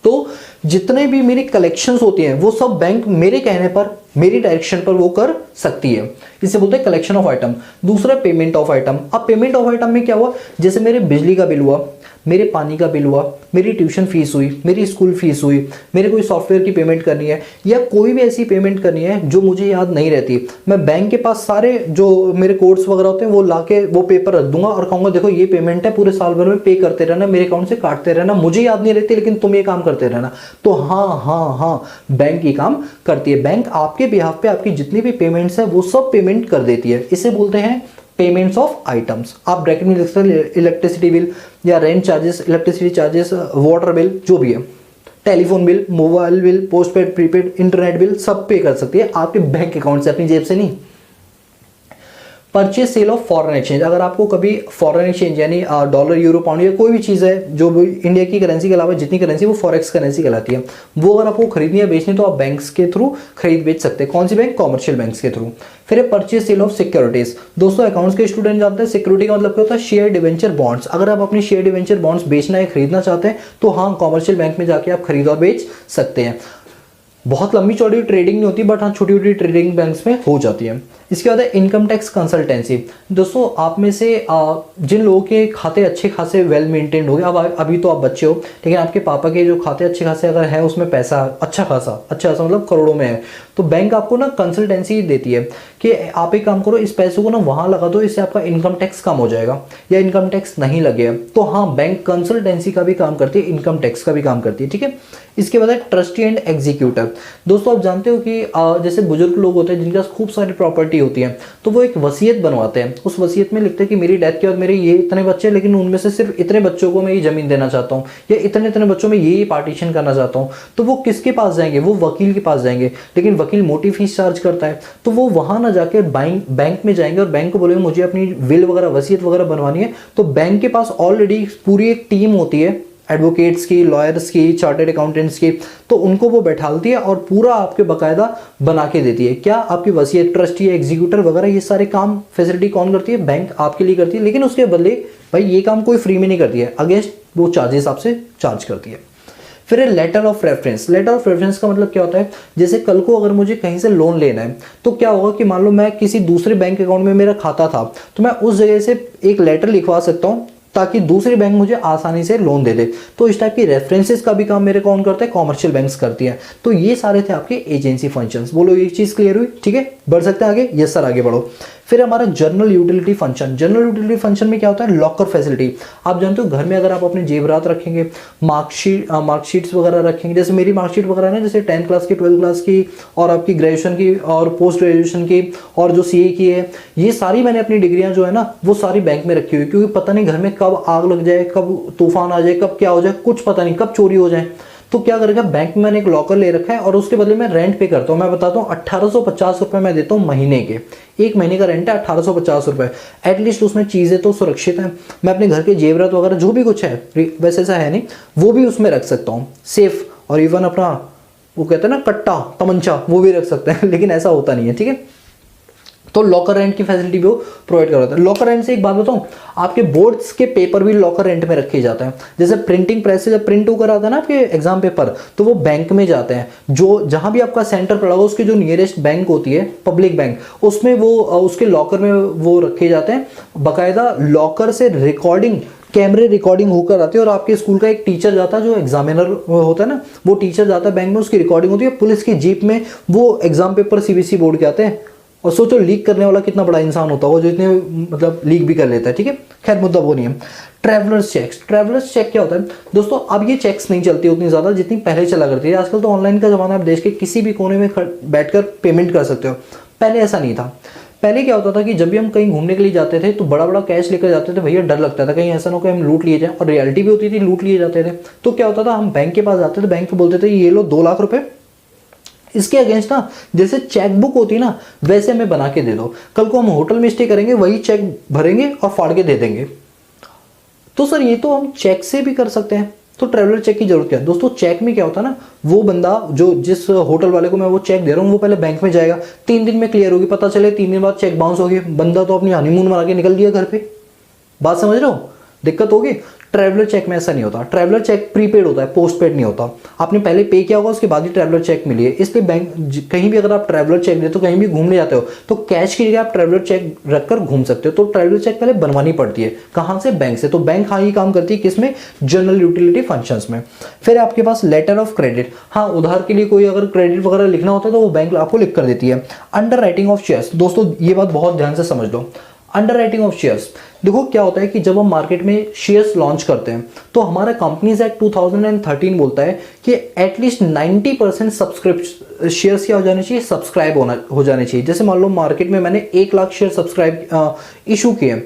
तो जितने भी मेरी कलेक्शंस होती हैं वो सब बैंक मेरे कहने पर, मेरी डायरेक्शन पर वो कर सकती है। इसे बोलते हैं कलेक्शन ऑफ आइटम। दूसरा, पेमेंट ऑफ आइटम। अब पेमेंट ऑफ आइटम में क्या हुआ? जैसे मेरे बिजली का बिल हुआ, मेरे पानी का बिल हुआ, मेरी ट्यूशन फीस हुई, मेरी स्कूल फीस हुई, मेरे कोई सॉफ्टवेयर की पेमेंट करनी है या कोई भी ऐसी पेमेंट करनी है जो मुझे याद नहीं रहती, मैं बैंक के पास सारे जो मेरे कोड्स वगैरह होते हैं वो लाके वो पेपर रख दूंगा और कहूंगा देखो ये पेमेंट है, पूरे साल भर में पे करते रहना, मेरे अकाउंट से काटते रहना, मुझे याद नहीं रहती लेकिन तुम ये काम करते रहना। तो हाँ हाँ हाँ, बैंक ही काम करती है। बैंक आपके बिहाफ पे आपकी जितनी भी पेमेंट्स है वो सब पेमेंट कर देती है। इसे बोलते हैं पेमेंट्स ऑफ आइटम्स। आप ब्रैकेट में लिख सकते हैं इलेक्ट्रिसिटी बिल या rent charges, electricity charges, water bill, जो भी है, telephone bill, mobile bill, postpaid, prepaid, internet bill, सब पे कर सकती है आपके बैंक अकाउंट से, अपनी जेब से नहीं। Purchase sale of foreign exchange, अगर आपको कभी फॉरेन एक्सचेंज यानी डॉलर, यूरो, पाउंड या कोई भी चीज़ है जो भी इंडिया की करेंसी के अलावा जितनी करेंसी वो फॉरेक्स करेंसी कहलाती है, वो अगर आपको खरीदनी है बेचनी तो आप बैंक्स के थ्रू खरीद बेच सकते हैं। कौन सी बैंक? कॉमर्शियल बैंक्स के थ्रू। फिर है परचेज सेल ऑफ सिक्योरिटीज। दोस्तों अकाउंट्स के स्टूडेंट जानते हैं सिक्योरिटी का मतलब क्या होता है? Share debenture bonds. अगर आप अपनी शेयर डिवेंचर बॉन्ड्स बेचना या खरीदना चाहते हैं तो हाँ, कॉमर्शियल बैंक में जाके आप खरीद और बेच सकते हैं। बहुत लंबी चौड़ी ट्रेडिंग नहीं होती बट हाँ छोटी छोटी ट्रेडिंग बैंक्स में हो जाती है। इसके बाद है इनकम टैक्स कंसल्टेंसी। दोस्तों आप में से जिन लोगों के खाते अच्छे खासे वेल मेंटेन्ड हो गए, अब अभी तो आप बच्चे हो लेकिन आपके पापा के जो खाते अच्छे खासे अगर है उसमें पैसा अच्छा खासा मतलब करोड़ों में है, तो बैंक आपको ना कंसल्टेंसी देती है कि आप एक काम करो, इस पैसे को ना वहाँ लगा दो, इससे आपका इनकम टैक्स कम हो जाएगा या इनकम टैक्स नहीं लगेगा। तो हाँ, बैंक कंसल्टेंसी का भी काम करती है, इनकम टैक्स का भी काम करती है, ठीक है। इसके बाद है ट्रस्टी एंड एग्जीक्यूटर। दोस्तों आप जानते हो कि जैसे बुजुर्ग लोग होते हैं जिनके पास खूब सारी प्रॉपर्टी होती है, तो वो एक वसीयत बनवाते हैं। उस वसीयत में लिखते हैं कि मेरी डेथ के बाद मेरे ये इतने बच्चे, लेकिन उनमें से सिर्फ इतने बच्चों को मैं ये जमीन देना चाहता हूँ या इतने इतने बच्चों में ये पार्टीशन करना चाहता हूँ। तो वो किसके पास जाएंगे? वो वकील के पास जाएंगे, लेकिन वकील मोटी फीस चार्ज करता है, तो वो वहां ना जाके बैंक में जाएंगे और बैंक को बोलेंगे मुझे अपनी विल वगैरह, वसीयत वगैरह बनवानी है। तो बैंक के पास ऑलरेडी पूरी एक टीम होती है, एडवोकेट्स की, लॉयर्स की, चार्टर्ड अकाउंटेंट्स की, तो उनको वो बैठालती है और पूरा आपके बकायदा बना के देती है। क्या? आपकी वसीयत, ट्रस्टी, एग्जीक्यूटर वगैरह ये सारे काम फैसिलिटी कौन करती है? बैंक आपके लिए करती है, लेकिन उसके बदले भाई ये काम कोई फ्री में नहीं करती है, अगेंस्ट वो चार्जेस आपसे चार्ज करती है। फिर letter of reference. Letter of reference का मतलब क्या होता है? जैसे कल को अगर मुझे कहीं से लोन लेना है तो क्या होगा कि मान लो मैं किसी दूसरे बैंक अकाउंट में मेरा खाता था, तो मैं उस जगह से एक लेटर लिखवा सकता हूँ ताकि दूसरी बैंक मुझे आसानी से लोन दे दे। तो इस टाइप की रेफरेंसेस का भी काम मेरे कौन करता है? कॉमर्शियल बैंक्स करती है। तो ये सारे थे आपके एजेंसी फंक्शंस। बोलो ये चीज क्लियर हुई? ठीक है, बढ़ सकते हैं आगे? यस सर, आगे बढ़ो। फिर हमारा general utility function. General utility function में क्या होता है? Locker facility. आप जानते हो घर में अगर आप अपने जेवरात रखेंगे, मार्कशीट्स वगैरह रखेंगे, जैसे मेरी मार्कशीट वगैरह है ना, जैसे 10th क्लास की, 12th क्लास की और आपकी ग्रेजुएशन की और पोस्ट ग्रेजुएशन की और जो सीए की है, ये सारी मैंने अपनी डिग्रियां जो है ना वो सारी बैंक में रखी हुई, क्योंकि पता नहीं घर में कब आग लग जाए, कब तूफान आ जाए, कब क्या हो जाए, कुछ पता नहीं, कब चोरी हो जाए। तो क्या करेगा, बैंक में मैंने एक लॉकर ले रखा है और उसके बदले में रेंट पे करता हूँ। मैं बताता हूँ 1850 रुपये मैं देता हूँ महीने के। एक महीने का रेंट है 1850 रुपये। एटलीस्ट उसमें चीज़ें तो सुरक्षित हैं, मैं अपने घर के जेवरात वगैरह जो भी कुछ है, वैसे ऐसा है नहीं, वो भी उसमें रख सकता हूँ सेफ। और इवन अपना वो कहते हैं ना कट्टा, तमंचा, वो भी रख सकते हैं, लेकिन ऐसा होता नहीं है, ठीक है। तो लॉकर रेंट की फैसिलिटी भी वो प्रोवाइड करवाता है। लॉकर रेंट से एक बात बताऊं, आपके बोर्ड्स के पेपर भी लॉकर रेंट में रखे जाते हैं। जैसे प्रिंटिंग प्रेस से जब प्रिंट होकर आता है ना आपके एग्जाम पेपर, तो वो बैंक में जाते हैं। जो जहां भी आपका सेंटर पड़ा होगा उसकी जो नियरेस्ट बैंक होती है, पब्लिक बैंक, उसमें वो उसके लॉकर में वो रखे जाते हैं। बाकायदा लॉकर से रिकॉर्डिंग, कैमरे रिकॉर्डिंग होकर आती है और आपके स्कूल का एक टीचर जाता है, जो एग्जामिनर होता है ना, वो टीचर जाता है बैंक में, उसकी रिकॉर्डिंग होती है। पुलिस की जीप में वो एग्जाम पेपर सीबीएसई बोर्ड के आते हैं। और सोचो लीक करने वाला कितना बड़ा इंसान होता है, जो इतने मतलब लीक भी कर लेता है, ठीक है। खैर मुद्दा वो नहीं है। Travellers checks. ट्रैवलर्स चेक क्या होता है दोस्तों? अब ये चेक्स नहीं चलती उतनी ज़्यादा जितनी पहले चला करती है। आजकल तो ऑनलाइन का ज़माना, आप देश के किसी भी कोने में बैठकर पेमेंट कर सकते हो। पहले ऐसा नहीं था। पहले क्या होता था कि जब भी हम कहीं घूमने के लिए जाते थे तो बड़ा बड़ा कैश लेकर जाते थे, भैया डर लगता था कहीं ऐसा ना हो कि हम लूट लिए जाए, और रियलिटी भी होती थी लूट लिए जाते थे। तो क्या होता था, हम बैंक के पास जाते थे, बैंक को बोलते थे ये लो 2 लाख रुपए, इसके अगेंस्ट ना जैसे चेक बुक होती है ना वैसे हमें बना के दे दो। कल को हम होटल में स्टे करेंगे, वही चेक भरेंगे और फाड़ के दे देंगे। तो सर ये तो हम चेक से भी कर सकते हैं, तो ट्रैवलर चेक की जरूरत क्या है दोस्तों? चेक में क्या होता है ना, वो बंदा जो जिस होटल वाले को मैं वो चेक दे रहा हूँ वो पहले बैंक में जाएगा, 3 दिन में क्लियर होगी, पता चले 3 दिन बाद चेक बाउंस हो गया, बंदा तो अपनी हनीमून मना के निकल दिया घर पे। बात समझ रहे हो? दिक्कत होगी। ट्रैवलर चेक में ऐसा नहीं होता। ट्रैवलर चेक प्रीपेड होता है, पोस्टपेड नहीं होता। आपने पहले पे किया होगा, उसके बाद ही ट्रैवलर चेक मिली है। इसलिए बैंक कहीं भी अगर आप ट्रैवलर चेक देते हो, कहीं भी घूमने जाते हो, तो कैश की जगह आप ट्रैवलर चेक रखकर घूम सकते हो। तो ट्रैवलर चेक पहले बनवानी पड़ती है। कहां से? बैंक से। तो बैंक हाँ ये काम करती है किसमें? जनरल यूटिलिटी फंक्शंस में। फिर आपके पास लेटर ऑफ क्रेडिट, हाँ उधार के लिए कोई अगर क्रेडिट वगैरह लिखना होता है तो वो बैंक आपको लिख कर देती है। अंडर राइटिंग ऑफ शेयर्स, दोस्तों ये बात बहुत ध्यान से समझ लो। अंडर राइटिंग ऑफ शेयर्स, देखो क्या होता है कि जब हम मार्केट में शेयर्स लॉन्च करते हैं तो हमारा कंपनीज एक्ट 2013 बोलता है कि एटलीस्ट 90% सब्सक्रिप्शन शेयर्स क्या हो जाने चाहिए? सब्सक्राइब हो जाने चाहिए। जैसे मान लो मार्केट में मैंने 1 लाख शेयर सब्सक्राइब इशू किए,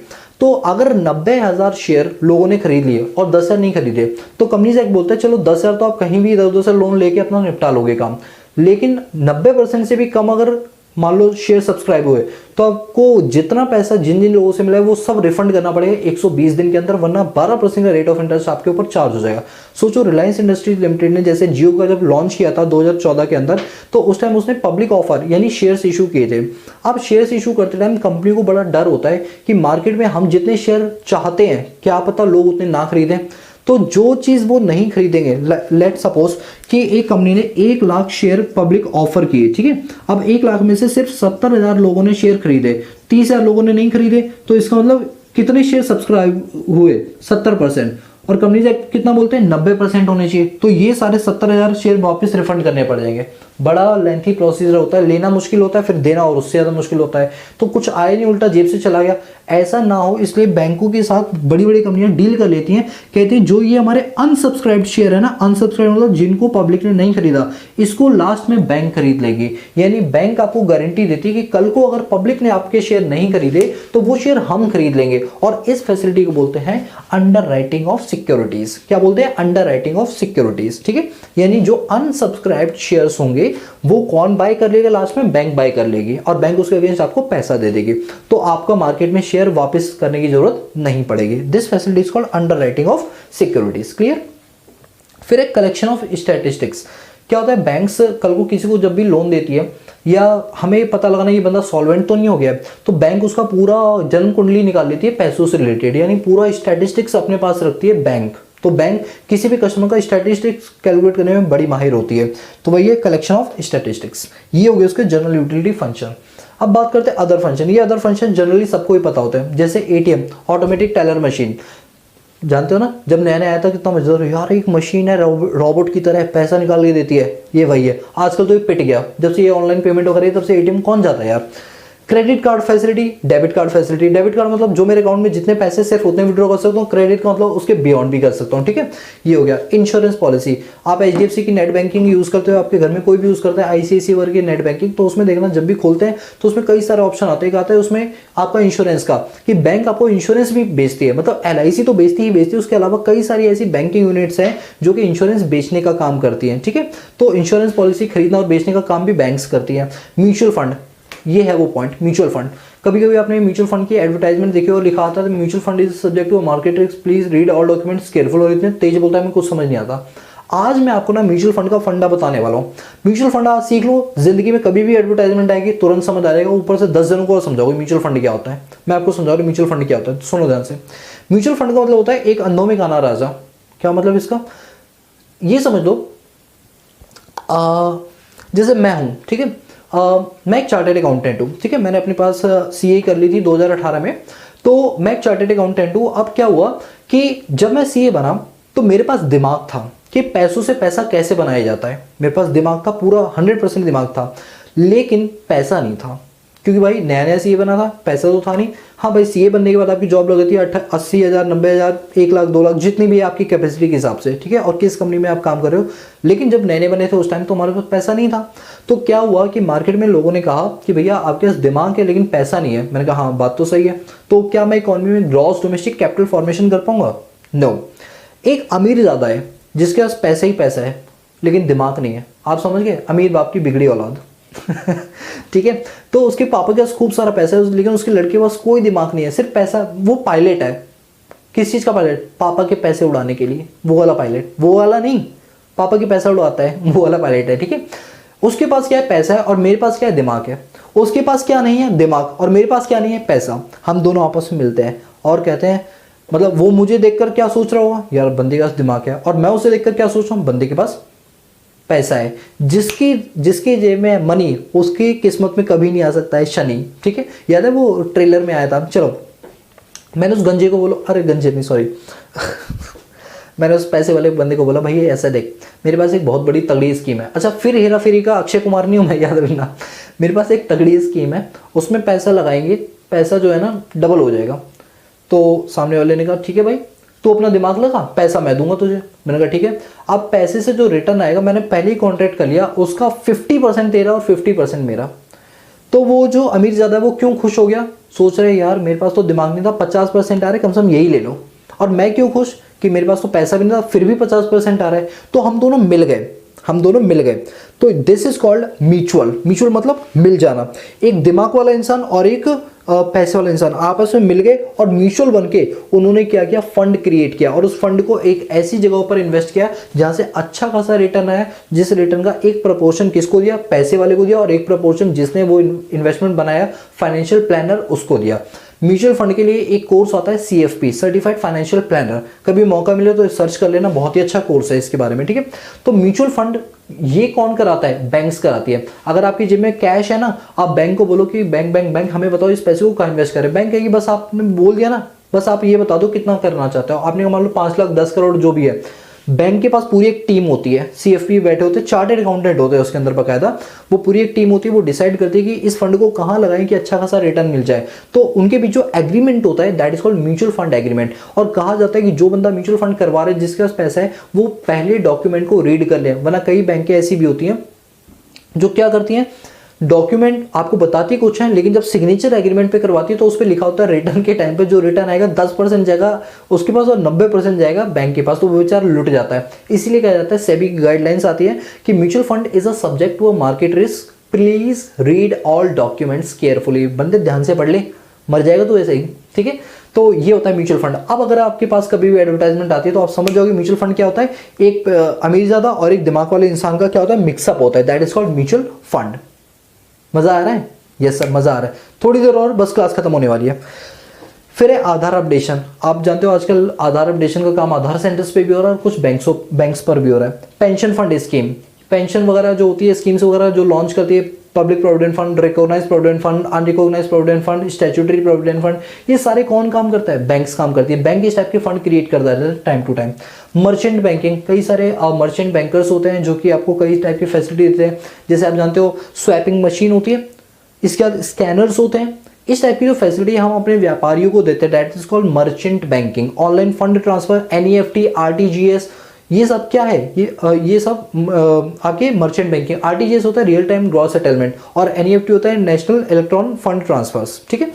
तो अगर 90,000 शेयर लोगों ने खरीद लिए और 10,000 नहीं खरीदे, तो कंपनीज एक्ट बोलता है चलो 10,000 तो आप कहीं भी इधर उधर से लोन लेके अपना निपटा लोगे काम, लेकिन 90% से भी कम अगर मान लो शेयर सब्सक्राइब हुए तो आपको जितना पैसा जिन जिन लोगों से मिला है वो सब रिफंड करना पड़ेगा 120 दिन के अंदर, वरना 12% का रेट ऑफ इंटरेस्ट आपके ऊपर चार्ज हो जाएगा। सोचो रिलायंस इंडस्ट्रीज लिमिटेड ने जैसे जियो का जब लॉन्च किया था 2014 के अंदर, तो उस टाइम उसने पब्लिक ऑफर यानी शेयर्स इशू किए थे। अब शेयर्स इशू करते टाइम कंपनी को बड़ा डर होता है कि मार्केट में हम जितने शेयर चाहते हैं क्या पता लोग उतने ना खरीदें, तो जो चीज़ वो नहीं खरीदेंगे, लेट सपोज कि एक कंपनी ने 1 लाख शेयर पब्लिक ऑफर किए, ठीक है। अब 1 लाख में से सिर्फ 70,000 लोगों ने शेयर खरीदे, 30,000 लोगों ने नहीं खरीदे, तो इसका मतलब कितने शेयर सब्सक्राइब हुए? 70%। और कंपनी से कितना बोलते हैं? 90% होने चाहिए। तो ये सारे 70,000 शेयर वापस रिफंड करने पड़ जाएंगे। बड़ा लेंथी प्रोसीजर होता है, लेना मुश्किल होता है, फिर देना और उससे ज़्यादा मुश्किल होता है। तो कुछ आया नहीं, उल्टा जेब से चला गया, ऐसा ना हो इसलिए बैंकों के साथ बड़ी बड़ी कंपनियां डील कर लेती हैं। कहती हैं जो ये हमारे अनसब्सक्राइब्ड शेयर है ना, अनसब्सक्राइब मतलब जिनको पब्लिक ने नहीं खरीदा, इसको लास्ट में बैंक खरीद लेगी। यानी बैंक आपको गारंटी देती है कि कल को अगर पब्लिक ने आपके शेयर नहीं खरीदे तो वो शेयर हम खरीद लेंगे। और इस फैसिलिटी को बोलते हैं अंडर राइटिंग ऑफ सिक्योरिटीज। क्या बोलते हैं? अंडर राइटिंग ऑफ सिक्योरिटीज, ठीक है। यानी जो अनसब्सक्राइब्ड शेयर्स होंगे वो कौन बाय कर लेगा? लास्ट में बैंक बाय कर लेगी और बैंक उसके अगेंस्ट आपको पैसा दे देगी। तो आपका मार्केट में शेयर वापस करने की जरूरत नहीं पड़ेगी। This facility is called under writing of securities. Clear? फिर एक कलेक्शन ऑफ स्टैटिस्टिक्स। क्या होता है? बैंक्स कल को किसी को जब भी लोन देती है या हमें पता लगाना ये बंदा सॉल्वेंट तो नहीं हो गया, तो बैंक उसका पूरा जन्म कुंडली निकाल लेती है पैसों से रिलेटेड, यानी पूरा स्टैटिस्टिक्स अपने पास रखती है बैंक। तो बैंक किसी भी कस्टमर का स्टैटिस्टिक्स कैलकुलेट करने में बड़ी माहिर होती है। तो वही है कलेक्शन ऑफ स्टैटिस्टिक्स। ये हो गया उसके जनरल यूटिलिटी फंक्शन। अब बात करते हैं अदर फंक्शन। ये अदर फंक्शन जनरली सबको ही पता होता है, जैसे एटीएम, ऑटोमेटिक टेलर मशीन। जानते हो ना, जब नया नया आया था कितना मजेदार, यार एक मशीन है रोबोट की तरह पैसा निकाल के देती है, ये वही है। आजकल तो ये पिट गया, जब से ये ऑनलाइन पेमेंट वगैरह तब से एटीएम कौन जाता है यार। Credit card facility, debit card facility. Debit card मतलब जो मेरे अकाउंट में जितने पैसे सिर्फ उतने विड्रॉ कर सकता हूँ, क्रेडिट का मतलब उसके बियॉन्ड भी कर सकता हूँ, ठीक है। ये हो गया। इंश्योरेंस पॉलिसी, आप एचडीएफसी की नेट बैंकिंग यूज करते हो, आपके घर में कोई भी यूज करता है आईसीआईसीआई वर्ग की नेट बैंकिंग, तो उसमें देखना जब भी खोलते हैं तो उसमें कई सारे ऑप्शन आते हैं। आता है उसमें आपका इंश्योरेंस का, कि बैंक आपको इंश्योरेंस भी बेचती है, मतलब एलआईसी तो बेचती ही बेचती है, उसके अलावा कई सारी ऐसी बैंकिंग यूनिट्स हैं जो कि इंश्योरेंस बेचने का काम करती हैं, ठीक है। तो इंश्योरेंस पॉलिसी खरीदना और बेचने का काम भी बैंक्स करती हैं। म्यूचुअल फंड, ये है वो पॉइंट, म्यूचुअल फंड। कभी कभी आपने म्यूचुअल फंड की एडवर्टाइजमेंट देखी और लिखा आता है mutual fund is subject to market risk, please read all documents careful. और इतने तेज बोलता है, मैं कुछ समझ नहीं आता। आज मैं आपको ना म्यूचुअल फंड का फंडा बताने वाला हूँ। म्यूचुअल फंड आज सीख लो, जिंदगी में कभी भी एडवर्टाइजमेंट आएगी तुरंत समझ आ जाएगा। ऊपर से 10 जनों को समझाओगे म्यूचुअल फंड क्या होता है। मैं आपको समझा रहा हूँ म्यूचुअल फंड क्या होता है, सुनो ध्यान से। म्यूचुअल फंड का मतलब होता है एक अंधों में गाना राजा। क्या मतलब इसका? ये समझ लो, जैसे मैं हूँ, ठीक है, मैं एक चार्टर्ड अकाउंटेंट हूँ, ठीक है। मैंने अपने पास सीए कर ली थी 2018 में, तो मैं एक चार्टर्ड अकाउंटेंट हूँ। अब क्या हुआ कि जब मैं सीए बना तो मेरे पास दिमाग था कि पैसों से पैसा कैसे बनाया जाता है। मेरे पास दिमाग था, पूरा 100% दिमाग था, लेकिन पैसा नहीं था, क्योंकि भाई नया नया सीए बना था, पैसा तो था नहीं। हाँ भाई, सीए बनने के बाद आपकी जॉब लग जाती है 80,000, 90,000, 1 लाख, 2 लाख, जितनी भी आपकी कैपेसिटी के हिसाब से, ठीक है, और किस कंपनी में आप काम कर रहे हो। लेकिन जब नए नए बने थे उस टाइम तो हमारे पास पैसा नहीं था। तो क्या हुआ कि मार्केट में लोगों ने कहा कि भैया आपके पास दिमाग है लेकिन पैसा नहीं है। मैंने कहा हाँ बात तो सही है, तो क्या मैं इकोनॉमी में ग्रॉस डोमेस्टिक कैपिटल फॉर्मेशन कर पाऊंगा? नो। एक अमीर ज़्यादा है जिसके पास पैसा ही पैसा है लेकिन दिमाग नहीं है। आप समझ गए, अमीर बाप की बिगड़ी औलाद। ठीक है, तो उसके पापा के पास खूब सारा पैसा है लेकिन उसके लड़के के पास कोई दिमाग नहीं है, सिर्फ पैसा। वो पायलट है। किस चीज़ का पायलट? पापा के पैसे उड़ाने के लिए, वो वाला पायलट, वो वाला नहीं, पापा के पैसा उड़ाता है वो वाला पायलट है, ठीक है। उसके पास क्या है? पैसा है, और मेरे पास क्या है? दिमाग है। उसके पास क्या नहीं है? दिमाग। और मेरे पास क्या नहीं है? पैसा। हम दोनों आपस में मिलते हैं और कहते हैं मतलब वो मुझे देखकर क्या सोच रहा होगा, यार बंदे के पास दिमाग है, और मैं उसे देखकर क्या सोच रहा हूँ, बंदे के पास पैसा है। जिसकी जिसकी जेब में है मनी, उसकी किस्मत में कभी नहीं आ सकता है शनि। ठीक है, याद है वो ट्रेलर में आया था। चलो, मैंने उस गंजे को बोला, अरे गंजे नहीं सॉरी मैंने उस पैसे वाले बंदे को बोला, भाई ये ऐसा देख, मेरे पास एक बहुत बड़ी तगड़ी स्कीम है। अच्छा, फिर हेरा फेरी का अक्षय कुमार नहीं हूँ मैं, याद रखना। मेरे पास एक तगड़ी स्कीम है, उसमें पैसा लगाएंगे, पैसा जो है ना डबल हो जाएगा। तो सामने वाले ने कहा ठीक है भाई, तू अपना दिमाग लगा, पैसा मैं दूंगा तुझे। मैंने कहा ठीक है। अब पैसे से जो रिटर्न आएगा, मैंने पहले ही कॉन्ट्रैक्ट कर लिया, उसका 50% तेरा और 50% मेरा। तो वो जो अमीर ज्यादा है वो क्यों खुश हो गया, सोच रहे यार मेरे पास तो दिमाग नहीं था, 50% आ रहे, कम से कम यही ले लो। और मैं क्यों खुश कि मेरे पास तो पैसा भी नहीं था, फिर भी 50% आ रहा है। तो हम दोनों मिल गए, हम दोनों मिल गए। तो this is called mutual. Mutual मतलब मिल जाना। एक दिमाग वाला इंसान और एक पैसे वाला इंसान आपस में मिल गए और म्यूचुअल बन के उन्होंने क्या किया, फंड क्रिएट किया, और उस फंड को एक ऐसी जगह पर इन्वेस्ट किया जहां से अच्छा खासा रिटर्न आया, जिस रिटर्न का एक प्रपोर्शन किसको दिया, पैसे वाले को दिया, और एक प्रपोर्शन जिसने वो इन्वेस्टमेंट बनाया, फाइनेंशियल प्लानर, उसको दिया। म्यूचुअल फंड के लिए एक कोर्स आता है CFP, सर्टिफाइड फाइनेंशियल प्लानर। कभी मौका मिले तो सर्च कर लेना, बहुत ही अच्छा कोर्स है इसके बारे में। ठीक है, तो म्यूचुअल फंड ये कौन कराता है, बैंक्स कराती है। अगर आपकी जेब में कैश है ना, आप बैंक को बोलो कि बैंक बैंक बैंक हमें बताओ इस पैसे को कहाँ इन्वेस्ट करें, बैंक कहेगी बस आपने बोल दिया ना, बस आप ये बता दो कितना करना चाहते हो। आपने मान लो 5 लाख 10 करोड़ जो भी है, बैंक के पास पूरी एक टीम होती है, CFP बैठे होते हैं, चार्टेड अकाउंटेंट होते हैं उसके अंदर बकायदा, वो पूरी एक टीम होती है, वो डिसाइड करती है कि इस फंड को कहाँ लगाएं कि अच्छा खासा रिटर्न मिल जाए। तो उनके बीच जो एग्रीमेंट होता है that is called mutual fund agreement. और कहा जाता है कि जो बंदा म्यूचुअल फंड करवा रहे हैं, जिसके पास पैसा है, वो पहले डॉक्यूमेंट को रीड कर ले, वरना कई बैंकें ऐसी भी होती हैं जो क्या करती हैं, डॉक्यूमेंट आपको बताती कुछ है, लेकिन जब सिग्नेचर एग्रीमेंट पे करवाती है तो उस पर लिखा होता है रिटर्न के टाइम पे जो रिटर्न आएगा 10% जाएगा उसके पास और 90% जाएगा बैंक के पास, तो वो बेचारा लुट जाता है। इसीलिए कहा जाता है, सेबी की गाइडलाइंस आती है कि mutual fund is a subject to a market risk, please read all documents carefully. बंदे ध्यान से पढ़ ले, मर जाएगा तो ऐसे ही। ठीक है, तो ये होता है म्यूचुअल फंड। अब अगर आपके पास कभी भी एडवर्टाइजमेंट आती है तो आप समझ जाओगे म्यूचुअल फंड क्या होता है। एक अमीर ज्यादा और एक दिमाग वाले इंसान का क्या होता है, मिक्सअप होता है, that is called mutual fund. मजा आ रहा है? यस सर, मजा आ रहा है। थोड़ी देर और बस क्लास खत्म होने वाली है। फिर है आधार अपडेशन। आप जानते हो आजकल आधार अपडेशन का काम आधार सेंटर्स पे भी हो रहा है और कुछ बैंक्स पर भी हो रहा है। पेंशन फंड स्कीम, पेंशन वगैरह जो होती है, स्कीम्स वगैरह जो लॉन्च करती है, public provident fund, recognise provident fund, unrecognise provident fund, statutory provident fund, ये सारे कौन काम करता है, बैंक्स काम करती है। बैंक इस टाइप के फंड क्रिएट करता है time to time. Merchant banking, कई सारे मर्चेंट बैंकर्स होते हैं जो कि आपको कई टाइप की फैसिलिटी देते हैं। जैसे आप जानते हो स्वैपिंग मशीन होती है, इसके बाद स्कैनर्स होते हैं। इस टाइप की जो फैसिलिटी हम अपने व्यापारियों को देते हैं that is called merchant banking. Online fund transfer, NEFT, RTGS, ये सब क्या है, ये सब आके मर्चेंट बैंकिंग। RTGS होता है रियल टाइम ग्रॉस सेटलमेंट और NEFT होता है नेशनल इलेक्ट्रॉन फंड ट्रांसफर्स। ठीक है,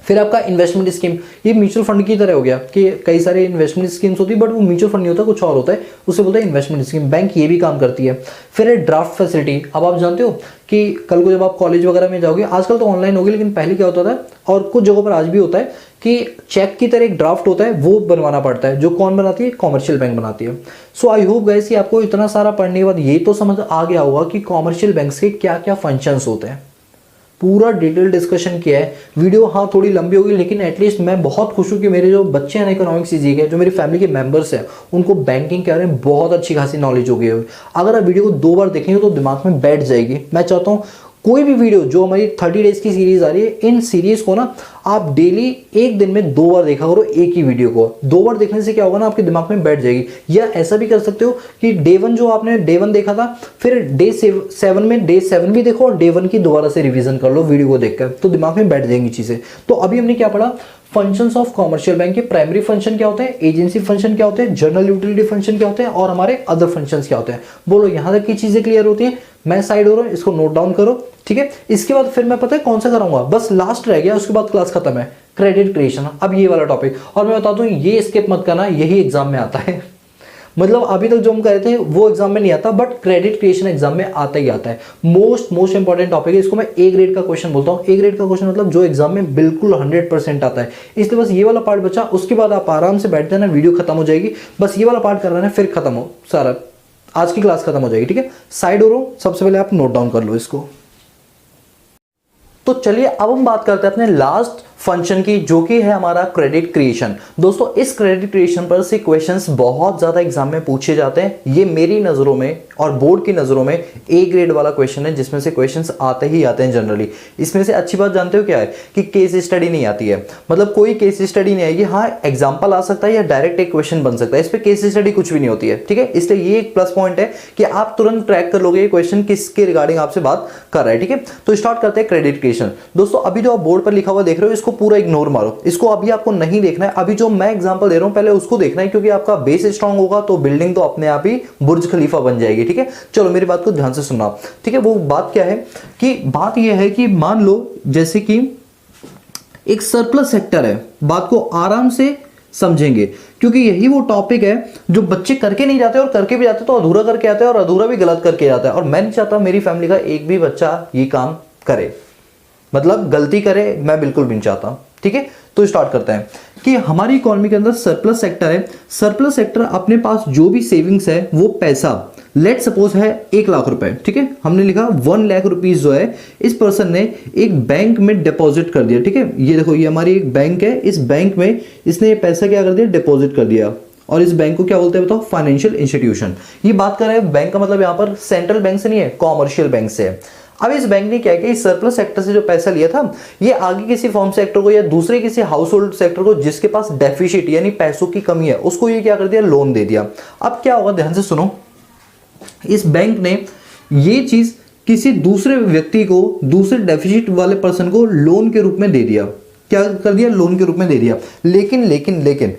फिर आपका इन्वेस्टमेंट स्कीम, ये म्यूचुअल फंड की तरह हो गया कि कई सारे इन्वेस्टमेंट स्कीम्स होती है, बट वो म्यूचुअल फंड नहीं होता, कुछ और होता है, उसे बोलते हैं इन्वेस्टमेंट स्कीम। बैंक ये भी काम करती है। फिर है ड्राफ्ट फैसिलिटी। अब आप जानते हो कि कल को जब आप कॉलेज वगैरह में जाओगे, आजकल तो ऑनलाइन होगी, लेकिन पहले क्या होता था और कुछ जगहों पर आज भी होता है कि चेक की तरह एक ड्राफ्ट होता है, वो बनवाना पड़ता है, जो कौन बनाती है, कॉमर्शियल बैंक बनाती है। सो आई होप गाइस कि आपको इतना सारा पढ़ने के बाद ये तो समझ आ गया होगा कि कॉमर्शियल बैंक्स के क्या क्या फंक्शंस होते हैं। पूरा डिटेल डिस्कशन किया है। वीडियो हाँ थोड़ी लंबी होगी, लेकिन एटलीस्ट मैं बहुत खुश हूँ कि मेरे जो बच्चे हैं इकोनॉमिक्स सीजी के, जो मेरी फैमिली के मेंबर्स हैं, उनको बैंकिंग के बारे में बहुत अच्छी खासी नॉलेज हो गई है। अगर आप वीडियो को 2 बार देखेंगे तो दिमाग में बैठ जाएगी। मैं चाहता हूँ कोई भी वीडियो जो हमारी 30 डेज की सीरीज आ रही है, इन सीरीज को ना आप डेली एक दिन में 2 बार देखा करो। एक ही वीडियो को 2 बार देखने से क्या होगा ना, आपके दिमाग में बैठ जाएगी। या ऐसा भी कर सकते हो कि डे 1 जो आपने डे 1 देखा था, फिर डे 7 में डे 7 भी देखो और डे 1 की दोबारा से रिवीजन कर लो वीडियो को देखकर, तो दिमाग में बैठ जाएंगी चीजें। तो अभी हमने क्या पढ़ा, फंक्शंस ऑफ कॉमर्शियल बैंक के प्राइमरी फंक्शन क्या होते हैं, एजेंसी फंक्शन क्या होते हैं, जनरल यूटिलिटी फंक्शन क्या होते हैं, और हमारे अदर फंक्शंस क्या होते हैं। बोलो यहां तक की चीजें क्लियर होती हैं? मैं साइड हो रहा हूं, इसको नोट डाउन करो। ठीक है, इसके बाद फिर मैं पता है कौन सा कराऊंगा, बस लास्ट रह गया, उसके बाद क्लास खत्म है, क्रेडिट क्रिएशन। अब ये वाला टॉपिक, और मैं बता दूं ये स्किप मत करना, यही एग्जाम में आता है। मतलब अभी तक जो हम कर रहे थे वो एग्जाम में नहीं आता, बट क्रेडिट क्रिएशन एग्जाम में आता ही आता है। मोस्ट इंपॉर्टेंट टॉपिक है, इसको मैं A ग्रेड का क्वेश्चन बोलता हूँ। A ग्रेड का क्वेश्चन मतलब जो एग्जाम में बिल्कुल 100% आता है। इसलिए बस ये वाला पार्ट बचा, उसके बाद आप आराम से बैठ जाना, वीडियो खत्म हो जाएगी। बस ये वाला पार्ट कर रहे हैं, फिर खत्म हो सारा, आज की क्लास खत्म हो जाएगी। ठीक है, साइड हो रहा हूँ, सबसे पहले आप नोट डाउन कर लो इसको। तो चलिए अब हम बात करते हैं अपने लास्ट फंक्शन की, जो कि है हमारा क्रेडिट क्रिएशन। दोस्तों इस क्रेडिट क्रिएशन पर से क्वेश्चंस बहुत ज्यादा एग्जाम में पूछे जाते हैं। ये मेरी नजरों में और बोर्ड की नजरों में ए ग्रेड वाला क्वेश्चन है, जिसमें से क्वेश्चंस आते ही आते हैं जनरली। इसमें से अच्छी बात जानते हो क्या है कि केस स्टडी नहीं आती है, मतलब कोई केस स्टडी नहीं आएगी। हाँ एग्जाम्पल आ सकता है या डायरेक्ट एक क्वेश्चन बन सकता है, इस पे केस स्टडी कुछ भी नहीं होती है, ठीक है। इसलिए ये एक प्लस पॉइंट है कि आप तुरंत ट्रैक कर लोगे ये क्वेश्चन किसके रिगार्डिंग आपसे बात कर रहा है, ठीक है। तो स्टार्ट करते हैं क्रेडिट क्रिएशन। दोस्तों अभी जो आप बोर्ड पर लिखा हुआ देख रहे हो इसको पूरा इग्नोर मारो, इसको अभी आपको नहीं देखना है। अभी जो मैं एग्जांपल दे रहा हूं पहले उसको देखना है, क्योंकि आपका बेस स्ट्रांग होगा तो बिल्डिंग तो अपने आप ही बुर्ज खलीफा बन जाएगी, ठीक है। चलो मेरी बात को ध्यान से सुनना, ठीक है। वो बात क्या है कि बात यह है कि मान लो जैसे कि एक सरप्लस सेक्टर है, बात को आराम से समझेंगे क्योंकि यही वो टॉपिक है जो बच्चे करके नहीं जाते और करके भी जाते तो अधूरा करके आते हैं और अधूरा भी गलत करके जाता है। और मैं नहीं चाहता मेरी फैमिली का एक भी बच्चा ये काम करे, मतलब गलती करे, मैं बिल्कुल भी नहीं चाहता, ठीक है। तो स्टार्ट करते हैं कि हमारी इकोनॉमी के अंदर सरप्लस सेक्टर है। सरप्लस सेक्टर अपने पास जो भी सेविंग्स है वो पैसा लेट सपोज है 1 लाख रुपए, ठीक है। हमने लिखा 1 लाख रुपीज जो है इस पर्सन ने एक बैंक में डिपॉजिट कर दिया, ठीक है। ये देखो ये हमारी एक बैंक है, इस बैंक में इसने ये पैसा क्या कर दिया, डिपॉजिट कर दिया। और इस बैंक को क्या बोलते हैं बताओ, फाइनेंशियल इंस्टीट्यूशन। ये बात कर रहे हैं बैंक का मतलब यहाँ पर सेंट्रल बैंक से नहीं है, कॉमर्शियल बैंक से है। अब इस बैंक ने क्या किया, इस सरप्लस सेक्टर से जो पैसा लिया था ये आगे किसी फॉर्म सेक्टर को या दूसरे किसी हाउस होल्ड सेक्टर को जिसके पास डेफिसिट यानी पैसों की कमी है उसको ये क्या कर दिया, लोन दे दिया। अब क्या होगा ध्यान से सुनो, इस बैंक ने ये चीज किसी दूसरे व्यक्ति को, दूसरे डेफिसिट वाले पर्सन को लोन के रूप में दे दिया। क्या कर दिया, लोन के रूप में दे दिया। लेकिन लेकिन लेकिन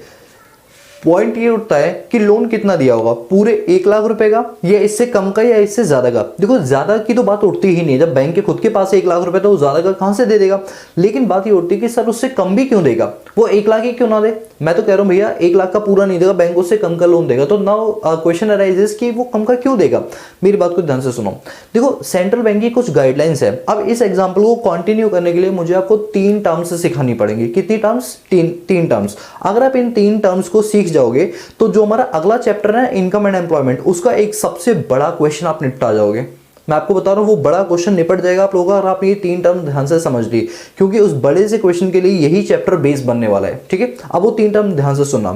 पॉइंट ये उठता है कि लोन कितना दिया होगा, पूरे 1 लाख रुपए का या इससे कम का या इससे ज्यादा का। देखो ज्यादा की तो बात उठती ही नहीं, जब बैंक के खुद के पास 1 लाख रुपए तो वो ज्यादा का कहां से दे देगा। लेकिन बात ये उठती है कि सर उससे कम भी क्यों देगा, वो 1 लाख ही क्यों ना दे। मैं तो कह रहा हूं भैया 1 लाख का पूरा नहीं देगा, बैंक उससे कम का लोन देगा। तो नाउ क्वेश्चन अराइजेस कि वो कम का क्यों देगा। मेरी बात को ध्यान से सुनो, देखो सेंट्रल बैंक की कुछ गाइडलाइंस है। अब इस एग्जाम्पल को कंटिन्यू करने के लिए मुझे आपको 3 टर्म्स सिखानी पड़ेंगी। कितनी टर्म्स, तीन टर्म्स। अगर आप इन 3 टर्म्स को सीख जाओगे तो जो हमारा अगला चैप्टर है इनकम एंड एम्प्लॉयमेंट, उसका एक सबसे बड़ा क्वेश्चन आप निपटा जाओगे। मैं आपको बता रहा हूं वो बड़ा क्वेश्चन निपट जाएगा आप लोगों का, अगर आपने ये 3 टर्म ध्यान से समझ ली, क्योंकि उस बड़े से क्वेश्चन के लिए यही चैप्टर बेस बनने वाला है, ठीक है। अब वो 3 टर्म ध्यान से सुनना।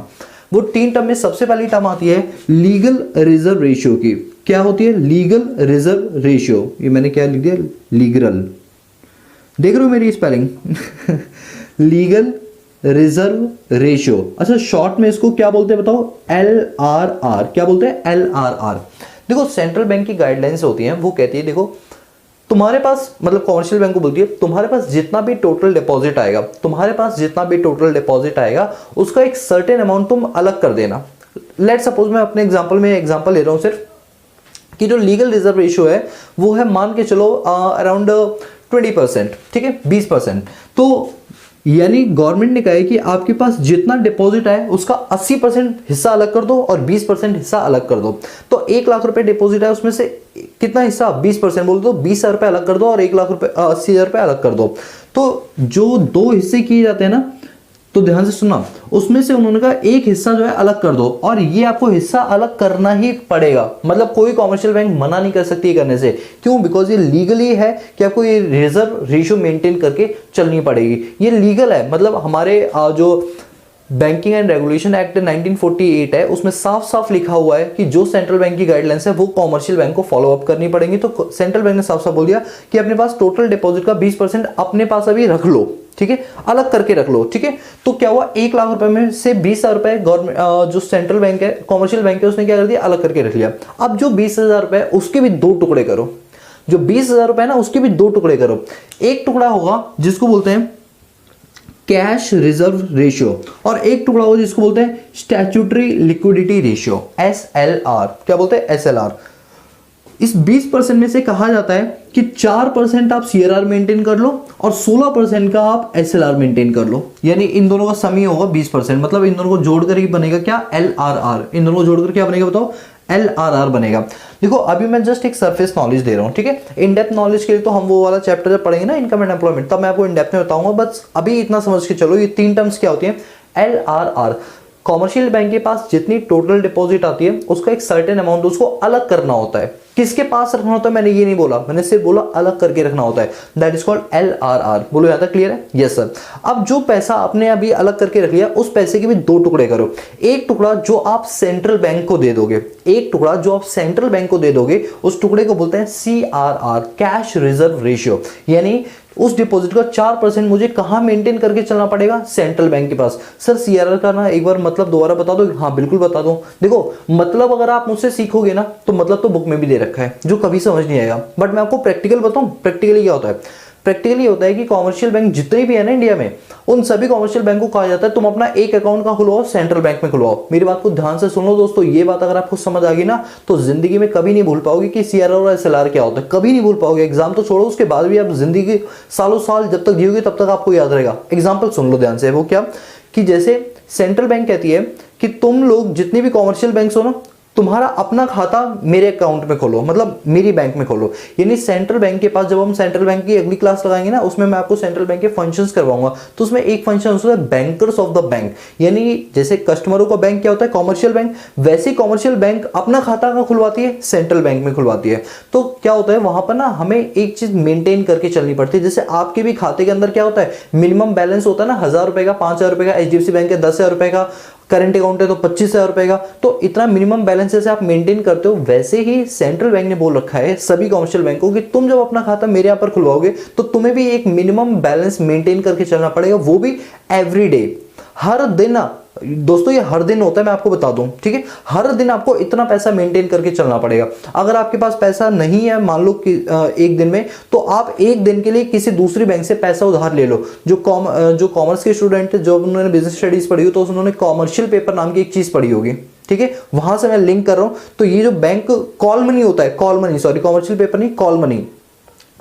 वो 3 टर्म में सबसे पहली टर्म आती है लीगल रिजर्व रेशियो की। क्या होती है, लीगल रिजर्व रेशियो। ये मैंने क्या लिख दिया, लीगल, देख रहे हो मेरी स्पेलिंग लीगल रिजर्व रेशियो। अच्छा शॉर्ट में इसको क्या बोलते हैं बताओ, LRR। क्या बोलते हैं, LRR। देखो सेंट्रल बैंक की गाइडलाइंस होती हैं, वो कहती है देखो तुम्हारे पास, मतलब कॉमर्शियल बैंक को बोलती है तुम्हारे पास जितना भी टोटल डिपॉजिट आएगा, तुम्हारे पास जितना भी टोटल डिपॉजिट आएगा उसका एक सर्टेन अमाउंट तुम अलग कर देना। लेट सपोज मैं अपने एग्जांपल में एग्जांपल ले रहा हूं सिर्फ, कि जो लीगल रिजर्व रेशियो है वो है मान के चलो अराउंड 20%, ठीक है, 20%। तो यानी गवर्नमेंट ने कहा है कि आपके पास जितना डिपॉजिट है उसका 80% हिस्सा अलग कर दो और 20% हिस्सा अलग कर दो। तो 1 लाख रुपए डिपॉजिट है, उसमें से कितना हिस्सा, 20% बोल दो, 20,000 रुपए अलग कर दो और 1 लाख रुपए 80,000 रुपए अलग कर दो। तो जो 2 हिस्से किए जाते हैं ना, तो ध्यान से सुनना, उसमें से उन्होंने कहा एक हिस्सा जो है अलग कर दो, और ये आपको हिस्सा अलग करना ही पड़ेगा। मतलब कोई कॉमर्शियल बैंक मना नहीं कर सकती करने से। क्यों, बिकॉज ये लीगली है कि आपको ये रिजर्व रेशियो मेंटेन करके चलनी पड़ेगी। ये लीगल है, मतलब हमारे जो बैंकिंग एंड रेगुलेशन एक्ट 1948 है उसमें साफ साफ लिखा हुआ है कि जो सेंट्रल बैंक की गाइडलाइंस है वो कॉमर्शियल बैंक को फॉलो अप करनी पड़ेंगी। तो सेंट्रल बैंक ने साफ साफ बोल दिया कि अपने पास टोटल डिपॉजिट का 20% अपने पास अभी रख लो, ठीक है, अलग करके रख लो, ठीक है। तो क्या हुआ, 1 लाख रुपए में से 20,000 रुपए गवर्नमेंट जो सेंट्रल बैंक है, कॉमर्शियल बैंक है, उसने क्या कर दिया, अलग करके रख लिया। अब जो 20,000 रुपए उसके भी 2 टुकड़े करो, जो 20,000 रुपए ना उसके भी 2 टुकड़े करो। एक टुकड़ा होगा जिसको बोलते हैं कैश रिजर्व रेशियो, और एक टुकड़ा होगा जिसको बोलते हैं स्टैट्यूटरी लिक्विडिटी रेशियो, SLR। क्या बोलते हैं, SLR। इस 20% में से कहा जाता है कि 4% आप CRR मेंटेन कर लो और 16% का आप SLR मेंटेन कर लो। यानी इन दोनों का सम ही होगा 20%, मतलब इन दोनों को जोड़कर ही बनेगा क्या, LRR। इन दोनों को जोड़कर क्या बनेगा बताओ, LRR बनेगा। देखो अभी मैं जस्ट एक सरफेस नॉलेज दे रहा हूं, ठीक है। इन डेप्थ नॉलेज के लिए तो हम वो वाला चैप्टर जब पढ़ेंगे ना, इनकम एंड एम्प्लॉयमेंट, तब मैं आपको इन डेप्थ में बताऊंगा। बस अभी इतना समझ के चलो ये 3 टर्म्स क्या होती है। LRR, कॉमर्शियल बैंक के पास जितनी टोटल डिपॉजिट आती है उसका एक सर्टेन अमाउंट उसको अलग करना होता है, किसके पास रखना होता है मैंने ये नहीं बोला, मैंने सिर्फ बोला अलग करके रखना होता है, दैट इज कॉल्ड LRR। बोलो यहाँ तक क्लियर है? Yes sir. अब जो पैसा आपने अभी अलग करके रख लिया, उस पैसे के भी दो टुकड़े करो। एक टुकड़ा जो आप सेंट्रल बैंक को दे दोगे, एक टुकड़ा जो आप सेंट्रल बैंक को दे दोगे, उस टुकड़े को बोलते हैं CRR, कैश रिजर्व रेशियो। यानी उस डिपॉजिट का 4% मुझे कहां मेंटेन करके चलना पड़ेगा? सेंट्रल बैंक के पास। सर CRR का ना एक बार मतलब दोबारा बता दो। हाँ बिल्कुल बता दो। देखो मतलब अगर आप मुझसे सीखोगे ना तो मतलब तो बुक में भी दे रखा है, जो कभी समझ नहीं आएगा, बट मैं आपको प्रैक्टिकल बताऊं। प्रैक्टिकली क्या होता है? प्रैक्टिकली होता है कि कॉमर्शियल बैंक जितने भी है ना इंडिया में, उन सभी कॉमर्शियल बैंक को कहा जाता है तुम अपना एक अकाउंट का खुलवाओ, सेंट्रल बैंक में खुलवाओ। मेरी बात को ध्यान से सुन लो दोस्तों, ये बात अगर आपको समझ आ गई ना तो जिंदगी में कभी नहीं भूल पाओगे कि CRR और SLR क्या होता है, कभी नहीं भूल पाओगे। एग्जाम तो छोड़ो, उसके बाद भी आप जिंदगी सालों साल जब तक जियोगे तब तक आपको याद रहेगा। एग्जाम्पल सुन लो ध्यान से। वो क्या कि जैसे सेंट्रल बैंक कहती है कि तुम लोग जितने भी कॉमर्शियल बैंक हो ना, तुम्हारा अपना खाता मेरे अकाउंट में खोलो, मतलब मेरी बैंक में खोलो। यानी सेंट्रल बैंक के पास, जब हम सेंट्रल बैंक की अगली क्लास लगाएंगे ना, उसमें मैं आपको सेंट्रल बैंक के फंक्शंस करवाऊंगा। तो उसमें एक फंक्शन होता है बैंकर्स ऑफ द बैंक। यानी जैसे कस्टमरों का बैंक क्या होता है? Commercial bank. वैसे कॉमर्शियल बैंक अपना खाता कहाँ खुलवाती है? सेंट्रल बैंक में खुलवाती है। तो क्या होता है वहां पर ना, हमें एक चीज मेंटेन करके चलनी पड़ती है। जैसे आपके भी खाते के अंदर क्या होता है? मिनिमम बैलेंस होता है ना, 1000 रुपए का, 5000 रुपए का। HDFC बैंक है 10,000 रुपए का, करंट अकाउंट है तो 25,000 रुपए का। तो इतना मिनिमम बैलेंस जैसे आप मेंटेन करते हो, वैसे ही सेंट्रल बैंक ने बोल रखा है सभी कॉमर्शियल बैंकों की, तुम जब अपना खाता मेरे यहाँ पर खुलवाओगे तो तुम्हें भी एक मिनिमम बैलेंस मेंटेन करके चलना पड़ेगा, वो भी एवरी डे, हर दिन। दोस्तों ये हर दिन होता है, मैं आपको बता दूं, ठीक है? हर दिन आपको इतना पैसा मेंटेन करके चलना पड़ेगा। अगर आपके पास पैसा नहीं है मान लो कि एक दिन में, तो आप एक दिन के लिए किसी दूसरी बैंक से पैसा उधार ले लो। जो कॉमर्स के स्टूडेंट थे, जो उन्होंने बिजनेस स्टडीज पढ़ी हो, तो उन्होंने कॉमर्शियल पेपर नाम की एक चीज पढ़ी होगी, ठीक है? वहां से मैं लिंक कर रहा हूं। तो ये जो बैंक कॉल मनी होता है, call money, sorry commercial paper नहीं, कॉल मनी।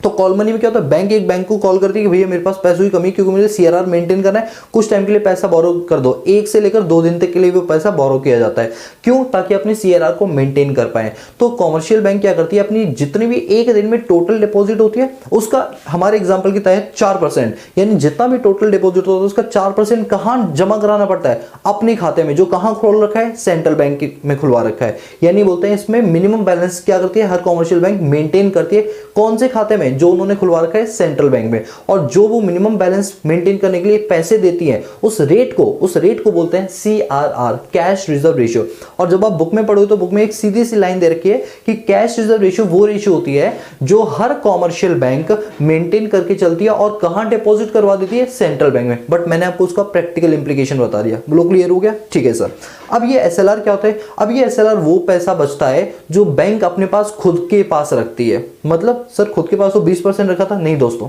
तो कॉल मनी में क्या होता है? बैंक एक बैंक को कॉल करती है कि भैया मेरे पास पैसों की कमी, क्योंकि मुझे CRR मेंटेन करना है, कुछ टाइम के लिए पैसा बोरो कर दो। 1 से लेकर 2 दिन तक के लिए वो पैसा बोरो किया जाता है। क्यों? ताकि अपने CRR को मेंटेन कर पाए। तो कॉमर्शियल बैंक क्या करती है? अपनी जितनी भी एक दिन में टोटल डिपॉजिट होती है, उसका हमारे एग्जाम्पल की तहत 4%, यानी जितना भी टोटल डिपॉजिट होता है उसका 4% कहां जमा कराना पड़ता है? अपने खाते में, जो कहां खोल रखा है? सेंट्रल बैंक में खुलवा रखा है। यानी बोलते हैं इसमें मिनिमम बैलेंस क्या करती है? हर कॉमर्शियल बैंक मेंटेन करती है। कौन से खाते में? जो उन्होंने खुलवा रखा है सेंट्रल बैंक में। और जो वो मिनिमम बैलेंस मेंटेन करने के लिए पैसे देती है, उस रेट को बोलते हैं CRR, कैश रिजर्व रेशियो। और जब आप बुक में पढ़ोगे तो बुक में एक सीधी सी लाइन दे रखी है कि कैश रिजर्व रेशियो वो रेशियो होती है जो हर कॉमर्शियल बैंक मेंटेन करके चलती है और कहां डिपॉजिट करवा देती है? सेंट्रल बैंक में। बट मैंने आपको उसका प्रैक्टिकल इंप्लीकेशन बता दिया। बोलो क्लियर हो गया? ठीक है सर। अब ये SLR क्या होता है? अब ये SLR वो पैसा बचता है जो बैंक अपने पास खुद के पास रखती है। मतलब सर खुद के पास तो 20% रखा था? नहीं दोस्तों,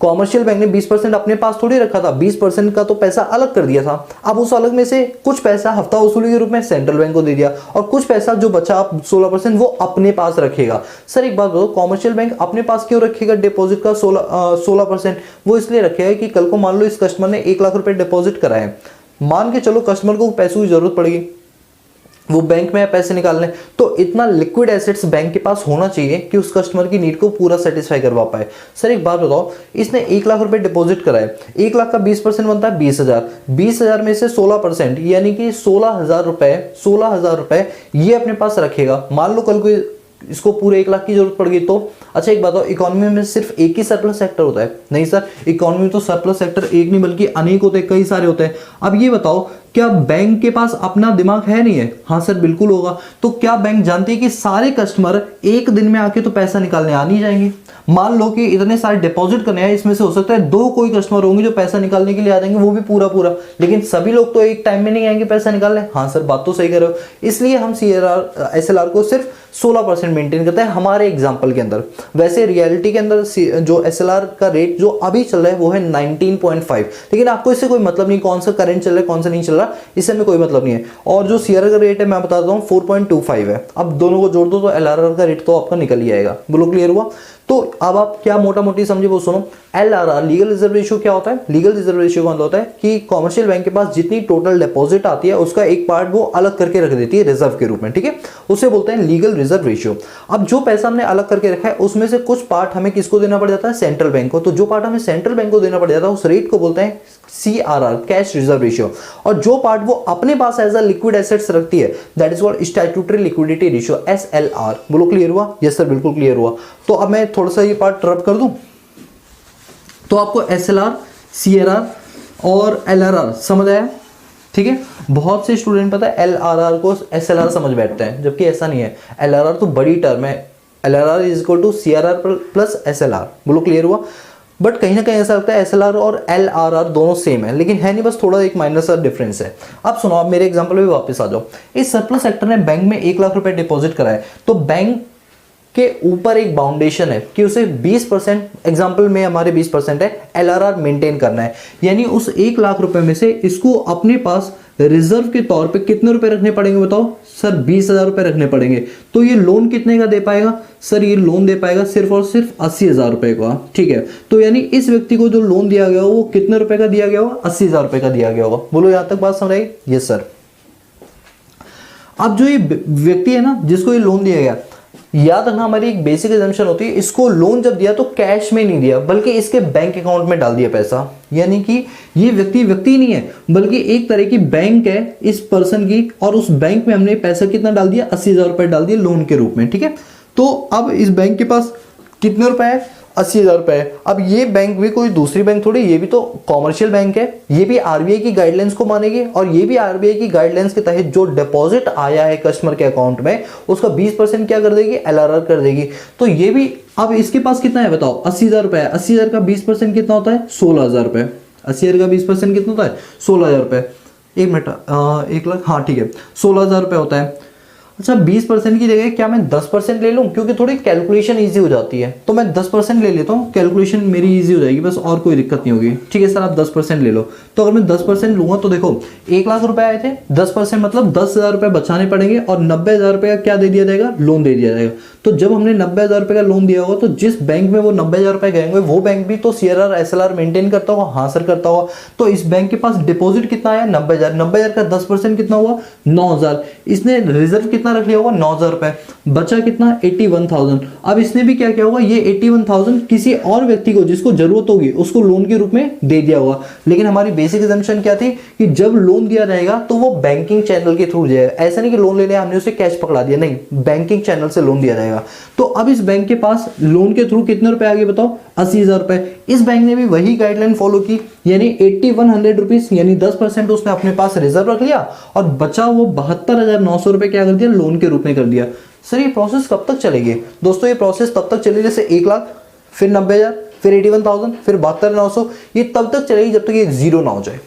कॉमर्शियल बैंक ने 20% अपने पास थोड़ी रखा था, 20% का तो पैसा अलग कर दिया था। अब उस अलग में से कुछ पैसा हफ्ता वसूली के रूप में सेंट्रल बैंक को दे दिया, और कुछ पैसा जो बचा 16% वो अपने पास रखेगा। सर एक बात बताओ, कॉमर्शियल बैंक अपने पास क्यों रखेगा डिपॉजिट का 16%? वो इसलिए रखेगा कि कल को मान लो इस कस्टमर ने 1 लाख रुपए डिपॉजिट कराए, मान के चलो कस्टमर को पैसों की जरूरत पड़ेगी, वो बैंक में पैसे निकालने, तो इतना लिक्विड एसेट्स बैंक के पास होना चाहिए कि उस कस्टमर की नीड को पूरा सेटिस्फाई करवा पाए। सर एक बात बताओ, इसने 1 लाख रुपए डिपॉजिट कराए, 1 लाख का 20% बनता है 20,000, 20,000 में से 16% यानी कि 16,000 रुपए ये अपने पास रखेगा। मान लो कल को इसको पूरे 1 लाख की जरूरत पड़ गई तो। अच्छा एक बात बताओ, इकोनॉमी में सिर्फ एक ही सरप्लस सेक्टर होता है? नहीं सर, इकोनॉमी में तो सरप्लस सेक्टर एक नहीं बल्कि अनेक होते हैं, कई सारे होते हैं। अब ये बताओ, क्या बैंक के पास अपना दिमाग है? नहीं है? हाँ सर बिल्कुल होगा। तो क्या बैंक जानती है कि सारे कस्टमर एक दिन में आके तो पैसा निकालने आ नहीं जाएंगे? मान लो कि इतने सारे डिपॉजिट करने हैं, इसमें से हो सकता है 2 कोई कस्टमर होंगे जो पैसा निकालने के लिए आ जाएंगे, वो भी पूरा, लेकिन सभी लोग तो एक टाइम में नहीं आएंगे पैसा निकालने। हाँ सर बात तो सही कर रहे हो। इसलिए हम SLR को सिर्फ 16% मेंटेन करते हैं हमारे एग्जांपल के अंदर। वैसे रियलिटी के अंदर जो SLR का रेट जो अभी चल रहा है वो है 19.5, लेकिन आपको इससे कोई मतलब नहीं कौन सा करंट चल रहा है कौन सा नहीं चल रहा, इससे हमें कोई मतलब नहीं है। और जो CRR का रेट है मैं बताता हूँ 4.25 है। अब दोनों को जोड़ दो तो LRR का रेट तो आपका निकल ही आएगा। बोलो क्लियर हुआ? तो अब आप क्या मोटा मोटी समझे वो सुनो। LRR लीगल रिजर्व रेशियो क्या होता है? लीगल रिजर्व रेशियो का मतलब होता है कि कॉमर्शियल बैंक के पास जितनी टोटल डिपॉजिट आती है उसका एक पार्ट वो अलग करके रख देती है रिजर्व के रूप में, ठीक है? उसे बोलते हैं लीगल रिजर्व रेशियो। अब जो पैसा हमने अलग करके रखा है उसमें से कुछ पार्ट हमें किसको देना पड़ जाता है? सेंट्रल बैंक को। तो जो पार्ट हमें सेंट्रल बैंक को देना पड़ जाता है उस रेट को बोलते हैं CRR, कैश रिजर्व रेशियो, और जो पार्ट वो अपने पास एज अ लिक्विड एसेट्स रखती है that is called statutory liquidity ratio, SLR। बोलो क्लियर हुआ? यस सर, बिल्कुल क्लियर हुआ। तो अब मैं थोड़ा सा ये पार्ट रब कर दूं तो आपको SLR, CRR और LRR समझ आया? ठीक है, बहुत से स्टूडेंट पता है LRR को SLR समझ बैठते हैं, जबकि ऐसा नहीं है। LRR तो बड़ी टर्म है, LRR is equal to CRR plus SLR। बोलो क्लियर हुआ? बट कहीं ना कहीं ऐसा लगता है SLR और LRR दोनों सेम है, लेकिन है नहीं, बस थोड़ा एक माइनर सा डिफरेंस है। अब सुनो, आप मेरे एग्जांपल में वापस आ जाओ। इस सरप्लस सेक्टर ने बैंक में 1 लाख रुपए डिपॉजिट कराए, तो बैंक के ऊपर एक बाउंडेशन है कि उसे 20%, एग्जांपल में हमारे 20% है, LRR मेंटेन करना है। यानी उस 1 लाख रुपए में से इसको अपने पास रिजर्व के तौर पे कितने रुपए रखने पड़ेंगे बताओ? सर 20,000 रुपए रखने पड़ेंगे। तो ये लोन कितने का दे पाएगा? सर ये लोन दे पाएगा सिर्फ और सिर्फ 80,000 रुपए का। ठीक है, तो यानी इस व्यक्ति को जो लोन दिया गया वो कितने रुपए का दिया गया होगा? 80,000 रुपए का दिया गया होगा। बोलो यहां तक बात समझ आई? Yes sir. अब जो ये व्यक्ति है ना जिसको ये लोन दिया गया, याद रखना हमारी एक बेसिक एजम्पशन होती है, इसको लोन जब दिया तो कैश में नहीं दिया बल्कि इसके बैंक अकाउंट में डाल दिया पैसा। यानी कि ये व्यक्ति नहीं है बल्कि एक तरह की बैंक है इस पर्सन की, और उस बैंक में हमने पैसा कितना डाल दिया? 80,000 रुपए डाल दिया लोन के रूप में। ठीक है, तो अब इस बैंक के पास कितने रुपए है? 80,000 रुपए है। अब ये बैंक भी कोई दूसरी बैंक थोड़ी, ये भी तो कॉमर्शियल बैंक है, ये भी RBI की गाइडलाइंस को मानेगी, और ये भी RBI की गाइडलाइंस के तहत जो डिपॉजिट आया है कस्टमर के अकाउंट में उसका 20% क्या कर देगी? LRR कर देगी। तो ये भी, अब इसके पास कितना है बताओ? 80,000 रुपए है। 80,000 का 20% कितना होता है? 16,000 रुपए। 80,000 का 20% कितना होता है? 16,000 रुपए। 1 मिनट, 1 लाख, हाँ ठीक है, 16,000 रुपए होता है। अच्छा, 20% की जगह क्या मैं 10% ले लूं? क्योंकि थोड़ी कैलकुलेशन इजी हो जाती है, तो मैं 10% ले लेता हूं, कैलकुलेशन मेरी इजी हो जाएगी बस, और कोई दिक्कत नहीं होगी। ठीक है सर, आप 10% ले लो। तो अगर मैं 10% लूंगा तो देखो 1 लाख रुपए आए थे, 10% मतलब 10,000 रुपए बचाने पड़ेंगे, और 90,000 रुपए का क्या दे दिया जाएगा? लोन दे दिया जाएगा। तो जब हमने 90,000 रुपए का लोन दिया होगा तो जिस बैंक में वो 90,000 रुपए गए होंगे वो बैंक भी तो CRR SLR मेंटेन करता होगा। हाँ सर, करता होगा। तो इस बैंक के पास डिपॉजिट कितना आया? 90,000। 90,000 का 10% कितना हुआ? 9,000। इसने रिजर्व कितना रख लिया होगा? 9,000 रुपए। बचा कितना? 81,000। अब इसने भी क्या किया होगा? ये 81,000 किसी और व्यक्ति को जिसको जरूरत होगी उसको लोन के रूप में दे दिया होगा। लेकिन हमारी बेसिक असम्पशन क्या थी कि जब लोन दिया जाएगा तो वो बैंकिंग चैनल के थ्रू जाएगा। ऐसा नहीं कि लोन ले लिया हमने उसे कैश पकड़ा दिया, नहीं, बैंकिंग चैनल से लोन दिया जाएगा। तो अब इस बैंक के पास लोन के थ्रू कितने रुपए आ गए बताओ? 80,000 रुपए। इस बैंक ने भी वही गाइडलाइन फॉलो की, यानी 8100 रुपीज, यानी 10% उसने अपने पास रिजर्व रख लिया, और बचा वो 72,900 रुपए क्या कर दिया? लोन के रूप में कर दिया। सर ये प्रोसेस कब तक चलेगी? दोस्तों ये प्रोसेस तब तक चलेगी जैसे 1 लाख, फिर 90,000, फिर 81,000, फिर 72,900, ये तब तक चलेगी जब तक ये जीरो ना हो जाए।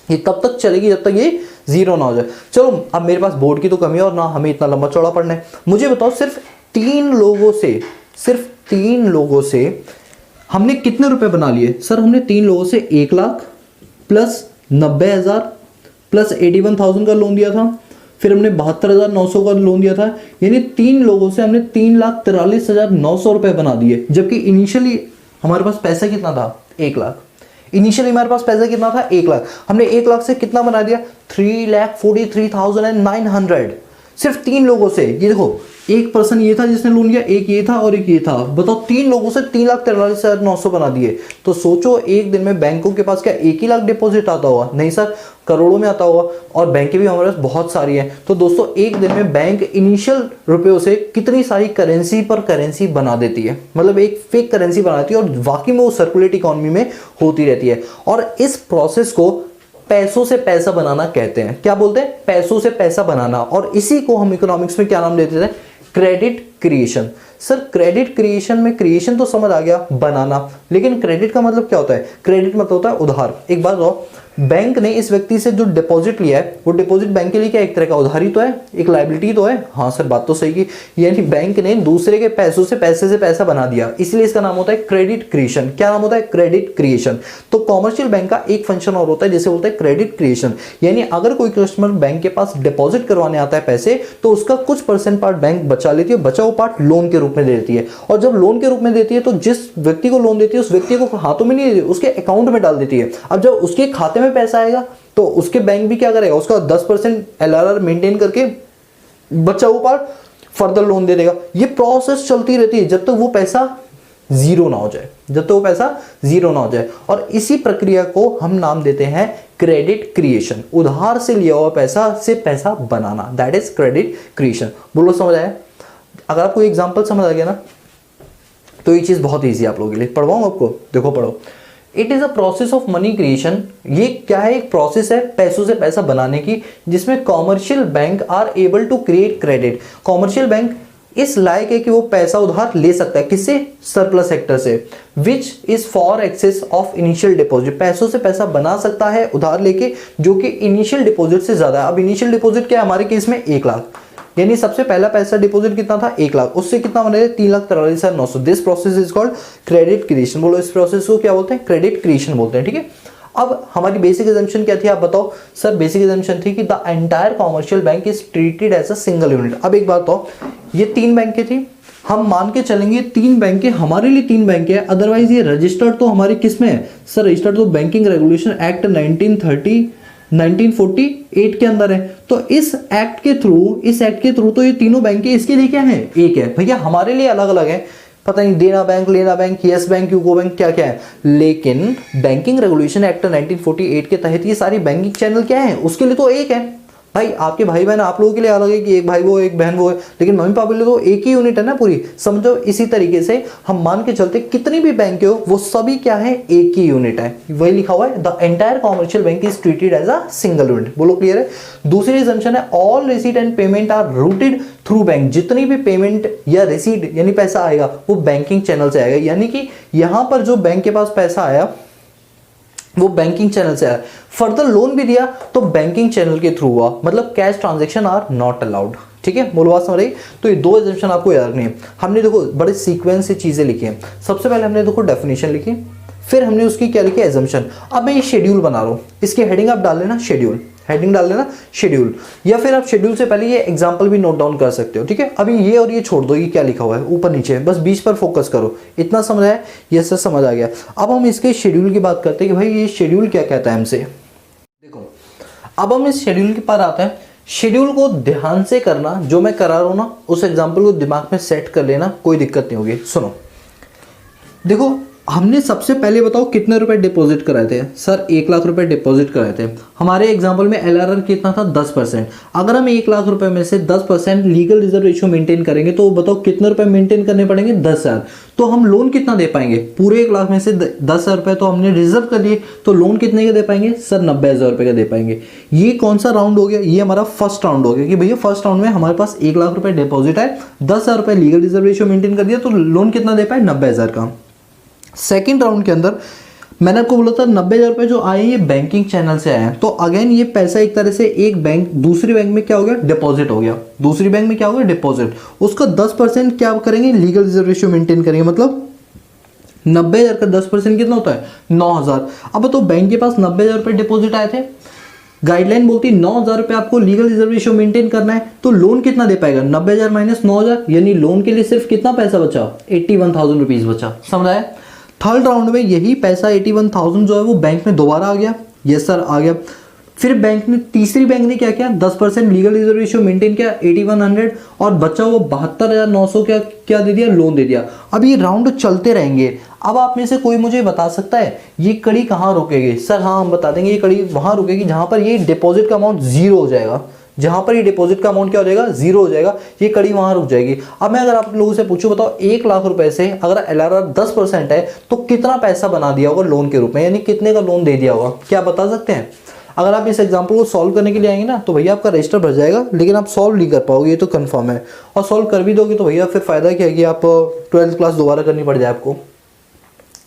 ये तब तक चलेगी जब तक ये जीरो ना हो जाए। चलो, अब मेरे पास बोर्ड की तो कमी है और ना हमें इतना लंबा चौड़ा पढ़ना है। मुझे बताओ, सिर्फ 3 लोगों से हमने कितने रुपए बना लिए? सर हमने 3 लोगों से 1 लाख प्लस 90,000 प्लस 81,000 का लोन दिया था, फिर हमने 72,900 का लोन दिया था, यानी 3 लोगों से हमने 3,43,900 रुपए बना दिए। जबकि इनिशियली हमारे पास पैसा कितना था? 1 लाख। इनिशियली हमारे पास पैसा कितना था? 1 लाख। हमने 1 लाख से कितना बना दिया? 3,43,900। सिर्फ 3 लोगों से। ये देखो, एक पर्सन ये था जिसने लोन लिया, एक ये था और एक ये था। बताओ, 3 लोगों से 3,43,900 बना दिए। तो सोचो एक दिन में बैंकों के पास क्या 1 ही लाख डिपॉजिट आता होगा? नहीं सर, करोड़ों में आता होगा, और बैंकें भी हमारे पास बहुत सारी हैं। तो दोस्तों एक दिन में बैंक इनिशियल रुपयों से कितनी सारी करेंसी पर करेंसी बना देती है, मतलब एक फेक करेंसी बनाती है, और वाकई में वो सर्कुलेट इकोनॉमी में होती रहती है। और इस प्रोसेस को पैसों से पैसा बनाना कहते हैं। क्या बोलते हैं? पैसों से पैसा बनाना। और इसी को हम इकोनॉमिक्स में क्या नाम देते थे? Credit creation. Sir credit creation में क्रिएशन तो समझ आ गया, बनाना, लेकिन क्रेडिट का मतलब क्या होता है? क्रेडिट मतलब होता है उधार। एक बात बताओ, बैंक ने इस व्यक्ति से जो डिपॉजिट लिया है वो डिपॉजिट बैंक के लिए क्या एक तरह का उधारी तो है, एक लायबिलिटी तो है। हाँ सर, बात तो सही की। यानी बैंक ने दूसरे के पैसों से पैसा बना दिया, इसलिए इसका नाम होता है क्रेडिट क्रिएशन। क्या नाम होता है? Credit creation. तो कॉमर्शियल बैंक का एक फंक्शन और होता है जिसे बोलते हैं क्रेडिट क्रिएशन। यानी अगर कोई कस्टमर बैंक के पास डिपॉजिट करवाने आता है पैसे, तो उसका कुछ परसेंट पार्ट बैंक बचा लेती है, बचा वो पार्ट लोन के रूप में दे देती है। और जब लोन के रूप में देती है तो जिस व्यक्ति को लोन देती है उस व्यक्ति को हाथों में नहीं देती, उसके अकाउंट में डाल देती है। अब जब उसके खाते में पैसा आएगा तो उसके बैंक भी क्या करेगा? उसका 10% LRR मेंटेन करके बचा हुआ पार्ट फर्दर लोन दे देगा। ये प्रोसेस चलती रहती है जब तक वो पैसा जीरो ना हो जाए, जब तक वो पैसा जीरो ना हो जाए। और इसी प्रक्रिया को हम नाम देते हैं क्रेडिट क्रिएशन। उधार से लिया हुआ पैसा से पैसा बनाना, दैट इज क्रेडिट क्रिएशन। बोलो समझ आया? अगर आपको एग्जांपल समझ आ गया ना तो ये चीज बहुत ईजी है आप लोगों के लिए। पढ़वाऊं आपको? देखो पढ़ो। It is a process of money creation. ये क्या है? एक प्रोसेस है पैसों से पैसा बनाने की, जिसमें commercial bank are able to create credit. Commercial bank इस लायक है कि वो पैसा उधार ले सकता है, किससे? सरप्लस सेक्टर से। Which is for excess of initial deposit. पैसों से पैसा बना सकता है उधार लेके जो कि इनिशियल डिपॉजिट से ज्यादा है। अब इनिशियल डिपॉजिट क्या है हमारे केस में? 1 लाख, यानी सबसे पहला पैसा डिपॉजिट कितना था? 1 लाख, उससे कितना बने? 3,43,900। This process is called credit creation. बोलो इस प्रोसेस को क्या बोलते हैं? क्रेडिट क्रिएशन बोलते हैं। ठीक है, अब हमारी बेसिक एजम्पशन क्या थी आप बताओ? सर बेसिक एजम्पशन थी कि the entire commercial bank is treated as a single unit. अब एक बात बताओ, ये 3 बैंकें थी, हम मान के चलेंगे 3 बैंकें हमारे लिए 3 बैंकें हैं, अदरवाइज ये रजिस्टर्ड तो हमारी किस में है? सर रजिस्टर्ड तो बैंकिंग रेगुलेशन एक्ट 1948 के अंदर है। तो इस एक्ट के थ्रू तो ये तीनों बैंकें इसके लिए क्या है? एक है। भैया हमारे लिए अलग अलग है, पता नहीं देना बैंक, लेना bank, yes bank, UCO bank, क्या क्या है, लेकिन बैंकिंग रेगुलेशन एक्ट 1948 के तहत ये सारी बैंकिंग चैनल क्या है? उसके लिए तो एक है। भाई आपके भाई बहन आप लोगों के लिए अलग है कि एक भाई वो एक बहन वो है, लेकिन मम्मी पापा के लिए तो एक ही यूनिट है ना पूरी, समझो। इसी तरीके से हम मान के चलते कितनी भी बैंक हो वो सभी क्या है? एक ही यूनिट है। वही लिखा हुआ है the entire commercial bank is treated as a single unit. बोलो क्लियर है? दूसरी असम्पशन है all receipt and payment are routed through bank. जितनी भी पेमेंट या रिसीट यानी पैसा आएगा वो बैंकिंग चैनल से आएगा, यानी कि यहां पर जो बैंक के पास पैसा आया वो बैंकिंग चैनल से आया। फर्दर लोन भी दिया तो बैंकिंग चैनल के थ्रू हुआ, मतलब cash transaction are not allowed. ठीक है, बोलो बात समझ रही? तो ये 2 एग्जाम्पशन आपको याद रखनी है। हमने देखो बड़े सीक्वेंस से चीजें लिखी हैं। सबसे पहले हमने देखो डेफिनेशन लिखी, फिर हमने उसकी क्या लिखी? एजम्पशन। अब मैं ये शेड्यूल बना रहा हूं, इसकी हेडिंग आप डाल लेना शेड्यूल, हेडिंग डाल लेना शेड्यूल, या फिर आप शेड्यूल से पहले ये एग्जांपल भी नोट डाउन कर सकते हो। ठीक है, अभी ये और ये छोड़ दो, ये क्या लिखा हुआ है ऊपर नीचे, बस बीच पर फोकस करो। इतना समझ आया? ये सब समझ आ गया। अब हम इसके शेड्यूल की बात करते हैं कि भाई ये शेड्यूल क्या कहता है हमसे। देखो अब हम इस शेड्यूल के पास आते हैं। शेड्यूल को ध्यान से करना, जो मैं करा रहा हूं ना उस एग्जाम्पल को दिमाग में सेट कर लेना, कोई दिक्कत नहीं होगी। सुनो, देखो हमने सबसे पहले बताओ कितने रुपए डिपॉजिट कराए थे? सर 1 लाख रुपए डिपॉजिट कराए थे। हमारे एग्जांपल में एलआरआर कितना था? 10%। अगर हम 1 लाख रुपए में से 10% लीगल रिजर्व रेशियो मेंटेन करेंगे तो बताओ कितने रुपए मेंटेन करने पड़ेंगे? 10,000। तो हम लोन कितना दे पाएंगे? पूरे 1 लाख में से 10,000 रुपए तो हमने रिजर्व कर लिए, तो लोन कितने का दे पाएंगे? सर 90,000 रुपए का दे पाएंगे। ये कौन सा राउंड हो गया? ये हमारा फर्स्ट राउंड हो गया कि भैया फर्स्ट राउंड में हमारे पास 1 लाख रुपए डिपॉजिट है, 10,000 रुपए लीगल रिजर्व रेशियो मेंटेन कर दिया, तो लोन कितना दे पाए? 90,000 का। सेकेंड राउंड के अंदर मैंने आपको बोला था 90,000 रुपए जो आए ये बैंकिंग चैनल से आए हैं, तो अगेन ये पैसा एक तरह से एक बैंक दूसरी बैंक में क्या हो गया? डिपॉजिट हो गया। दूसरी बैंक में क्या हो गया? डिपॉजिट। उसका 10% क्या करेंगे? लीगल रिजर्व रेशियो मेंटेन करेंगे, मतलब 90,000 का 10% कितना होता है? 9,000। अब तो बैंक के पास 90,000 रुपए डिपॉजिट आए थे, गाइडलाइन बोलती है 9,000 रुपए आपको लीगल रिजर्व रेशियो मेंटेन करना है, तो लोन कितना दे पाएगा? 90,000 माइनस 9,000, यानी लोन के लिए सिर्फ कितना पैसा बचा? 81,000 रुपीज बचा। समझ आया? थर्ड राउंड में यही पैसा 81,000 जो है वो बैंक में दोबारा आ गया। यस सर आ गया। फिर बैंक ने तीसरी बैंक ने क्या किया? 10% लीगल रिजर्व रेशियो मेंटेन किया 8100, और बचा वो 72,900 क्या दे दिया? लोन दे दिया। अब ये राउंड चलते रहेंगे। अब आप में से कोई मुझे बता सकता है ये कड़ी कहाँ रुकेगी? सर हाँ हम बता देंगे, ये कड़ी वहां रुकेगी जहां पर ये डिपॉजिट का अमाउंट जीरो हो जाएगा। जहां पर ये डिपॉजिट का अमाउंट क्या हो जाएगा? जीरो हो जाएगा, ये कड़ी वहां रुक जाएगी। अब मैं अगर आप लोगों से पूछूं बताओ 1 लाख रुपए से अगर एलआरआर 10% है तो कितना पैसा बना दिया होगा लोन के रूप में, यानी कितने का लोन दे दिया होगा? क्या बता सकते हैं? अगर आप इस एग्जाम्पल को सॉल्व करने के लिए आएंगे ना तो भैया आपका रजिस्टर भर जाएगा, लेकिन आप सॉल्व नहीं कर पाओगे, ये तो कंफर्म है। और सॉल्व कर भी दोगे तो भैया फिर फायदा क्या है कि आप 12th क्लास दोबारा करनी पड़ जाए आपको,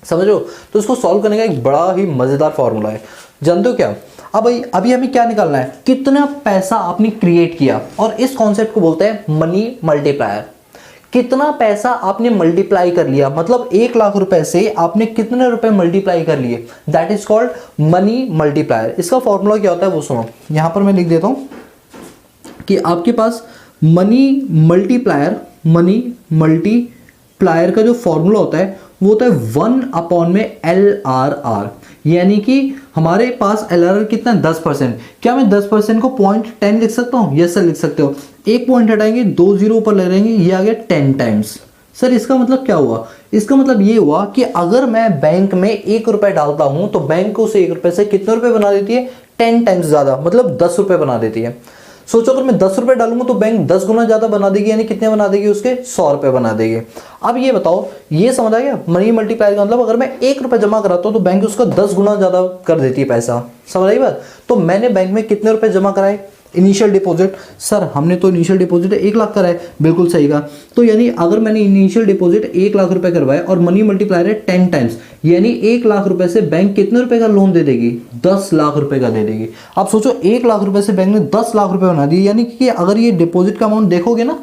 समझ लो। तो इसको सॉल्व करने का एक बड़ा ही मजेदार फॉर्मूला है, जानते हो क्या? अब अभी हमें क्या निकालना है? कितना पैसा आपने क्रिएट किया, और इस कॉन्सेप्ट को बोलते हैं मनी मल्टीप्लायर। कितना पैसा आपने मल्टीप्लाई कर लिया, मतलब 1 लाख रुपए से आपने कितने रुपए मल्टीप्लाई कर लिए, that is called money multiplier. इसका फॉर्मूला क्या होता है वो सुनो, यहां पर मैं लिख देता हूं कि आपके पास मनी मल्टीप्लायर का जो फॉर्मूला होता है वो होता है 1/में LRR, यानी कि हमारे पास LRR कितना है? 10%। क्या मैं 10% को 0.10 लिख सकता हूँ? यस सर लिख सकते हो। एक पॉइंट हटाएंगे, 2 जीरो ऊपर ले रहेंगे, ये आ गया 10 टाइम्स। सर इसका मतलब क्या हुआ? इसका मतलब ये हुआ कि अगर मैं बैंक में 1 रुपए डालता हूं तो बैंक उस 1 रुपए से कितने रुपए बना देती है? 10 टाइम्स ज्यादा, मतलब 10 रुपए बना देती है। सोचो अगर मैं 10 रुपए डालूंगा तो बैंक 10 गुना ज्यादा बना देगी, यानी कितने बना देगी? उसके 100 रुपए बना देगी। अब ये बताओ, ये समझ आ गया मनी मल्टीप्लायर का मतलब? अगर मैं 1 रुपए जमा कराता हूं तो बैंक उसका 10 गुना ज्यादा कर देती है पैसा। समझ आई बात? तो मैंने बैंक में कितने रुपए जमा कराए? इनिशियल डिपॉजिट, सर हमने तो इनिशियल डिपॉजिट 1 लाख कराए, बिल्कुल सही कहा। तो यानी अगर मैंने इनिशियल डिपॉजिट 1 लाख रुपए करवाए और मनी मल्टीप्लायर है 10 टाइम्स, यानी 1 लाख रुपए से बैंक कितने रुपए का लोन दे देगी? 10 लाख रुपए का दे देगी। अब सोचो 1 लाख रुपए से बैंक ने 10 लाख रुपए बना दिए, यानी कि अगर ये डिपॉजिट का अमाउंट देखोगे ना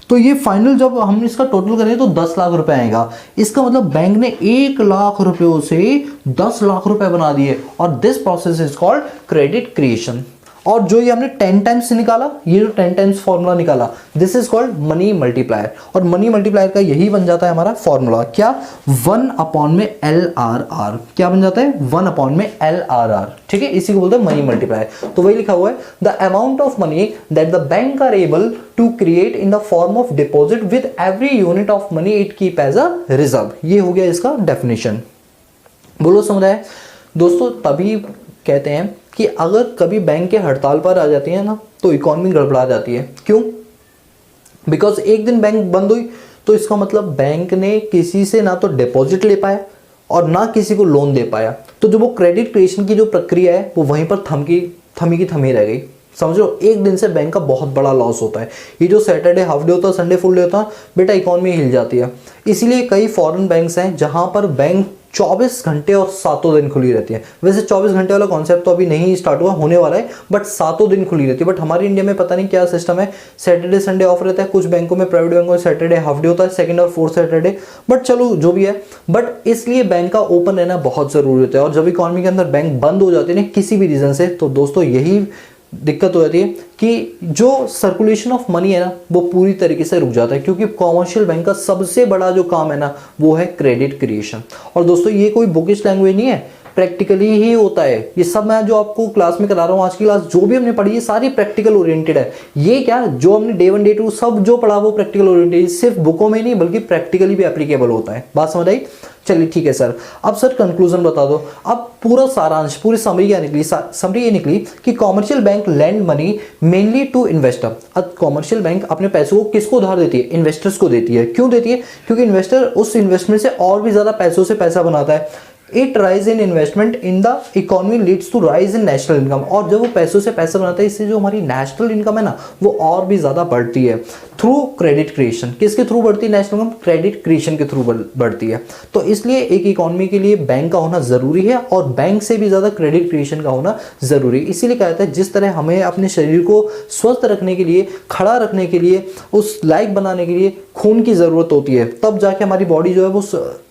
तो ये फाइनल जब हम इसका टोटल करें तो 10 लाख रुपए आएगा। इसका मतलब बैंक ने 1 लाख रुपयों से 10 लाख रुपए बना दिए, और this process is called credit creation. और जो ये हमने 10 टाइम्स निकाला, ये जो 10 टाइम्स फॉर्मूला निकाला, this is called money multiplier. और मनी मल्टीप्लायर का यही बन जाता है हमारा फॉर्मूला, क्या? 1 अपॉन में LRR। क्या बन जाता है? 1 अपॉन में LRR। ठीक है, इसी को बोलते हैं मनी मल्टीप्लायर। तो वही लिखा हुआ है, the amount of money that the bank are able to create in the form of deposit with every unit of money it keep as a reserve. ये हो गया इसका डेफिनेशन। बोलो समझ आए दोस्तों? तभी कहते हैं कि अगर कभी बैंक के हड़ताल पर आ जाती है ना तो इकोनॉमी गड़बड़ा जाती है। क्यों? बिकॉज एक दिन बैंक बंद हुई तो इसका मतलब बैंक ने किसी से ना तो डिपॉजिट ले पाया और ना किसी को लोन दे पाया। तो जो वो क्रेडिट क्रिएशन की जो प्रक्रिया है वो वहीं पर थमी रह गई। समझो, एक दिन से बैंक का बहुत बड़ा लॉस होता है। ये जो सैटरडे हाफ डे होता है, संडे फुल डे होता है, बेटा इकोनॉमी हिल जाती है। इसीलिए कई फॉरेन बैंक्स हैं जहां पर बैंक 24 घंटे और 7 दिन खुली रहती है। वैसे 24 घंटे वाला कॉन्सेप्ट तो अभी नहीं स्टार्ट हुआ, होने वाला है, बट 7 दिन खुली रहती है। बट हमारे इंडिया में पता नहीं क्या सिस्टम है, सैटरडे संडे ऑफ रहता है। कुछ बैंकों में, प्राइवेट बैंकों में सैटरडे हाफ डे होता है, सेकंड और फोर्थ सैटरडे। बट चलो जो भी है, बट इसलिए बैंक का ओपन रहना बहुत जरूरी होता है। और जब इकोनॉमी के अंदर बैंक बंद हो जाते हैं किसी भी रीजन से, तो दोस्तों यही दिक्कत हो जाती है कि जो सर्कुलेशन ऑफ मनी है ना वो पूरी तरीके से रुक जाता है। क्योंकि कॉमर्शियल बैंक का सबसे बड़ा जो काम है ना वो है क्रेडिट क्रिएशन। और दोस्तों ये कोई बुकिश लैंग्वेज नहीं है, प्रैक्टिकली ही होता है। ये सब मैं जो आपको क्लास में करा रहा हूँ, आज की क्लास जो भी हमने पढ़ी है सारी प्रैक्टिकल ओरिएंटेड है। ये क्या, जो हमने डे 1 डे 2 सब जो पढ़ा वो प्रैक्टिकल ओरिएंटेड, सिर्फ बुकों में नहीं बल्कि प्रैक्टिकली भी एप्लीकेबल होता है। बात समझ आई? चलिए ठीक है सर। अब सर कंक्लूजन बता दो। अब पूरा सारांश, पूरी समरी क्या निकली? समरी ये निकली कि commercial bank lend money mainly to investor. अब कॉमर्शियल बैंक अपने पैसों को किसको उधार देती है? इन्वेस्टर्स को देती है। क्यों देती है? क्योंकि इन्वेस्टर उस इन्वेस्टमेंट से और भी ज्यादा पैसों से पैसा बनाता है। It rise in investment in the economy leads to rise in national income. और जब वो पैसों से पैसा बनाता है, इससे जो हमारी नेशनल इनकम है ना वो और भी ज्यादा बढ़ती है थ्रू क्रेडिट क्रिएशन। किसके थ्रू बढ़ती है नेशनल इनकम? क्रेडिट क्रिएशन के थ्रू बढ़ती है। तो इसलिए एक इकोनॉमी के लिए बैंक का होना जरूरी है, और बैंक से भी ज्यादा क्रेडिट क्रिएशन का होना जरूरी है। इसीलिए कहता है जिस तरह हमें अपने शरीर को स्वस्थ रखने के लिए, खड़ा रखने के लिए, उस लायक बनाने के लिए खून की जरूरत होती है, तब जाके हमारी बॉडी जो है वो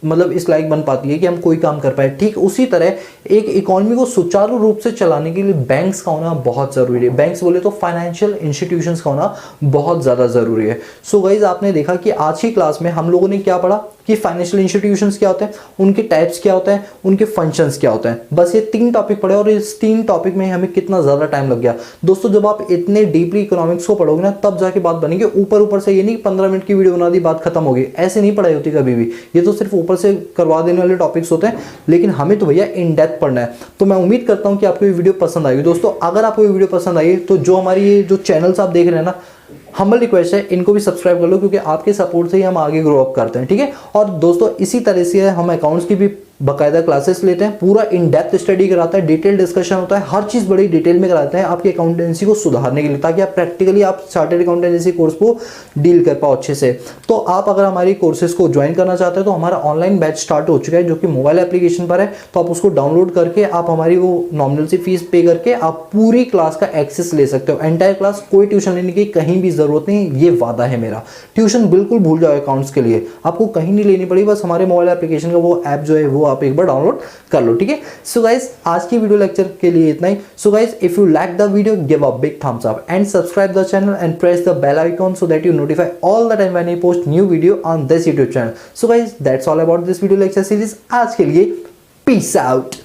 मतलब इस लायक बन पाती है कि हम कोई काम कर पाए। ठीक उसी तरह एक इकोनॉमी को सुचारू रूप से चलाने के लिए बैंक्स का होना बहुत जरूरी है। बैंक्स बोले तो फाइनेंशियल इंस्टीट्यूशंस का होना बहुत ज्यादा जरूरी है। सो गाइज आपने देखा कि आज की क्लास में हम लोगों ने क्या पढ़ा कि फाइनेंशियल इंस्टीट्यूशंस क्या होते हैं, उनके टाइप्स क्या होते हैं, उनके फंक्शंस क्या होते हैं। बस ये 3 टॉपिक पढ़े, और इस 3 टॉपिक में हमें कितना ज्यादा टाइम लग गया। दोस्तों जब आप इतने डीपली इकोनॉमिक्स को पढ़ोगे ना तब जाके बात बनेगी। ऊपर ऊपर से ये नहीं 15 मिनट की वीडियो बना दी बात खत्म होगी, ऐसे नहीं पढ़ाई होती कभी भी। ये तो सिर्फ ऊपर से करवा देने वाले टॉपिक्स होते हैं, लेकिन हमें तो भैया इन डेप्थ पढ़ना है। तो मैं उम्मीद करता हूं कि आपको ये वीडियो पसंद आएगी। दोस्तों अगर आपको ये वीडियो पसंद आई तो जो हमारी ये जो चैनल्स आप देख रहे हैं ना, हम्बल रिक्वेस्ट है इनको भी सब्सक्राइब कर लो, क्योंकि आपके सपोर्ट से ही हम आगे ग्रो अप करते हैं। ठीक है, और दोस्तों इसी तरह से हम अकाउंट्स की भी बाकायदा क्लासेस लेते हैं, पूरा इन डेप्थ स्टडी कराता है, डिटेल डिस्कशन होता है, हर चीज बड़ी डिटेल में कराते हैं आपकी अकाउंटेंसी को सुधारने के लिए, ताकि आप प्रैक्टिकली आप चार्टर्ड अकाउंटेंसी कोर्स को डील कर पाओ अच्छे से। तो आप अगर हमारी कोर्सेज को ज्वाइन करना चाहते हैं तो हमारा ऑनलाइन बैच स्टार्ट हो चुका है जो कि मोबाइल एप्लीकेशन पर है। तो आप उसको डाउनलोड करके आप हमारी वो नॉमिनल सी फीस पे करके आप पूरी क्लास का एक्सेस ले सकते हो। एंटायर क्लास, कोई ट्यूशन लेने की कहीं भी जरूरत नहीं, ये वादा है मेरा। ट्यूशन बिल्कुल भूल जाओ अकाउंट्स के लिए, आपको कहीं नहीं लेनी पड़ी, बस हमारे मोबाइल एप्लीकेशन का वो ऐप जो है वो आप एक बार डाउनलोड कर लो। ठीक है, सो गाइस आज की वीडियो लेक्चर के लिए इतना ही। So guys if you like the video give a big thumbs up and subscribe the channel and press the bell icon so that you notify all the time when I post new video on this YouTube channel. So guys that's all about this video lecture series. आज के लिए peace out.